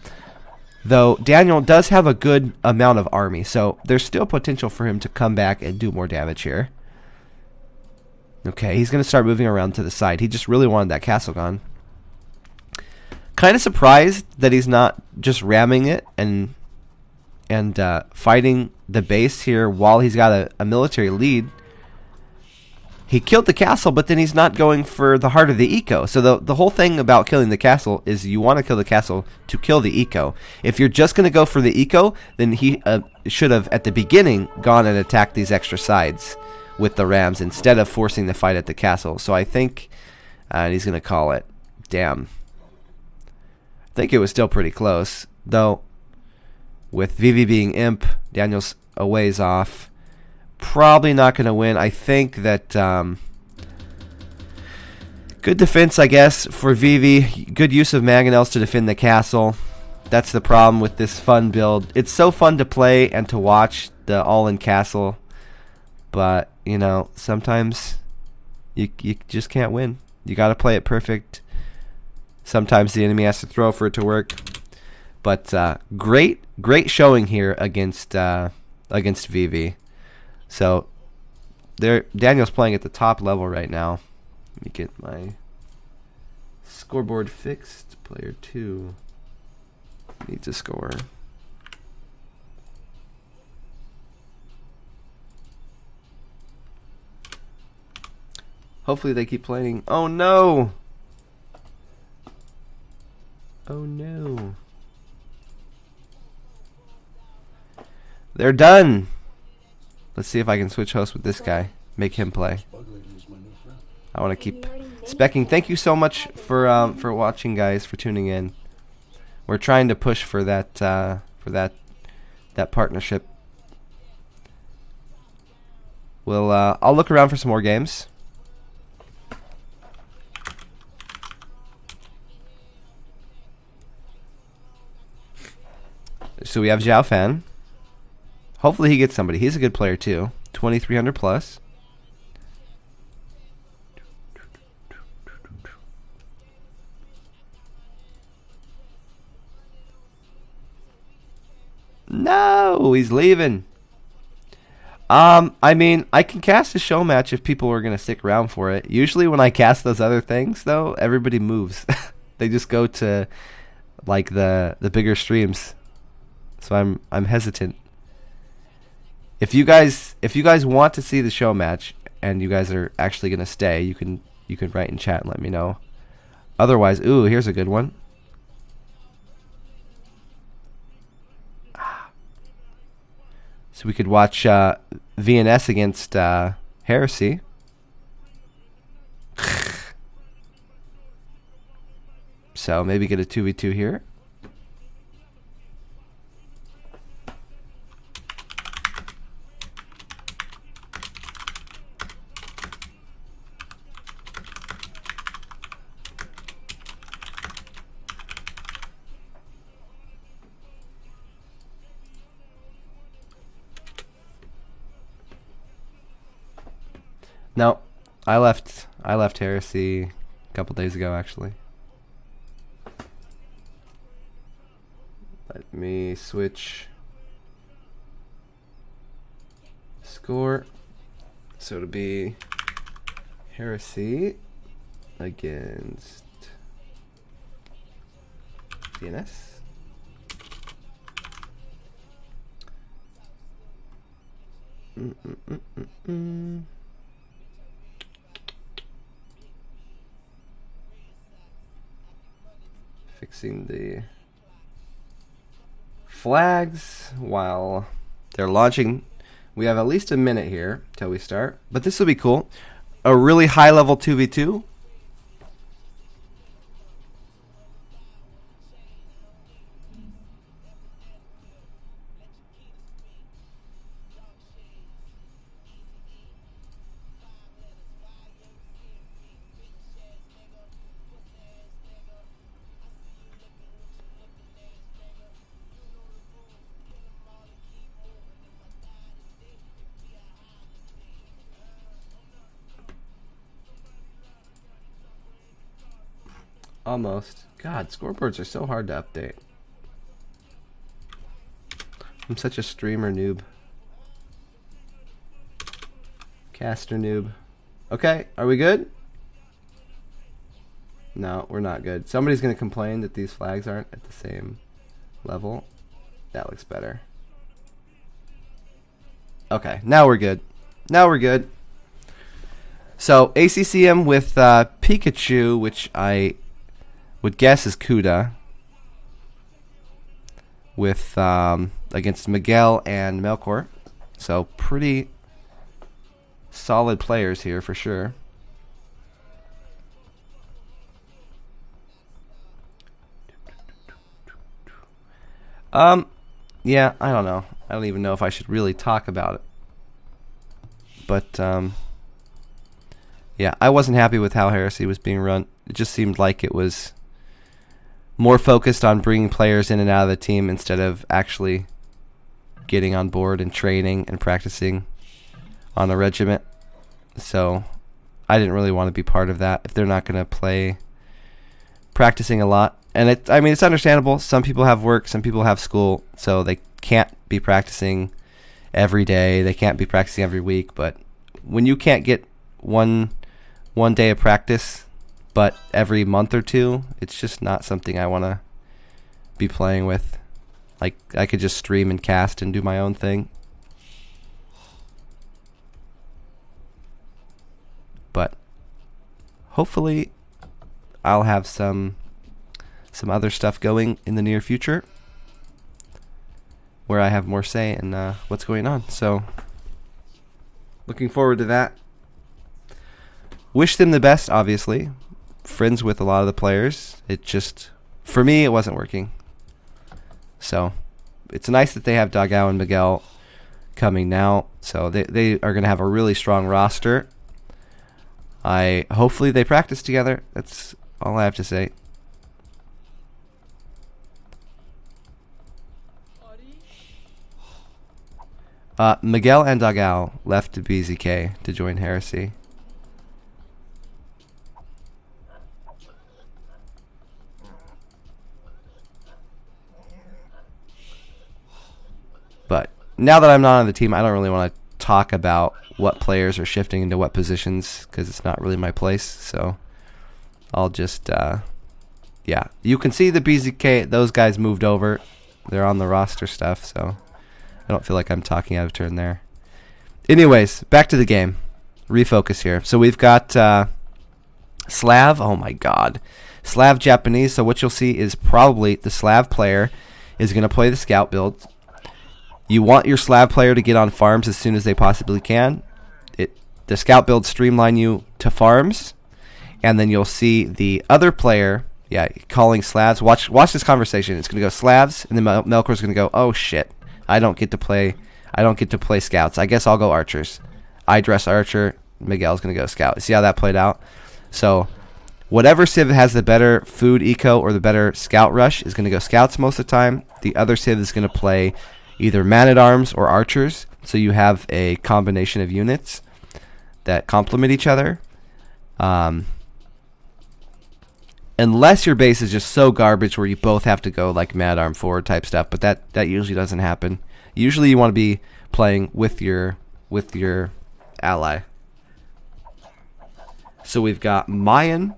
Speaker 1: Though Daniel does have a good amount of army, so there's still potential for him to come back and do more damage here. Okay, he's going to start moving around to the side. He just really wanted that castle gone. Kind of surprised that he's not just ramming it and fighting the base here while he's got a military lead. He killed the castle, but then he's not going for the heart of the eco. So the whole thing about killing the castle is you want to kill the castle to kill the eco. If you're just going to go for the eco, then he should have, at the beginning, gone and attacked these extra sides with the rams instead of forcing the fight at the castle. So I think he's going to call it. Damn. I think it was still pretty close. Though, with Vivi being imp, Daniel's a ways off. Probably not going to win. I think that good defense, I guess, for Vivi. Good use of Mangonels to defend the castle. That's the problem with this fun build. It's so fun to play and to watch the all-in castle. But, you know, sometimes you just can't win. You got to play it perfect. Sometimes the enemy has to throw for it to work. But great showing here against Vivi. So Daniel's playing at the top level right now. Let me get my scoreboard fixed. Player 2 needs a score. Hopefully they keep playing. Oh no! Oh no. They're done. Let's see if I can switch hosts with this guy. Make him play. I want to keep specking. Thank you so much for watching, guys, for tuning in. We're trying to push for that partnership. I'll look around for some more games. So we have Zhao Fan. Hopefully he gets somebody. He's a good player too. 2,300 plus. No, he's leaving. I mean, I can cast a show match if people are going to stick around for it. Usually when I cast those other things, though, everybody moves. They just go to like the bigger streams. So I'm hesitant. If you guys want to see the show match and you guys are actually going to stay, you can write in chat and let me know. Otherwise, ooh, here's a good one. So we could watch VNS against Heresy. So maybe get a 2v2 here. No, I left Heresy a couple days ago, actually. Let me switch score. So it'll be Heresy against DNS. Fixing the flags while they're launching. We have at least a minute here till we start, but this will be cool. A really high level 2v2. Almost. God, scoreboards are so hard to update. I'm such a streamer noob. Caster noob. Okay, are we good? No, we're not good. Somebody's going to complain that these flags aren't at the same level. That looks better. Okay, now we're good. Now we're good. So, ACCM with Pikachu, which I would guess is Kuda, with against Miguel and Melkor. So, pretty solid players here for sure. Yeah, I don't know. I don't even know if I should really talk about it. But, yeah, I wasn't happy with how Heresy was being run. It just seemed like it was more focused on bringing players in and out of the team instead of actually getting on board and training and practicing on a regiment. So I didn't really want to be part of that if they're not going to play practicing a lot. And I mean, it's understandable. Some people have work, some people have school, so they can't be practicing every day. They can't be practicing every week. But when you can't get one day of practice, but every month or two, it's just not something I want to be playing with. Like, I could just stream and cast and do my own thing. But hopefully I'll have some other stuff going in the near future where I have more say in what's going on. So looking forward to that. Wish them the best, obviously. Friends with a lot of the players. It just, for me, it wasn't working. So it's nice that they have Dogao and Miguel coming now. So they are going to have a really strong roster. Hopefully they practice together. That's all I have to say. Miguel and Dogao left to BZK to join Heresy. But now that I'm not on the team, I don't really want to talk about what players are shifting into what positions because it's not really my place. So I'll just, yeah. You can see the BZK, those guys moved over. They're on the roster stuff, so I don't feel like I'm talking out of turn there. Anyways, back to the game. Refocus here. So we've got Slav. Oh my god. Slav Japanese. So what you'll see is probably the Slav player is going to play the scout build. You want your Slav player to get on farms as soon as they possibly can. The scout builds streamline you to farms. And then you'll see the other player, yeah, calling Slavs. Watch this conversation. It's going to go Slavs, and then Melkor's going to go, oh shit. I don't get to play scouts. I guess I'll go archers. I dress archer. Miguel's going to go scout. See how that played out? So whatever civ has the better food eco or the better scout rush is going to go scouts most of the time. The other civ is going to play either man-at-arms or archers. So you have a combination of units that complement each other. Unless your base is just so garbage where you both have to go like mad arm forward type stuff, but that usually doesn't happen. Usually you want to be playing with your ally. So we've got Mayan.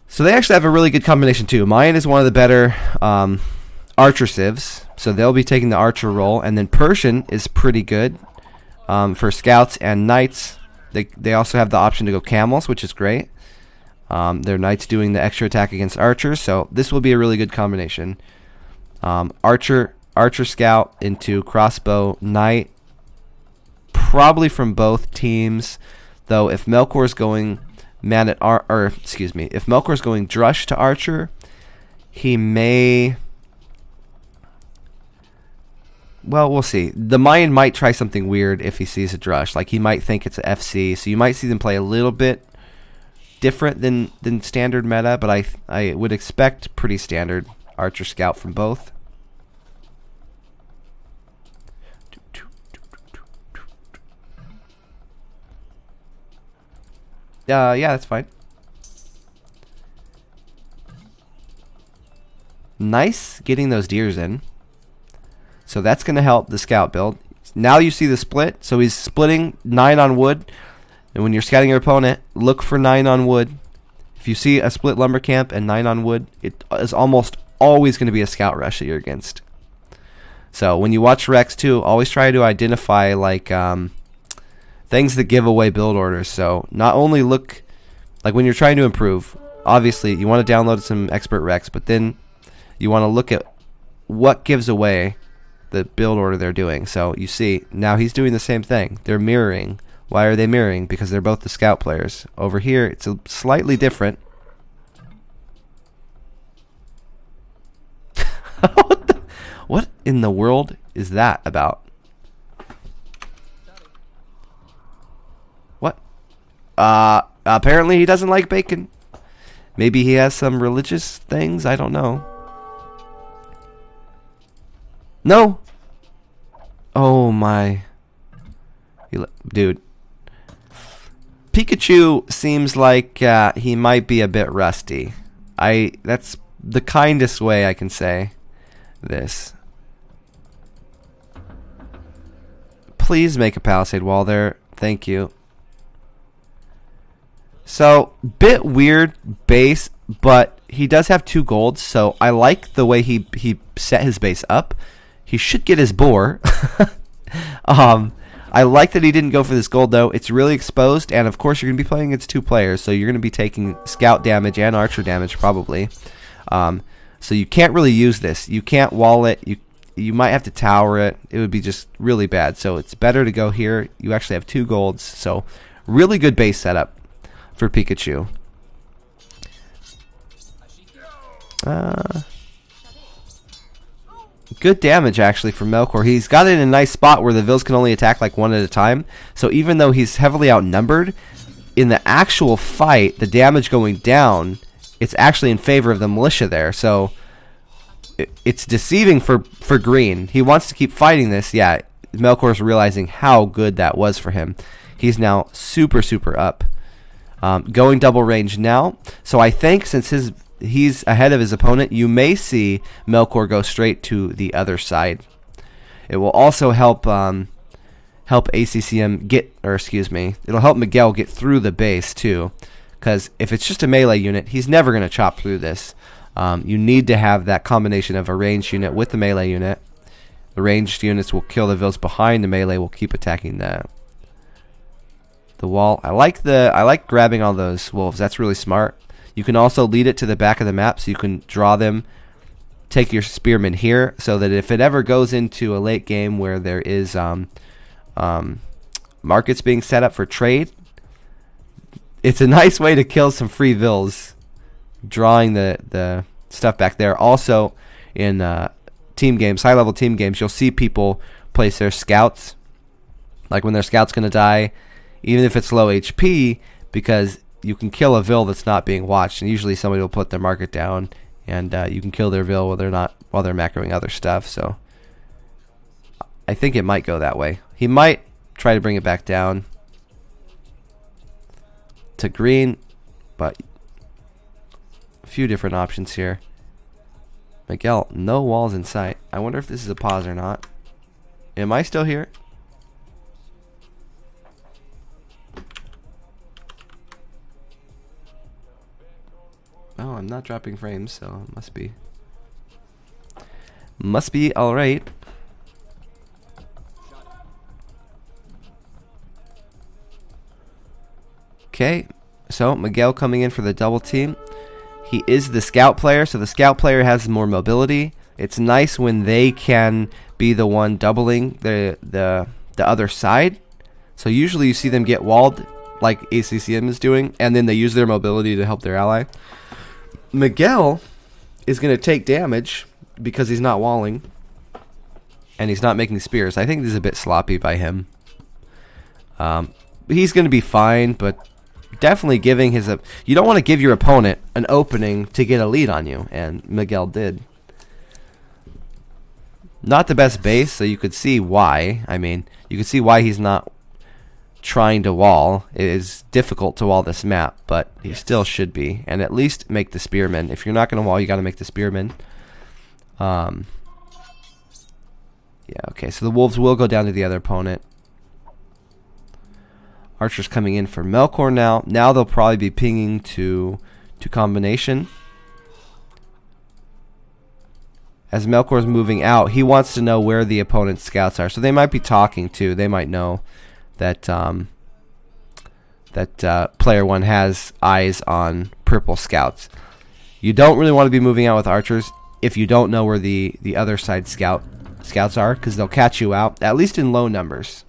Speaker 1: So they actually have a really good combination too. Mayan is one of the better archer civs, so they'll be taking the archer role, and then Persian is pretty good for scouts and knights. They also have the option to go camels, which is great. Their knights doing the extra attack against archers, so this will be a really good combination. Archer scout into crossbow knight, probably from both teams. Though if Melkor's going if Melkor's going Drush to archer, he may. Well, we'll see. The Mayan might try something weird if he sees a Drush. Like he might think it's a FC, so you might see them play a little bit different than standard meta, but I would expect pretty standard archer scout from both. Yeah, that's fine. Nice getting those deers in. So that's going to help the scout build. Now you see the split. So he's splitting 9 on wood. And when you're scouting your opponent, look for 9 on wood. If you see a split lumber camp and 9 on wood, it is almost always going to be a scout rush that you're against. So when you watch Rex too, always try to identify like things that give away build orders. So not only look, like when you're trying to improve, obviously you want to download some expert Rex, but then you want to look at what gives away the build order they're doing. So you see, now he's doing the same thing. They're mirroring. Why are they mirroring? Because they're both the scout players. Over here, it's a slightly different. What in the world is that about? What? Apparently he doesn't like bacon. Maybe he has some religious things. I don't know. No. Oh my. Dude. Pikachu seems like he might be a bit rusty. That's the kindest way I can say this. Please make a palisade wall there. Thank you. So, bit weird base, but he does have 2 golds, so I like the way he set his base up. He should get his boar. I like that he didn't go for this gold, though. It's really exposed, and of course you're going to be playing against 2 players, so you're going to be taking scout damage and archer damage, probably. So you can't really use this. You can't wall it. You might have to tower it. It would be just really bad. So it's better to go here. You actually have 2 golds, so really good base setup for Pikachu. Good damage actually from Melkor. He's got it in a nice spot where the Vils can only attack like 1 at a time. So even though he's heavily outnumbered, in the actual fight, the damage going down, it's actually in favor of the militia there. So it's deceiving for green. He wants to keep fighting this. Yeah, Melkor's realizing how good that was for him. He's now super up. Going double range now. So I think since he's ahead of his opponent, you may see Melkor go straight to the other side. It will also help ACCM get, or excuse me, it'll help Miguel get through the base too, because if it's just a melee unit, he's never going to chop through this. You need to have that combination of a ranged unit with the melee unit. The ranged units will kill the Vils behind, the melee will keep attacking the wall. I like grabbing all those wolves. That's really smart. You can also lead it to the back of the map, so you can draw them, take your spearmen here, so that if it ever goes into a late game where there is markets being set up for trade, it's a nice way to kill some free Vils, drawing the stuff back there. Also, in team games, high-level team games, you'll see people place their scouts, like when their scout's going to die, even if it's low HP, because you can kill a Vil that's not being watched, and usually somebody will put their market down, and you can kill their Vil while they're macroing other stuff. So I think it might go that way. He might try to bring it back down to green, but a few different options here. Miguel, no walls in sight. I wonder if this is a pause or not. Am I still here? Oh, I'm not dropping frames, so it must be all right. Okay, so Miguel coming in for the double team. He is the scout player, so the scout player has more mobility. It's nice when they can be the one doubling the other side. So usually you see them get walled like ACCM is doing, and then they use their mobility to help their ally. Miguel is going to take damage because he's not walling, and he's not making spears. I think this is a bit sloppy by him. He's going to be fine, but definitely giving you don't want to give your opponent an opening to get a lead on you, and Miguel did. Not the best base, so you could see why. I mean, you could see why he's not trying to wall. It is difficult to wall this map, but he still should be, and at least make the spearmen. If you're not going to wall, you got to make the spearmen. Okay, so the wolves will go down to the other opponent. Archers coming in for Melkor now. Now they'll probably be pinging to combination. As Melkor's moving out, he wants to know where the opponent's scouts are. So they might be talking too. They might know that player one has eyes on purple scouts. You don't really want to be moving out with archers if you don't know where the other side scouts are, because they'll catch you out, at least in low numbers.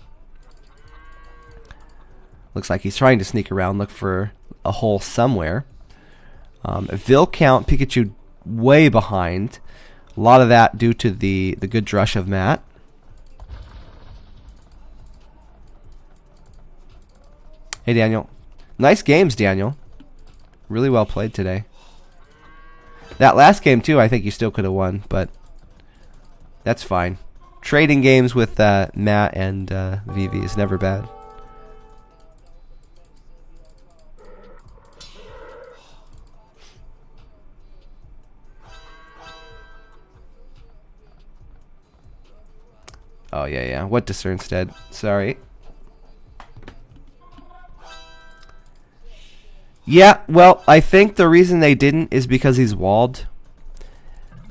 Speaker 1: Looks like he's trying to sneak around, look for a hole somewhere. Viscount Pikachu way behind. A lot of that due to the good drush of Matt. Hey, Daniel. Nice games, Daniel. Really well played today. That last game, too, I think you still could have won, but that's fine. Trading games with Matt and Vivi is never bad. Oh, yeah. What Discernstead? Sorry. Yeah, well, I think the reason they didn't is because he's walled.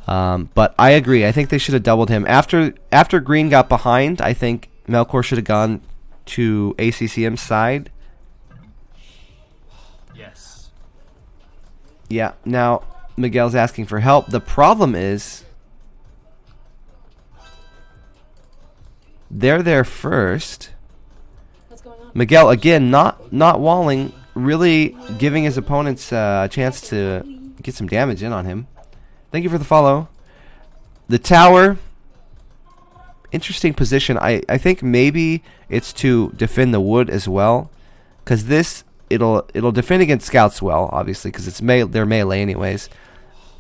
Speaker 1: But I agree. I think they should have doubled him. After Green got behind, I think Melkor should have gone to ACCM's side.
Speaker 4: Yes.
Speaker 1: Yeah, now Miguel's asking for help. The problem is they're there first.
Speaker 2: What's going on?
Speaker 1: Miguel, again, not walling, really giving his opponents a chance to get some damage in on him. Thank you for the follow. The tower, interesting position. I think maybe it's to defend the wood as well, because this it'll defend against scouts well, obviously, because it's they're melee anyways.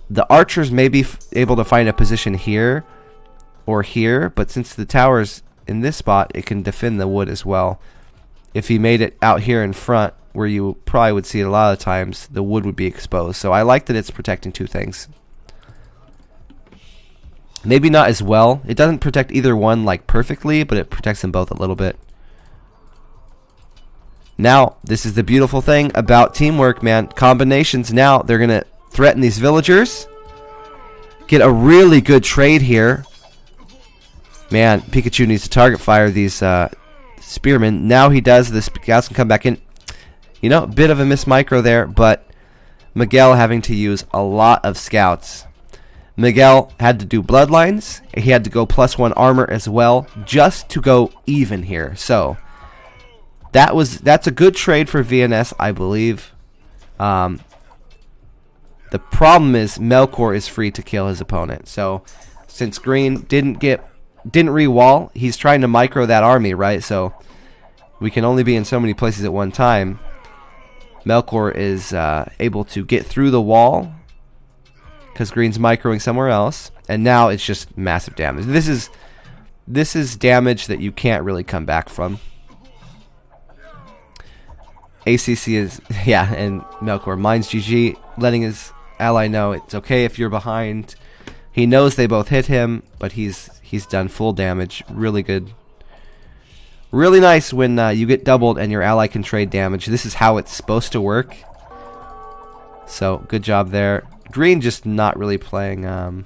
Speaker 1: The archers may be able to find a position here or here, but since the tower's in this spot, it can defend the wood as well. If he made it out here in front, where you probably would see it a lot of times, the wood would be exposed. So I like that it's protecting two things. Maybe not as well. It doesn't protect either one like perfectly, but it protects them both a little bit. Now, this is the beautiful thing about teamwork, man. Combinations now, they're going to threaten these villagers. Get a really good trade here. Man, Pikachu needs to target fire these spearmen. Now he does. The scouts can come back in. You know, a bit of a miss micro there, but Miguel having to use a lot of scouts. Miguel had to do bloodlines. He had to go +1 armor as well, just to go even here. So that's a good trade for VNS, I believe. The problem is Melkor is free to kill his opponent. So since Green didn't re-wall, he's trying to micro that army, right? So we can only be in so many places at one time. Melkor is able to get through the wall because Green's microing somewhere else, and now it's just massive damage. This is damage that you can't really come back from. ACC is, yeah, and Melkor mines GG, letting his ally know it's okay if you're behind. He knows they both hit him, but he's done full damage. Really good. Really nice when you get doubled and your ally can trade damage. This is how it's supposed to work. So, good job there. Green just not really playing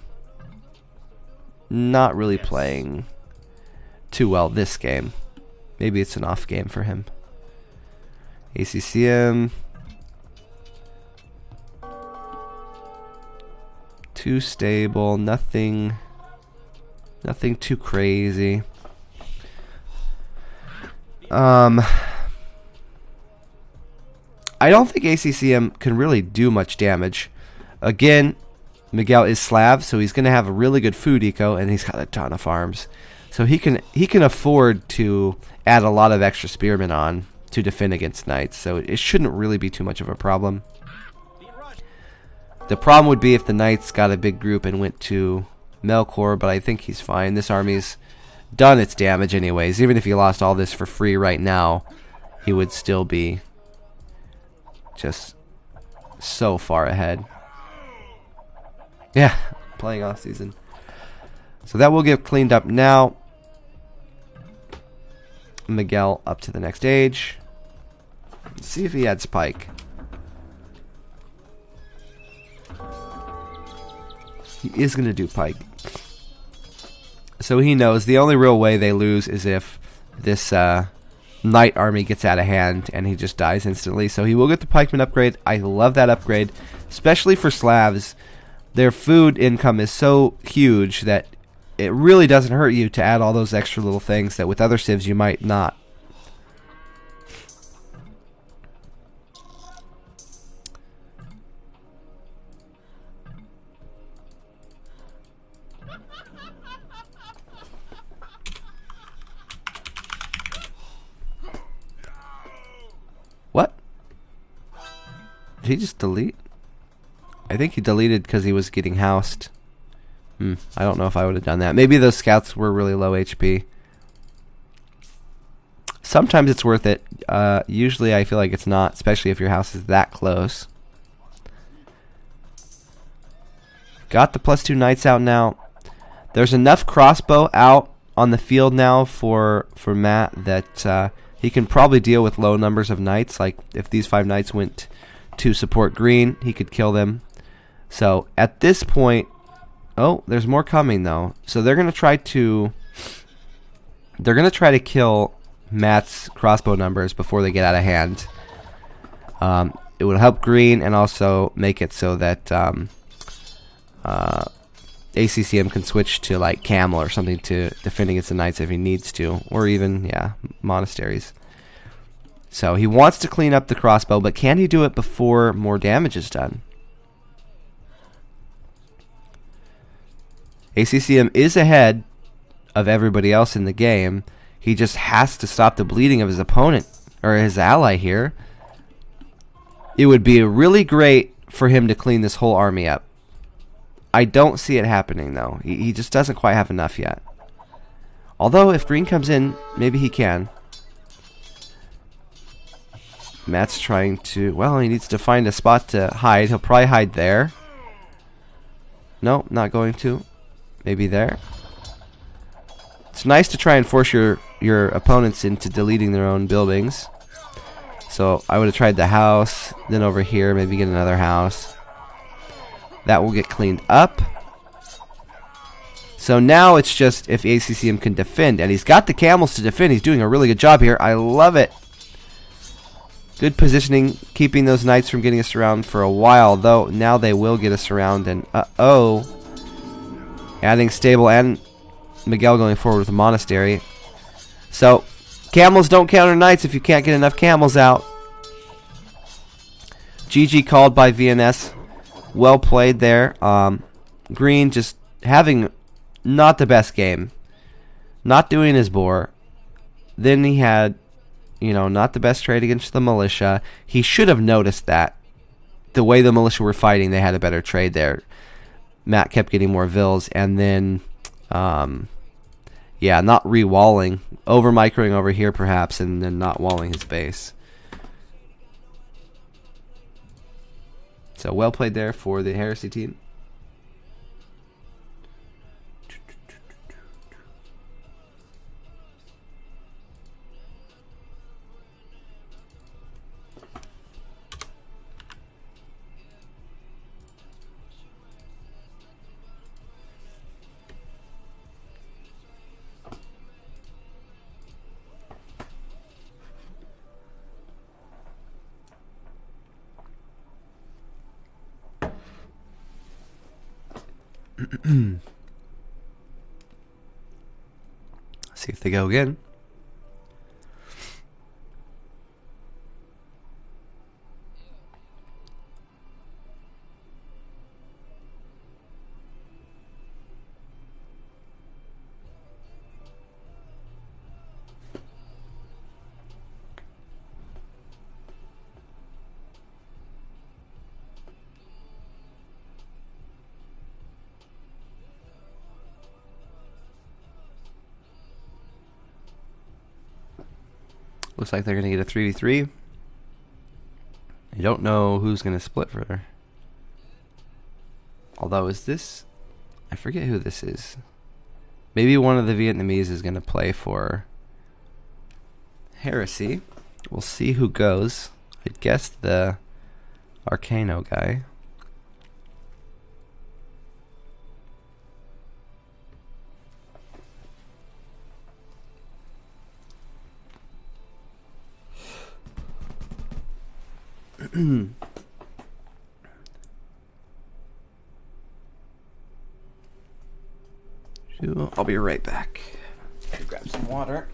Speaker 1: too well this game. Maybe it's an off game for him. ACCM. Too stable, nothing too crazy. I don't think ACCM can really do much damage. Again, Miguel is Slav, so he's going to have a really good food eco, and he's got a ton of farms. So he can afford to add a lot of extra spearmen on to defend against knights. So it shouldn't really be too much of a problem. The problem would be if the knights got a big group and went to Melkor, but I think he's fine. This army's done its damage anyways. Even if he lost all this for free right now, he would still be just so far ahead. Yeah, playing off season. So that will get cleaned up now. Miguel up to the next stage. See if he adds Pike. He is going to do Pike. So he knows the only real way they lose is if this Knight army gets out of hand and he just dies instantly. So he will get the Pikeman upgrade. I love that upgrade, especially for Slavs. Their food income is so huge that it really doesn't hurt you to add all those extra little things that with other civs you might not. What? Did he just delete? I think he deleted because he was getting housed. I don't know if I would have done that. Maybe those scouts were really low HP. Sometimes it's worth it. Usually I feel like it's not, especially if your house is that close. Got the +2 knights out now. There's enough crossbow out on the field now for Matt that he can probably deal with low numbers of knights. Like if these 5 knights went to support green, he could kill them. So at this point, oh, there's more coming though. So they're gonna try to kill Matt's crossbow numbers before they get out of hand. It would help green and also make it so that ACCM can switch to like camel or something to defend against the knights if he needs to, or even monasteries. So he wants to clean up the crossbow, but can he do it before more damage is done? ACCM is ahead of everybody else in the game. He just has to stop the bleeding of his opponent or his ally here. It would be really great for him to clean this whole army up. I don't see it happening though. He just doesn't quite have enough yet. Although if green comes in, maybe he can. Matt's trying to, well, he needs to find a spot to hide. He'll probably hide there. No, not going to. Maybe there. It's nice to try and force your opponents into deleting their own buildings. So I would have tried the house, then over here, maybe get another house. That will get cleaned up. So now it's just if ACCM can defend, and he's got the camels to defend. He's doing a really good job here. I love it. Good positioning, keeping those knights from getting us around for a while, though now they will get us around, and adding stable and Miguel going forward with a monastery. So camels don't counter knights if you can't get enough camels out. GG called by VNS. Well played there. Green just having not the best game. Not doing his boar. Then he had, not the best trade against the militia. He should have noticed that. The way the militia were fighting, they had a better trade there. Matt kept getting more vills, and then, not re-walling. Over-microing over here, perhaps, and then not walling his base. So, well played there for the Heresy team. See if they go again. Looks like they're going to get a 3v3. I don't know who's going to split for her. Although, is this... I forget who this is. Maybe one of the Vietnamese is going to play for Heresy. We'll see who goes. I guess the Arcano guy. I'll be right back. Grab some water.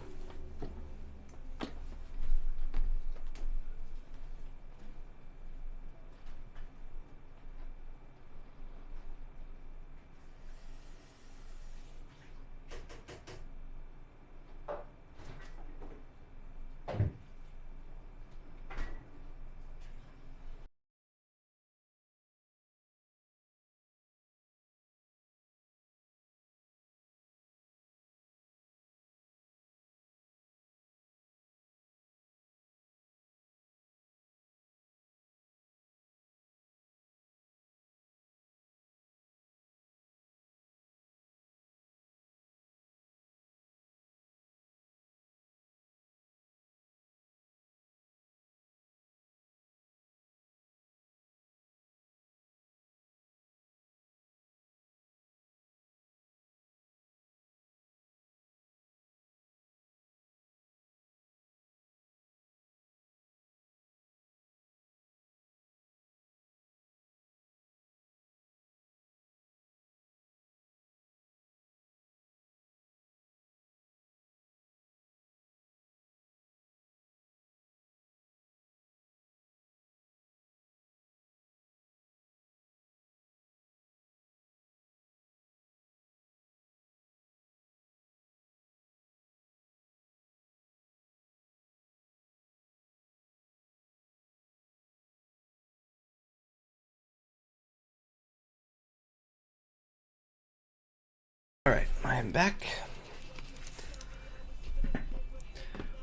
Speaker 1: Alright, I am back.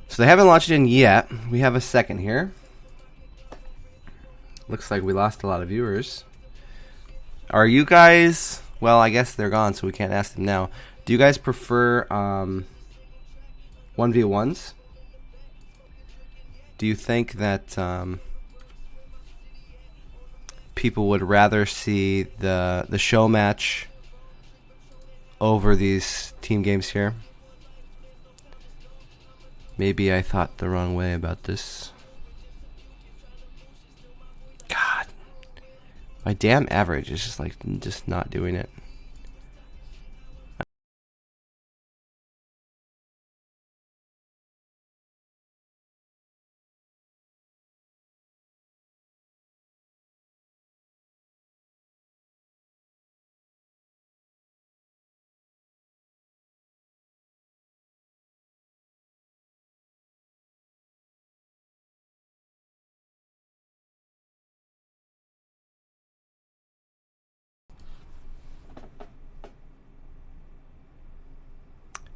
Speaker 1: So they haven't launched it in yet. We have a second here. Looks like we lost a lot of viewers. Are you guys... Well, I guess they're gone, so we can't ask them now. Do you guys prefer 1v1s? Do you think that people would rather see the show match over these team games here? Maybe I thought the wrong way about this. God, my damn average is just not doing it.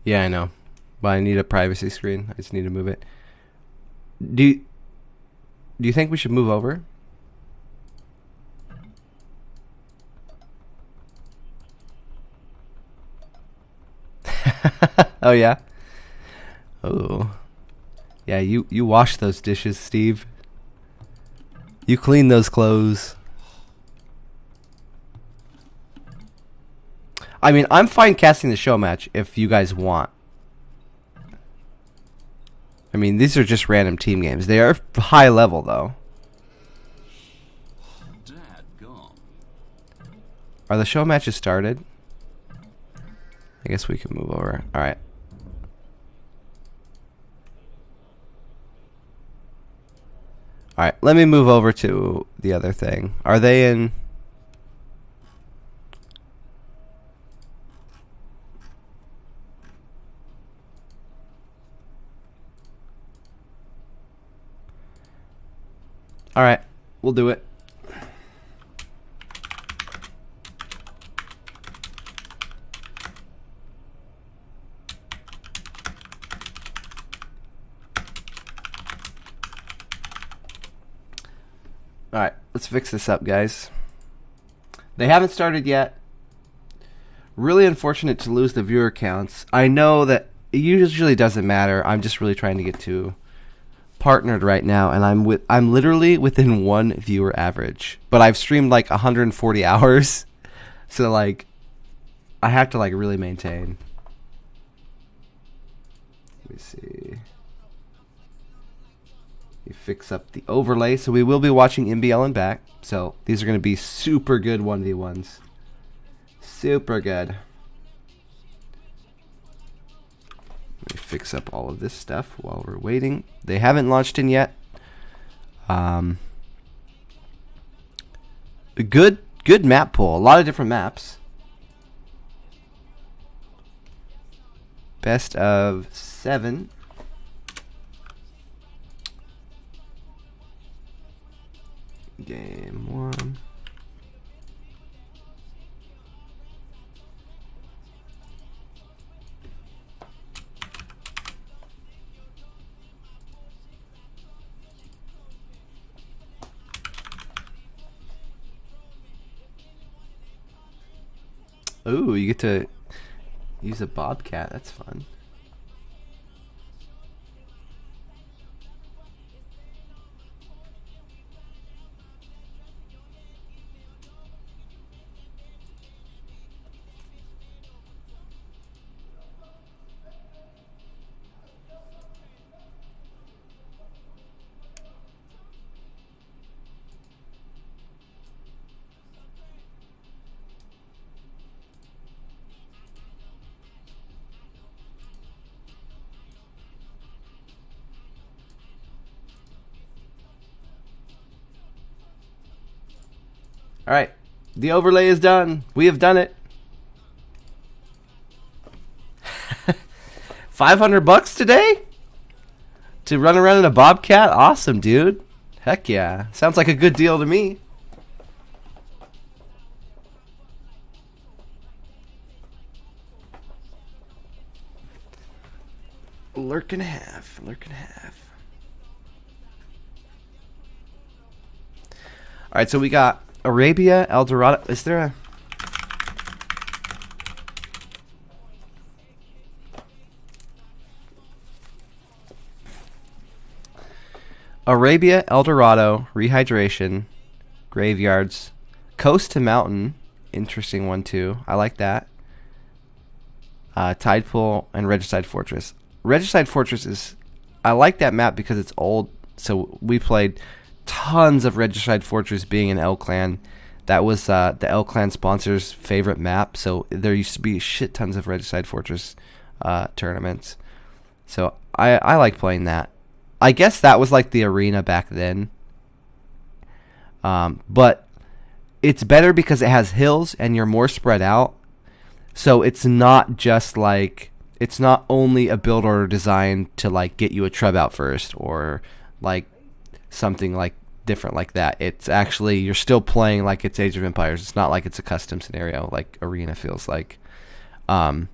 Speaker 1: Yeah, I know. But I need a privacy screen. I just need to move it. Do you think we should move over? Oh yeah? Oh. Yeah, you wash those dishes, Steve. You clean those clothes. I mean, I'm fine casting the show match if you guys want. I mean, these are just random team games. They are high level, though. Are the show matches started? I guess we can move over. Alright. Alright, let me move over to the other thing. Are they in... Alright, we'll do it. Alright, let's fix this up, guys. They haven't started yet. Really unfortunate to lose the viewer counts. I know that it usually doesn't matter. I'm just really trying to get to partnered right now, and I'm literally within 1 viewer average. But I've streamed like 140 hours, so like I have to like really maintain. Let me see. You fix up the overlay, so we will be watching MBL and back. So these are going to be super good 1v1s. Super good. Let me fix up all of this stuff while we're waiting. They haven't launched in yet. Good map pool. A lot of different maps. Best of 7. Game 1. Ooh, you get to use a bobcat. That's fun. All right, the overlay is done. We have done it. $500 today to run around in a bobcat. Awesome, dude. Heck yeah, sounds like a good deal to me. Lurk and a half. All right, so we got Arabia, El Dorado. Is there a... Arabia, El Dorado, Rehydration, Graveyards, Coast to Mountain. Interesting one, too. I like that. Tidepool, and Regicide Fortress. Regicide Fortress is... I like that map because it's old. So we played tons of Regicide Fortress being an L-Clan. That was the L-Clan sponsor's favorite map. So there used to be shit tons of Regicide Fortress tournaments. So I like playing that. I guess that was like the arena back then. But it's better because it has hills and you're more spread out. So it's not just like... It's not only a build order designed to like get you a Treb out first or like something like different like that. It's actually, you're still playing like it's Age of Empires. It's not like it's a custom scenario like Arena feels like. But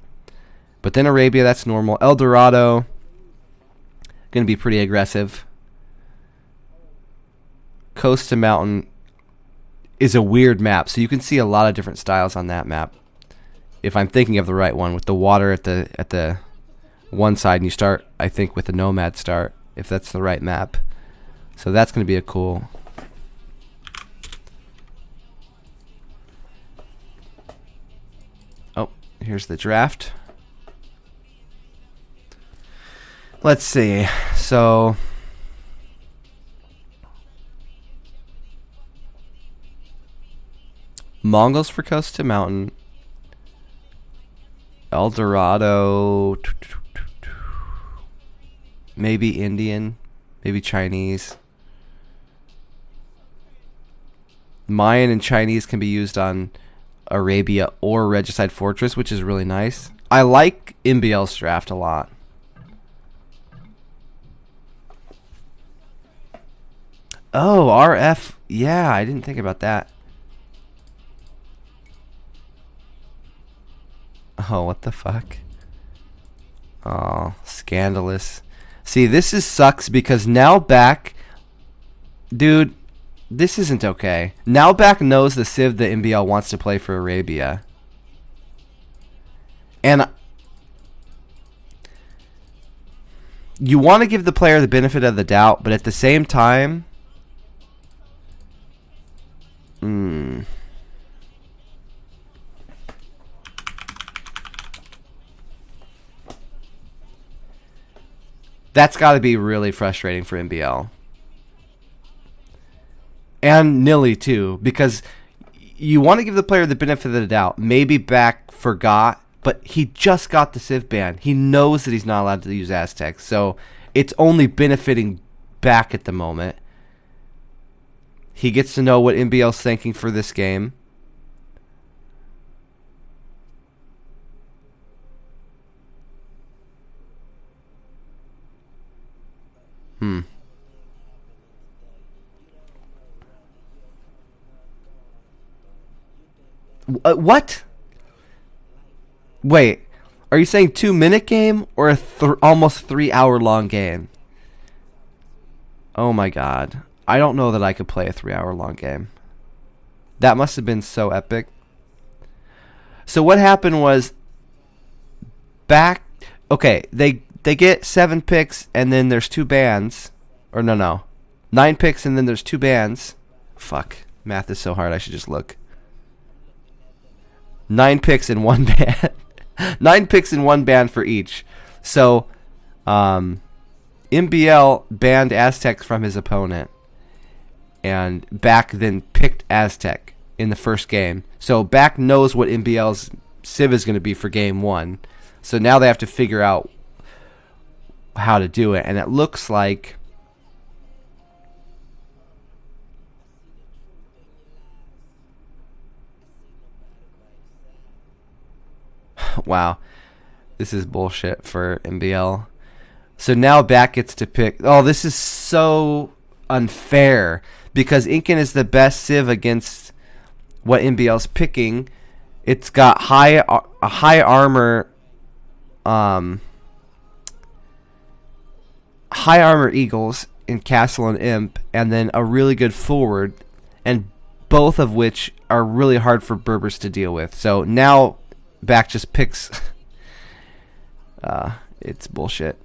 Speaker 1: then Arabia, that's normal. El Dorado, gonna be pretty aggressive. Coast to Mountain is a weird map, so you can see a lot of different styles on that map. If I'm thinking of the right one, with the water at the one side, and you start, I think, with the Nomad start, if that's the right map. So that's going to be a cool... Oh, here's the draft. Let's see. So... Mongols for Coast to Mountain. El Dorado. Maybe Indian. Maybe Chinese. Mayan and Chinese can be used on Arabia or Regicide Fortress, which is really nice. I like MBL's draft a lot. Oh, RF. Yeah, I didn't think about that. Oh, what the fuck? Oh, scandalous. See, this is sucks because now back... Dude, this isn't okay. Now back knows the Civ that MBL wants to play for Arabia. And... you want to give the player the benefit of the doubt, but at the same time, that's got to be really frustrating for MBL. And Nilly, too, because you want to give the player the benefit of the doubt. Maybe Back forgot, but he just got the Civ ban. He knows that he's not allowed to use Aztec, so it's only benefiting Back at the moment. He gets to know what MBL's thinking for this game. What? Wait, are you saying 2-minute game or a almost 3-hour long game? Oh my god. I don't know that I could play a 3-hour long game. That must have been so epic. So what happened was Back, okay, they get 7 picks and then there's 2 bans. Or no. 9 picks and then there's 2 bans. Fuck. Math is so hard, I should just look. 9 picks in 1 ban. 9 picks in 1 ban for each. So, MBL banned Aztecs from his opponent. And Back then picked Aztec in the first game. So Back knows what MBL's Civ is going to be for game 1. So now they have to figure out how to do it. And it looks like... Wow, this is bullshit for MBL. So now Back gets to pick. Oh, this is so unfair because Incan is the best Civ against what MBL's picking. It's got high armor, high armor Eagles in Castle and Imp, and then a really good forward, and both of which are really hard for Berbers to deal with. So now Back just picks. It's bullshit.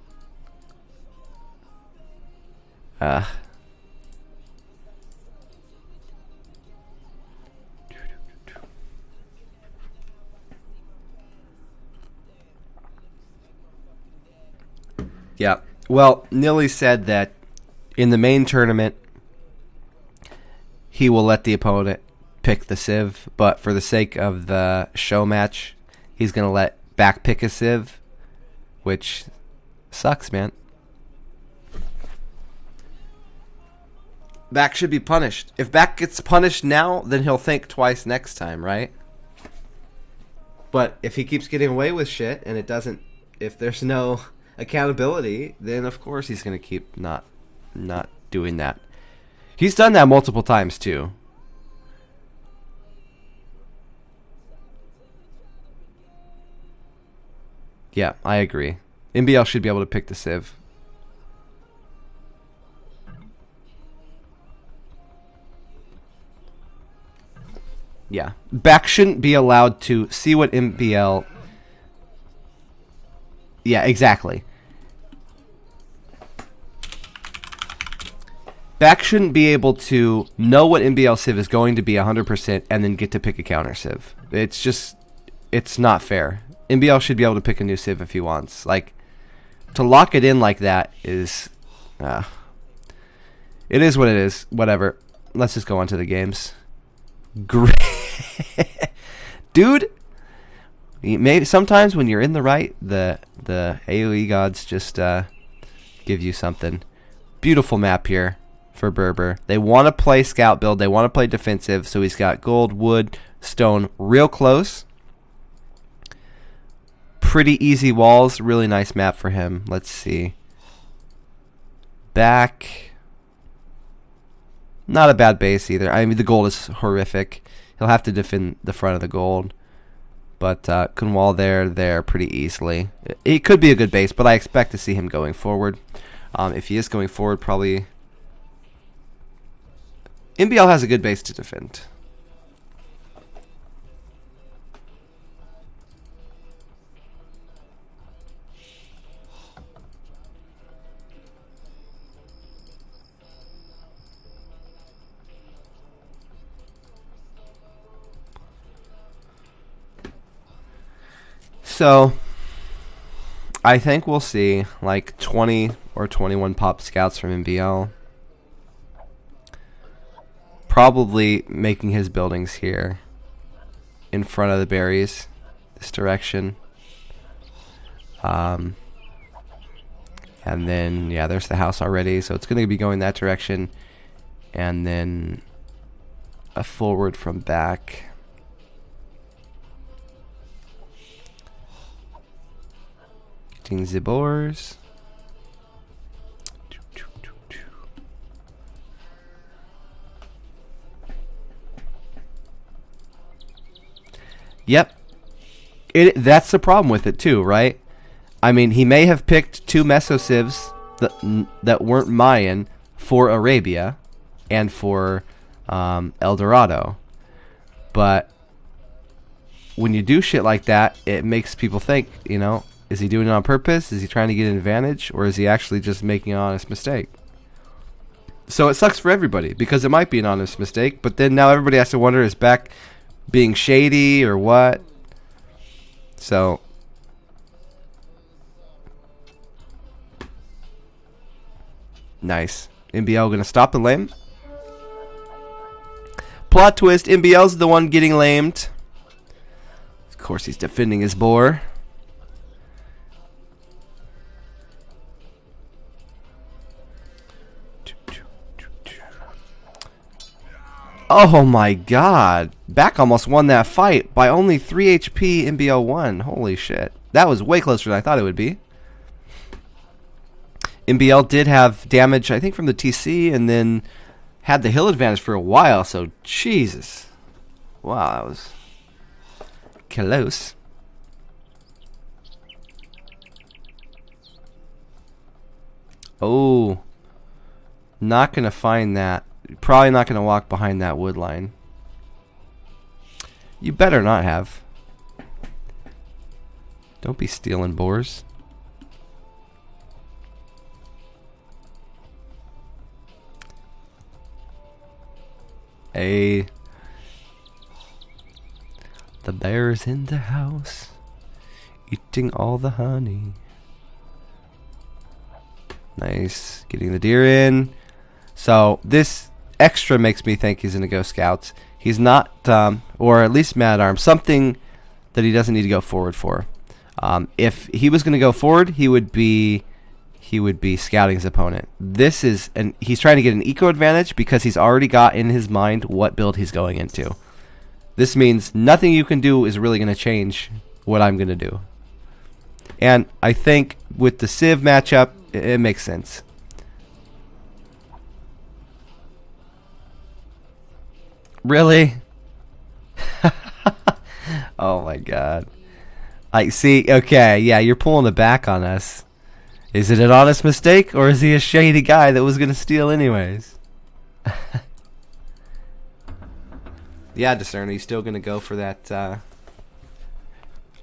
Speaker 1: Yeah. Well, Nilly said that in the main tournament, he will let the opponent pick the Civ, but for the sake of the show match, he's going to let Back pick a Civ, which sucks, man. Back should be punished. If Back gets punished now, then he'll think twice next time, right? But if he keeps getting away with shit and it doesn't, if there's no accountability, then of course he's going to keep not doing that. He's done that multiple times too. Yeah, I agree. MBL should be able to pick the Civ. Yeah. Back shouldn't be allowed to see what MBL... Yeah, exactly. Back shouldn't be able to know what MBL Civ is going to be 100% and then get to pick a counter Civ. It's just... It's not fair. MBL should be able to pick a new Civ if he wants. Like, to lock it in like that is... it is what it is. Whatever. Let's just go on to the games. Great. Dude, maybe sometimes when you're in the right, the AoE gods just give you something. Beautiful map here for Berber. They want to play scout build. They want to play defensive, so he's got gold, wood, stone real close. Pretty easy walls. Really nice map for him. Let's see. Back. Not a bad base either. I mean, the gold is horrific. He'll have to defend the front of the gold. But can wall there pretty easily. It could be a good base, but I expect to see him going forward. If he is going forward, probably... MBL has a good base to defend. So I think we'll see like 20 or 21 pop scouts from MBL. Probably making his buildings here in front of the berries, this direction. And then, yeah, there's the house already, so it's going to be going that direction. And then a forward from back. Getting the boars. Yep. That's the problem with it too, right? I mean, he may have picked 2 mesosieves that weren't Mayan for Arabia and for El Dorado. But when you do shit like that, it makes people think, you know, is he doing it on purpose? Is he trying to get an advantage? Or is he actually just making an honest mistake? So it sucks for everybody because it might be an honest mistake, but then now everybody has to wonder, is Beck being shady or what? So nice. MBL gonna stop the lame. Plot twist, MBL's the one getting lamed. Of course he's defending his boar. Oh my god. Back almost won that fight by only 3 HP. MBL won. Holy shit. That was way closer than I thought it would be. MBL did have damage, I think, from the TC, and then had the hill advantage for a while, so Jesus. Wow, that was close. Oh. Not going to find that. Probably not going to walk behind that wood line. You better not have. Don't be stealing boars. The bear's in the house, eating all the honey. Nice. Getting the deer in. So this extra makes me think he's going to go scouts. He's not, or at least mad arm, something that he doesn't need to go forward for. If he was going to go forward, he would be scouting his opponent. This is, and he's trying to get an eco advantage because he's already got in his mind what build he's going into. This means nothing you can do is really going to change what I'm going to do. And I think with the Civ matchup, it makes sense. Really? Oh my god. I see. Okay, yeah, you're pulling it back on us. Is it an honest mistake, or is he a shady guy that was going to steal anyways? Yeah, Discerner, you still going to go for that? I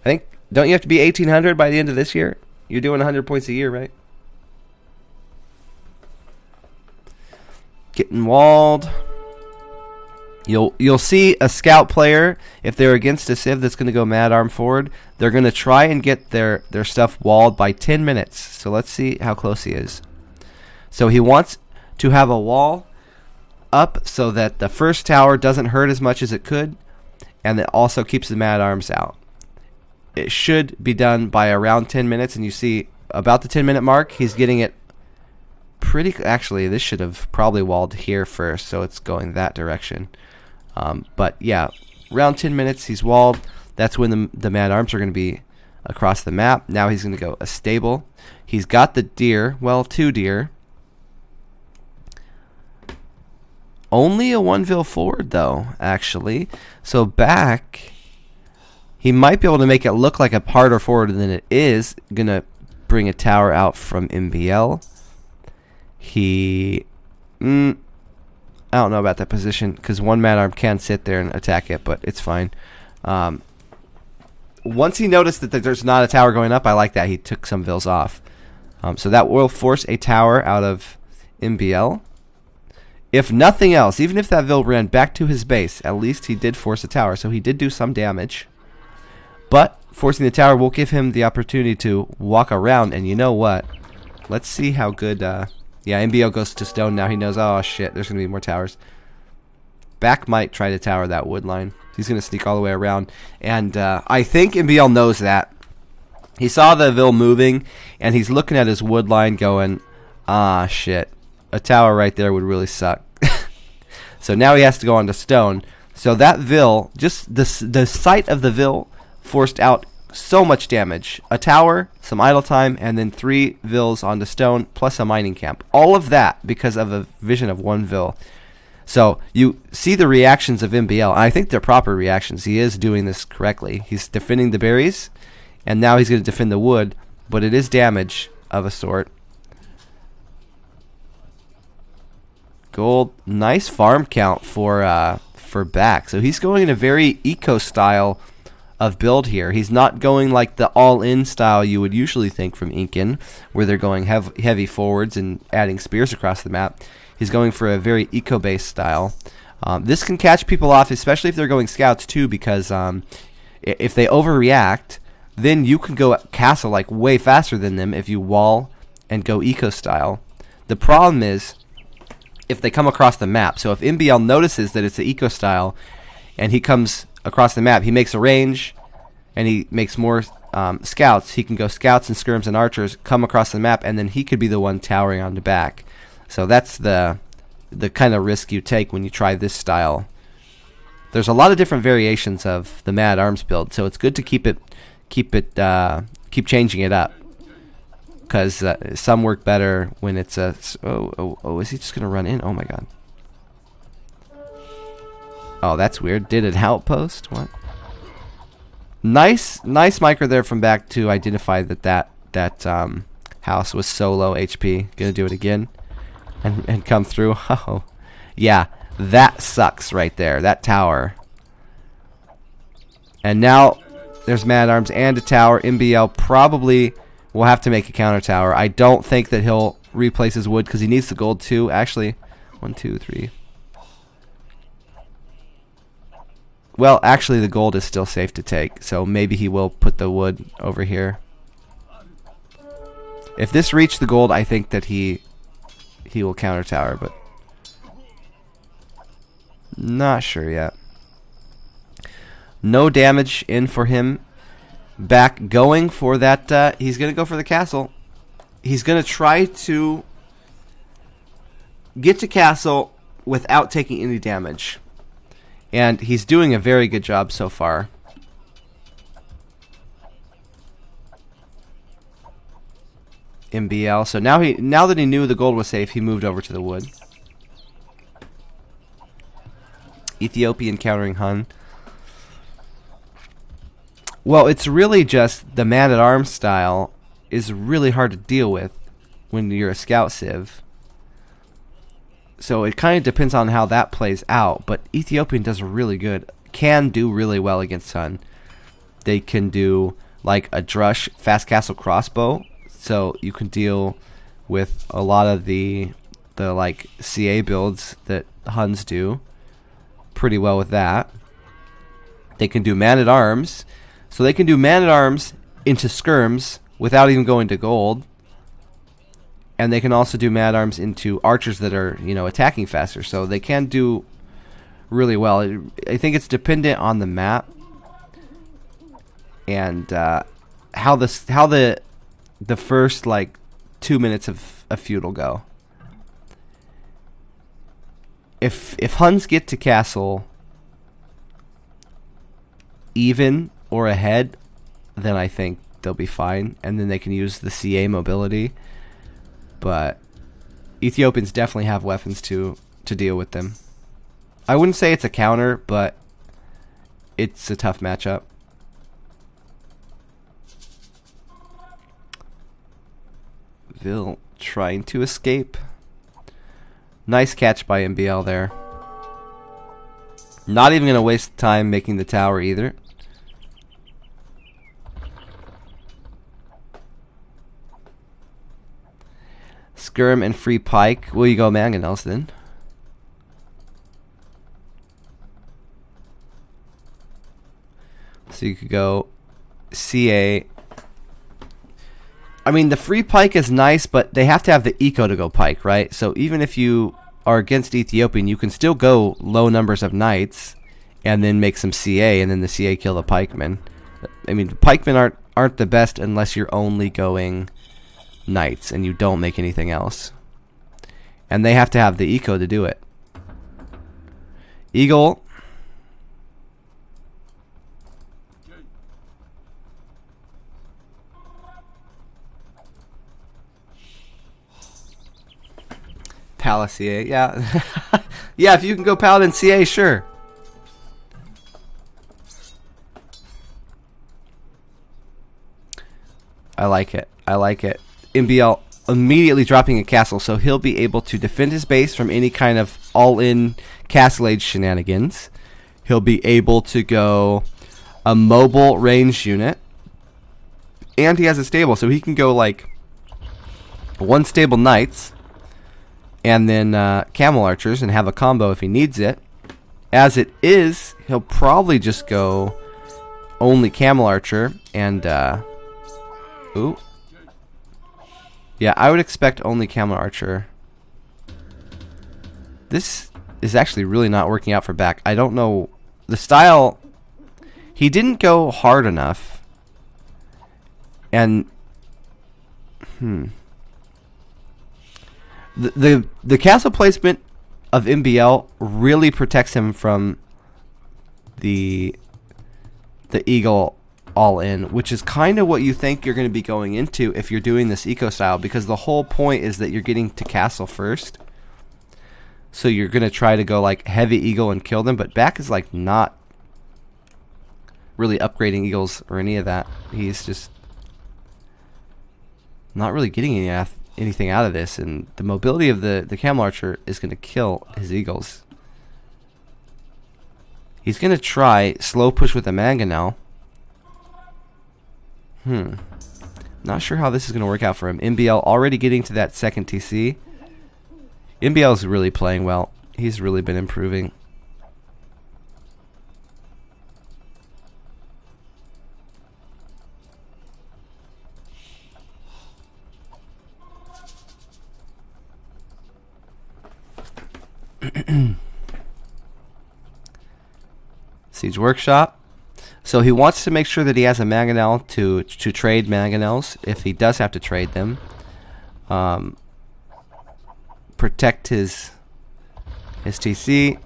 Speaker 1: think, don't you have to be 1800 by the end of this year? You're doing 100 points a year, right? Getting walled. You'll see a scout player, if they're against a Civ that's going to go mad arm forward, they're going to try and get their stuff walled by 10 minutes. So let's see how close he is. So he wants to have a wall up so that the first tower doesn't hurt as much as it could, and it also keeps the mad arms out. It should be done by around 10 minutes, and you see about the 10-minute mark, he's getting it pretty... Actually, this should have probably walled here first, so it's going that direction. But yeah, around 10 minutes he's walled. That's when the mad arms are going to be across the map. Now he's going to go a stable. He's got the deer. Well, 2 deer. Only a 1 forward though, actually. So back, he might be able to make it look like a harder forward than it is. Going to bring a tower out from MBL. He... I don't know about that position because 1 mad arm can sit there and attack it, but it's fine. Once he noticed that there's not a tower going up, I like that. He took some vills off. So that will force a tower out of MBL. If nothing else, even if that vill ran back to his base, at least he did force a tower, so he did do some damage. But forcing the tower will give him the opportunity to walk around. And you know what? Let's see how good... yeah, MBL goes to stone now. He knows, oh shit, there's going to be more towers. Back might try to tower that wood line. He's going to sneak all the way around. And I think MBL knows that. He saw the Vil moving, and he's looking at his wood line going, ah, shit. A tower right there would really suck. So now he has to go onto stone. So that Vil, just the sight of the Vil forced out so much damage. A tower, some idle time, and then 3 Vils onto stone, plus a mining camp. All of that because of a vision of 1 Vil. So you see the reactions of MBL. I think they're proper reactions. He is doing this correctly. He's defending the berries, and now he's going to defend the wood, but it is damage of a sort. Gold, nice farm count for back. So he's going in a very eco style of build here. He's not going like the all-in style you would usually think from Incan, where they're going heavy forwards and adding spears across the map. He's going for a very eco-based style. This can catch people off, especially if they're going scouts too, because if they overreact, then you can go castle like way faster than them if you wall and go eco style. The problem is if they come across the map. So if MBL notices that it's the eco style and he comes across the map, he makes a range and he makes more scouts. He can go scouts and skirms and archers, come across the map, and then he could be the one towering on the back. So that's the kind of risk you take when you try this style. There's a lot of different variations of the Mad Arms build, so it's good to keep changing it up, because some work better when it's a... Oh, is he just going to run in? Oh my god. Oh, that's weird. Did an outpost? What? Nice micro there from back to identify that house was so low HP. Gonna do it again and come through. Oh, yeah, that sucks right there. That tower. And now there's Mad Arms and a tower. MBL probably will have to make a counter tower. I don't think that he'll replace his wood because he needs the gold too. Actually, 1, 2, 3. Well, actually, the gold is still safe to take, so maybe he will put the wood over here. If this reached the gold, I think that he will counter tower, but not sure yet. No damage in for him. Back going for that. He's going to go for the castle. He's going to try to get to castle without taking any damage. And he's doing a very good job so far. MBL. So now that he knew the gold was safe, he moved over to the wood. Ethiopian countering Hun. Well, it's really just the man-at-arms style is really hard to deal with when you're a scout civ. So it kind of depends on how that plays out. But Ethiopian does really good. Can do really well against Hun. They can do like a Drush fast castle crossbow. So you can deal with a lot of the like CA builds that Huns do pretty well with that. They can do man-at-arms. So they can do man-at-arms into skirms without even going to gold. And they can also do man-at-arms into archers that are, attacking faster. So they can do really well. I think it's dependent on the map and how the first like 2 minutes of a feud will go. If Huns get to castle even or ahead, then I think they'll be fine, and then they can use the CA mobility. But Ethiopians definitely have weapons to deal with them. I wouldn't say it's a counter, but it's a tough matchup. Vil trying to escape. Nice catch by MBL there. Not even going to waste time making the tower either. Skirm and free pike. Will you go mangonels then? So you could go CA. I mean, the free pike is nice, but they have to have the eco to go pike, right? So even if you are against Ethiopian, you can still go low numbers of knights and then make some CA, and then the CA kill the pikemen. I mean, the pikemen aren't the best unless you're only going knights and you don't make anything else. And they have to have the eco to do it. Eagle. Palace CA, yeah. Yeah, if you can go Paladin CA, sure. I like it. I like it. MBL immediately dropping a castle, so he'll be able to defend his base from any kind of all-in Castle Age shenanigans. He'll be able to go a mobile ranged unit. And he has a stable, so he can go like one stable knights and then camel archers and have a combo if he needs it. As it is, he'll probably just go only camel archer and ooh. Yeah, I would expect only camel archer. This is actually really not working out for back. I don't know the style. He didn't go hard enough. And the castle placement of MBL really protects him from the eagle all in, which is kind of what you think you're going to be going into if you're doing this eco style, because the whole point is that you're getting to castle first. So you're going to try to go like heavy eagle and kill them, but back is like not really upgrading eagles or any of that. He's just not really getting anything out of this, and the mobility of the camel archer is going to kill his eagles. He's going to try slow push with the mangonel. Not sure how this is going to work out for him. MBL already getting to that second TC. MBL is really playing well. He's really been improving. Siege Workshop. So he wants to make sure that he has a mangonel to trade mangonels if he does have to trade them. Protect his TC.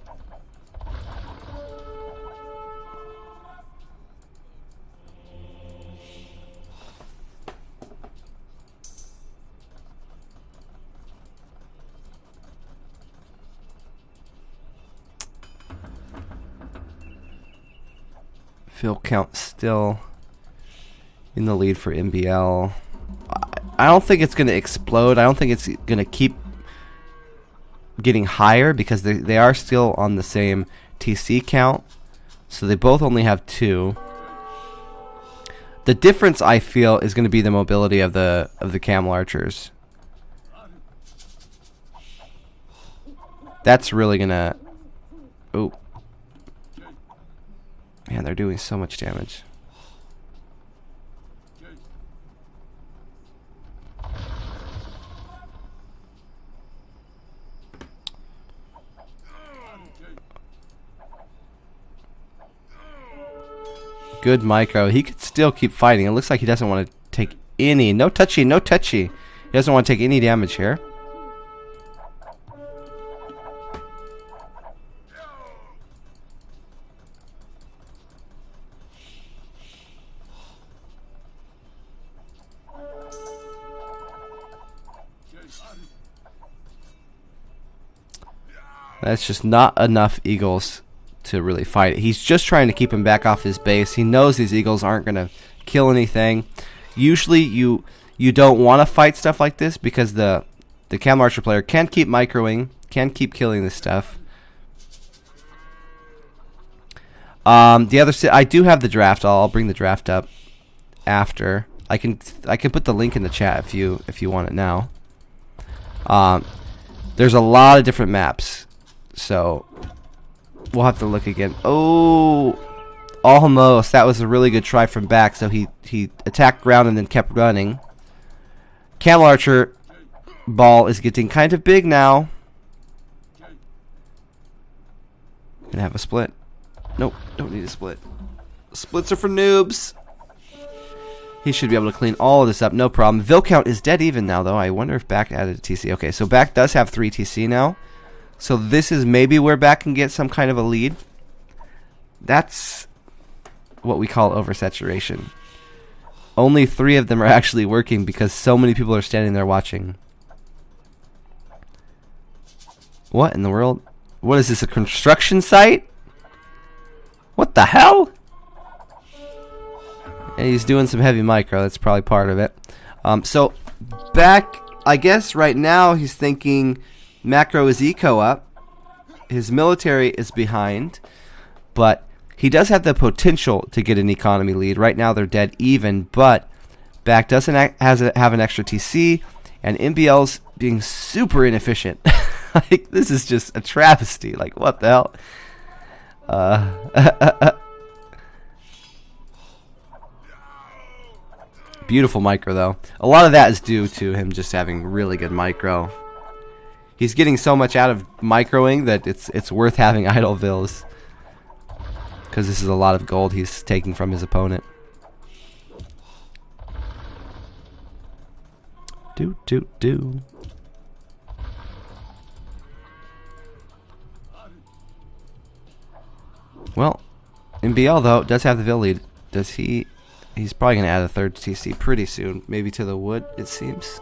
Speaker 1: Fill count still in the lead for MBL. I don't think it's going to explode. I don't think it's going to keep getting higher because they are still on the same TC count. So they both only have 2. The difference, I feel, is going to be the mobility of the camel archers. That's really going to... Oh. Man, they're doing so much damage. Good micro. He could still keep fighting. It looks like he doesn't want to take any. No touchy, no touchy. He doesn't want to take any damage here. That's just not enough eagles to really fight it. He's just trying to keep him back off his base. He knows these eagles aren't going to kill anything. Usually you don't want to fight stuff like this because the camel archer player can keep microing, can keep killing this stuff. I do have the draft. I'll bring the draft up after. I can put the link in the chat if you want it now. There's a lot of different maps. So we'll have to look again. Oh, Almost. That was a really good try from back. So he attacked ground and then kept running. Camel Archer ball is getting kind of big now. Gonna have a split. Nope, don't need a split. Splits are for noobs. He should be able to clean all of this up, no problem. Vilcount is dead even now, though. I wonder if Back added a TC. Okay, so Back does have 3 TC now. So this is maybe where Back can get some kind of a lead. That's what we call oversaturation. Only 3 of them are actually working because so many people are standing there watching. What in the world? What is this, a construction site? What the hell? And he's doing some heavy micro. That's probably part of it. So Back, I guess right now he's thinking macro is eco up. His military is behind. But he does have the potential to get an economy lead. Right now they're dead even. But Back doesn't have an extra TC. And MBL's being super inefficient. Like, this is just a travesty. Like, what the hell? Beautiful micro, though. A lot of that is due to him just having really good micro. He's getting so much out of microing that it's worth having idle vills. Because this is a lot of gold he's taking from his opponent. Do. Well, MBL, though, does have the Vill lead. Does he? He's probably going to add a 3rd TC pretty soon. Maybe to the wood, it seems.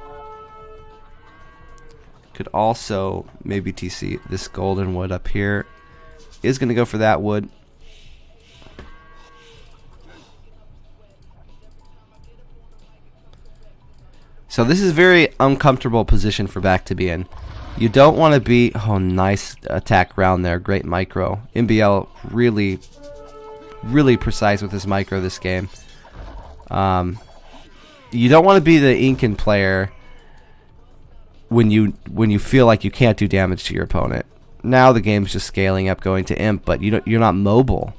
Speaker 1: Could also maybe TC this golden wood up here. Is going to go for that wood. So this is a very uncomfortable position for Back to be in. You don't want to be... Oh, nice attack round there. Great micro. MBL really, really precise with his micro this game. You don't want to be the Incan player when you feel like you can't do damage to your opponent. Now the game's just scaling up, going to Imp, but you're not mobile.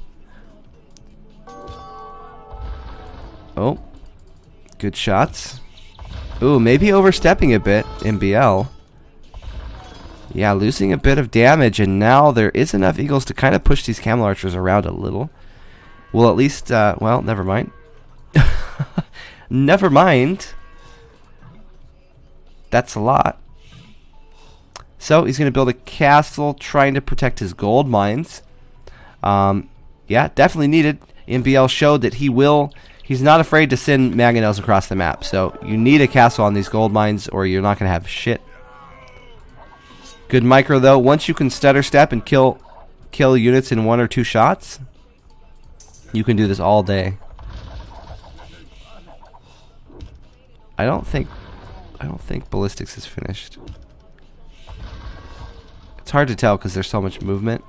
Speaker 1: Oh, good shots. Ooh, maybe overstepping a bit, MBL. Yeah, losing a bit of damage, and now there is enough Eagles to kind of push these Camel Archers around a little. Well, at least, well, never mind. Never mind. That's a lot. So, he's going to build a castle trying to protect his gold mines. Yeah, definitely needed. MBL showed that he's not afraid to send mangonels across the map. So, you need a castle on these gold mines or you're not going to have shit. Good micro, though. Once you can stutter step and kill units in 1 or 2 shots, you can do this all day. I don't think ballistics is finished. It's hard to tell because there's so much movement.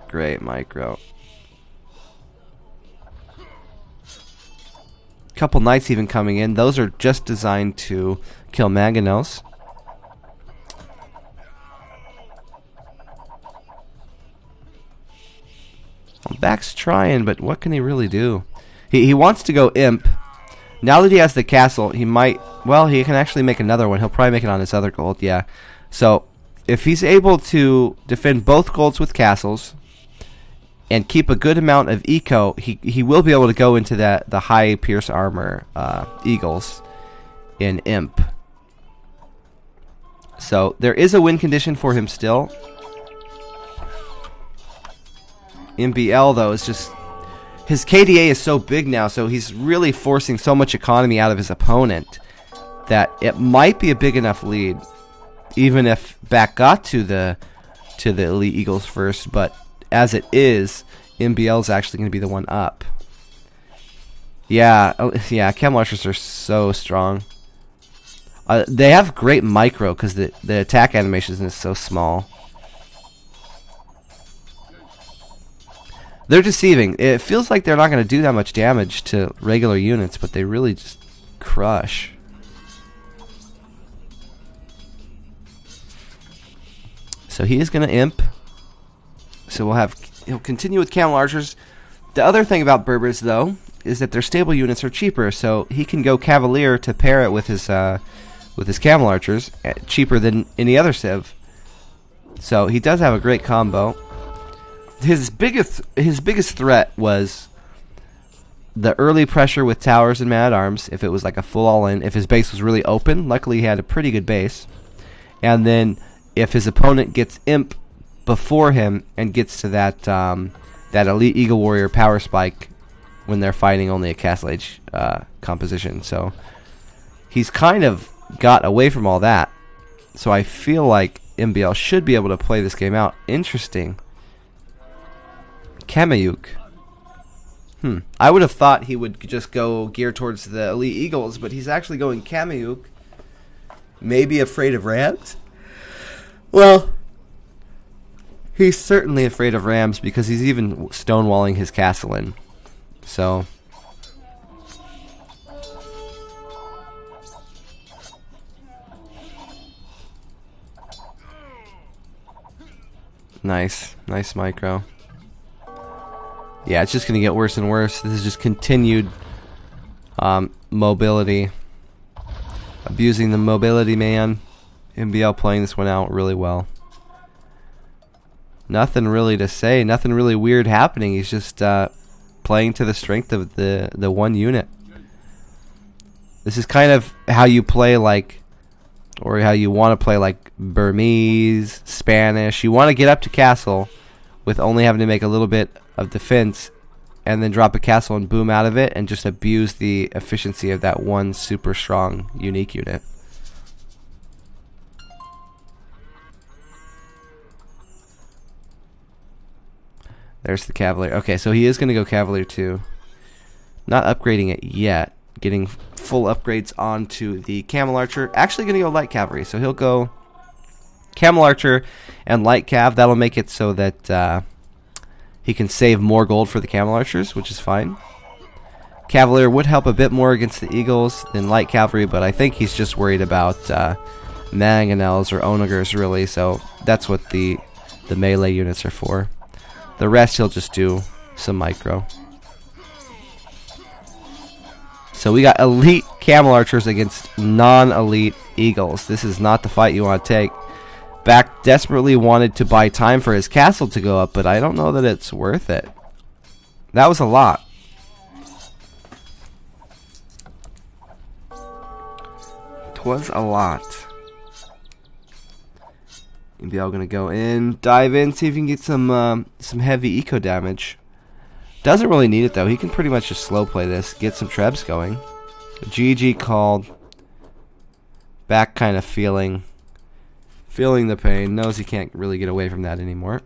Speaker 1: Great micro. Couple knights even coming in. Those are just designed to kill mangonels. Well, Back's trying, but what can he really do? He wants to go Imp. Now that he has the castle, he might... Well, he can actually make another one. He'll probably make it on his other gold, yeah. So, if he's able to defend both golds with castles and keep a good amount of eco, he will be able to go into the high pierce armor eagles in Imp. So there is a win condition for him still. MBL, though, is just... His KDA is so big now, so he's really forcing so much economy out of his opponent that it might be a big enough lead, even if Back got to the Elite Eagles first. But as it is, MBL is actually going to be the one up. Yeah, Camel Archers are so strong. They have great micro because the attack animation is so small. They're deceiving. It feels like they're not going to do that much damage to regular units, but they really just crush. So he is going to Imp. So he'll continue with Camel Archers. The other thing about Berbers, though, is that their stable units are cheaper, so he can go Cavalier to pair it with his Camel Archers, cheaper than any other Civ. So he does have a great combo. His biggest threat was the early pressure with towers and man-at-arms, if it was like a full all-in, if his base was really open. Luckily, he had a pretty good base. And then if his opponent gets Imp before him and gets to that Elite Eagle Warrior power spike when they're fighting only a Castle Age composition. So he's kind of got away from all that. So I feel like MBL should be able to play this game out. Interesting. Kameyuk. I would have thought he would just go gear towards the Elite Eagles, but he's actually going Kameyuk. Maybe afraid of Rams? Well, he's certainly afraid of Rams because he's even stonewalling his castle in. So nice micro. Yeah, it's just going to get worse and worse. This is just continued mobility. Abusing the mobility, man. MBL playing this one out really well. Nothing really to say. Nothing really weird happening. He's just playing to the strength of the one unit. This is kind of how you play like, or how you want to play like Burmese, Spanish. You want to get up to castle with only having to make a little bit of defense and then drop a castle and boom out of it and just abuse the efficiency of that one super strong unique unit. There's the Cavalier. Okay, so he is going to go Cavalier too. Not upgrading it yet. Getting full upgrades onto the Camel Archer. Actually going to go Light Cavalry. So he'll go Camel Archer and Light Cav. That'll make it so that he can save more gold for the Camel Archers, which is fine. Cavalier would help a bit more against the Eagles than Light Cavalry, but I think he's just worried about Mangonels or Onagers, really. So that's what the melee units are for. The rest he'll just do some micro. So we got elite Camel Archers against non-elite Eagles. This is not the fight you want to take. Back desperately wanted to buy time for his castle to go up, but I don't know that it's worth it. That was a lot. It was a lot. MBL gonna go in, dive in, see if he can get some heavy eco damage. Doesn't really need it though. He can pretty much just slow play this, get some trebs going. GG called. Back kind of feeling the pain. Knows he can't really get away from that anymore.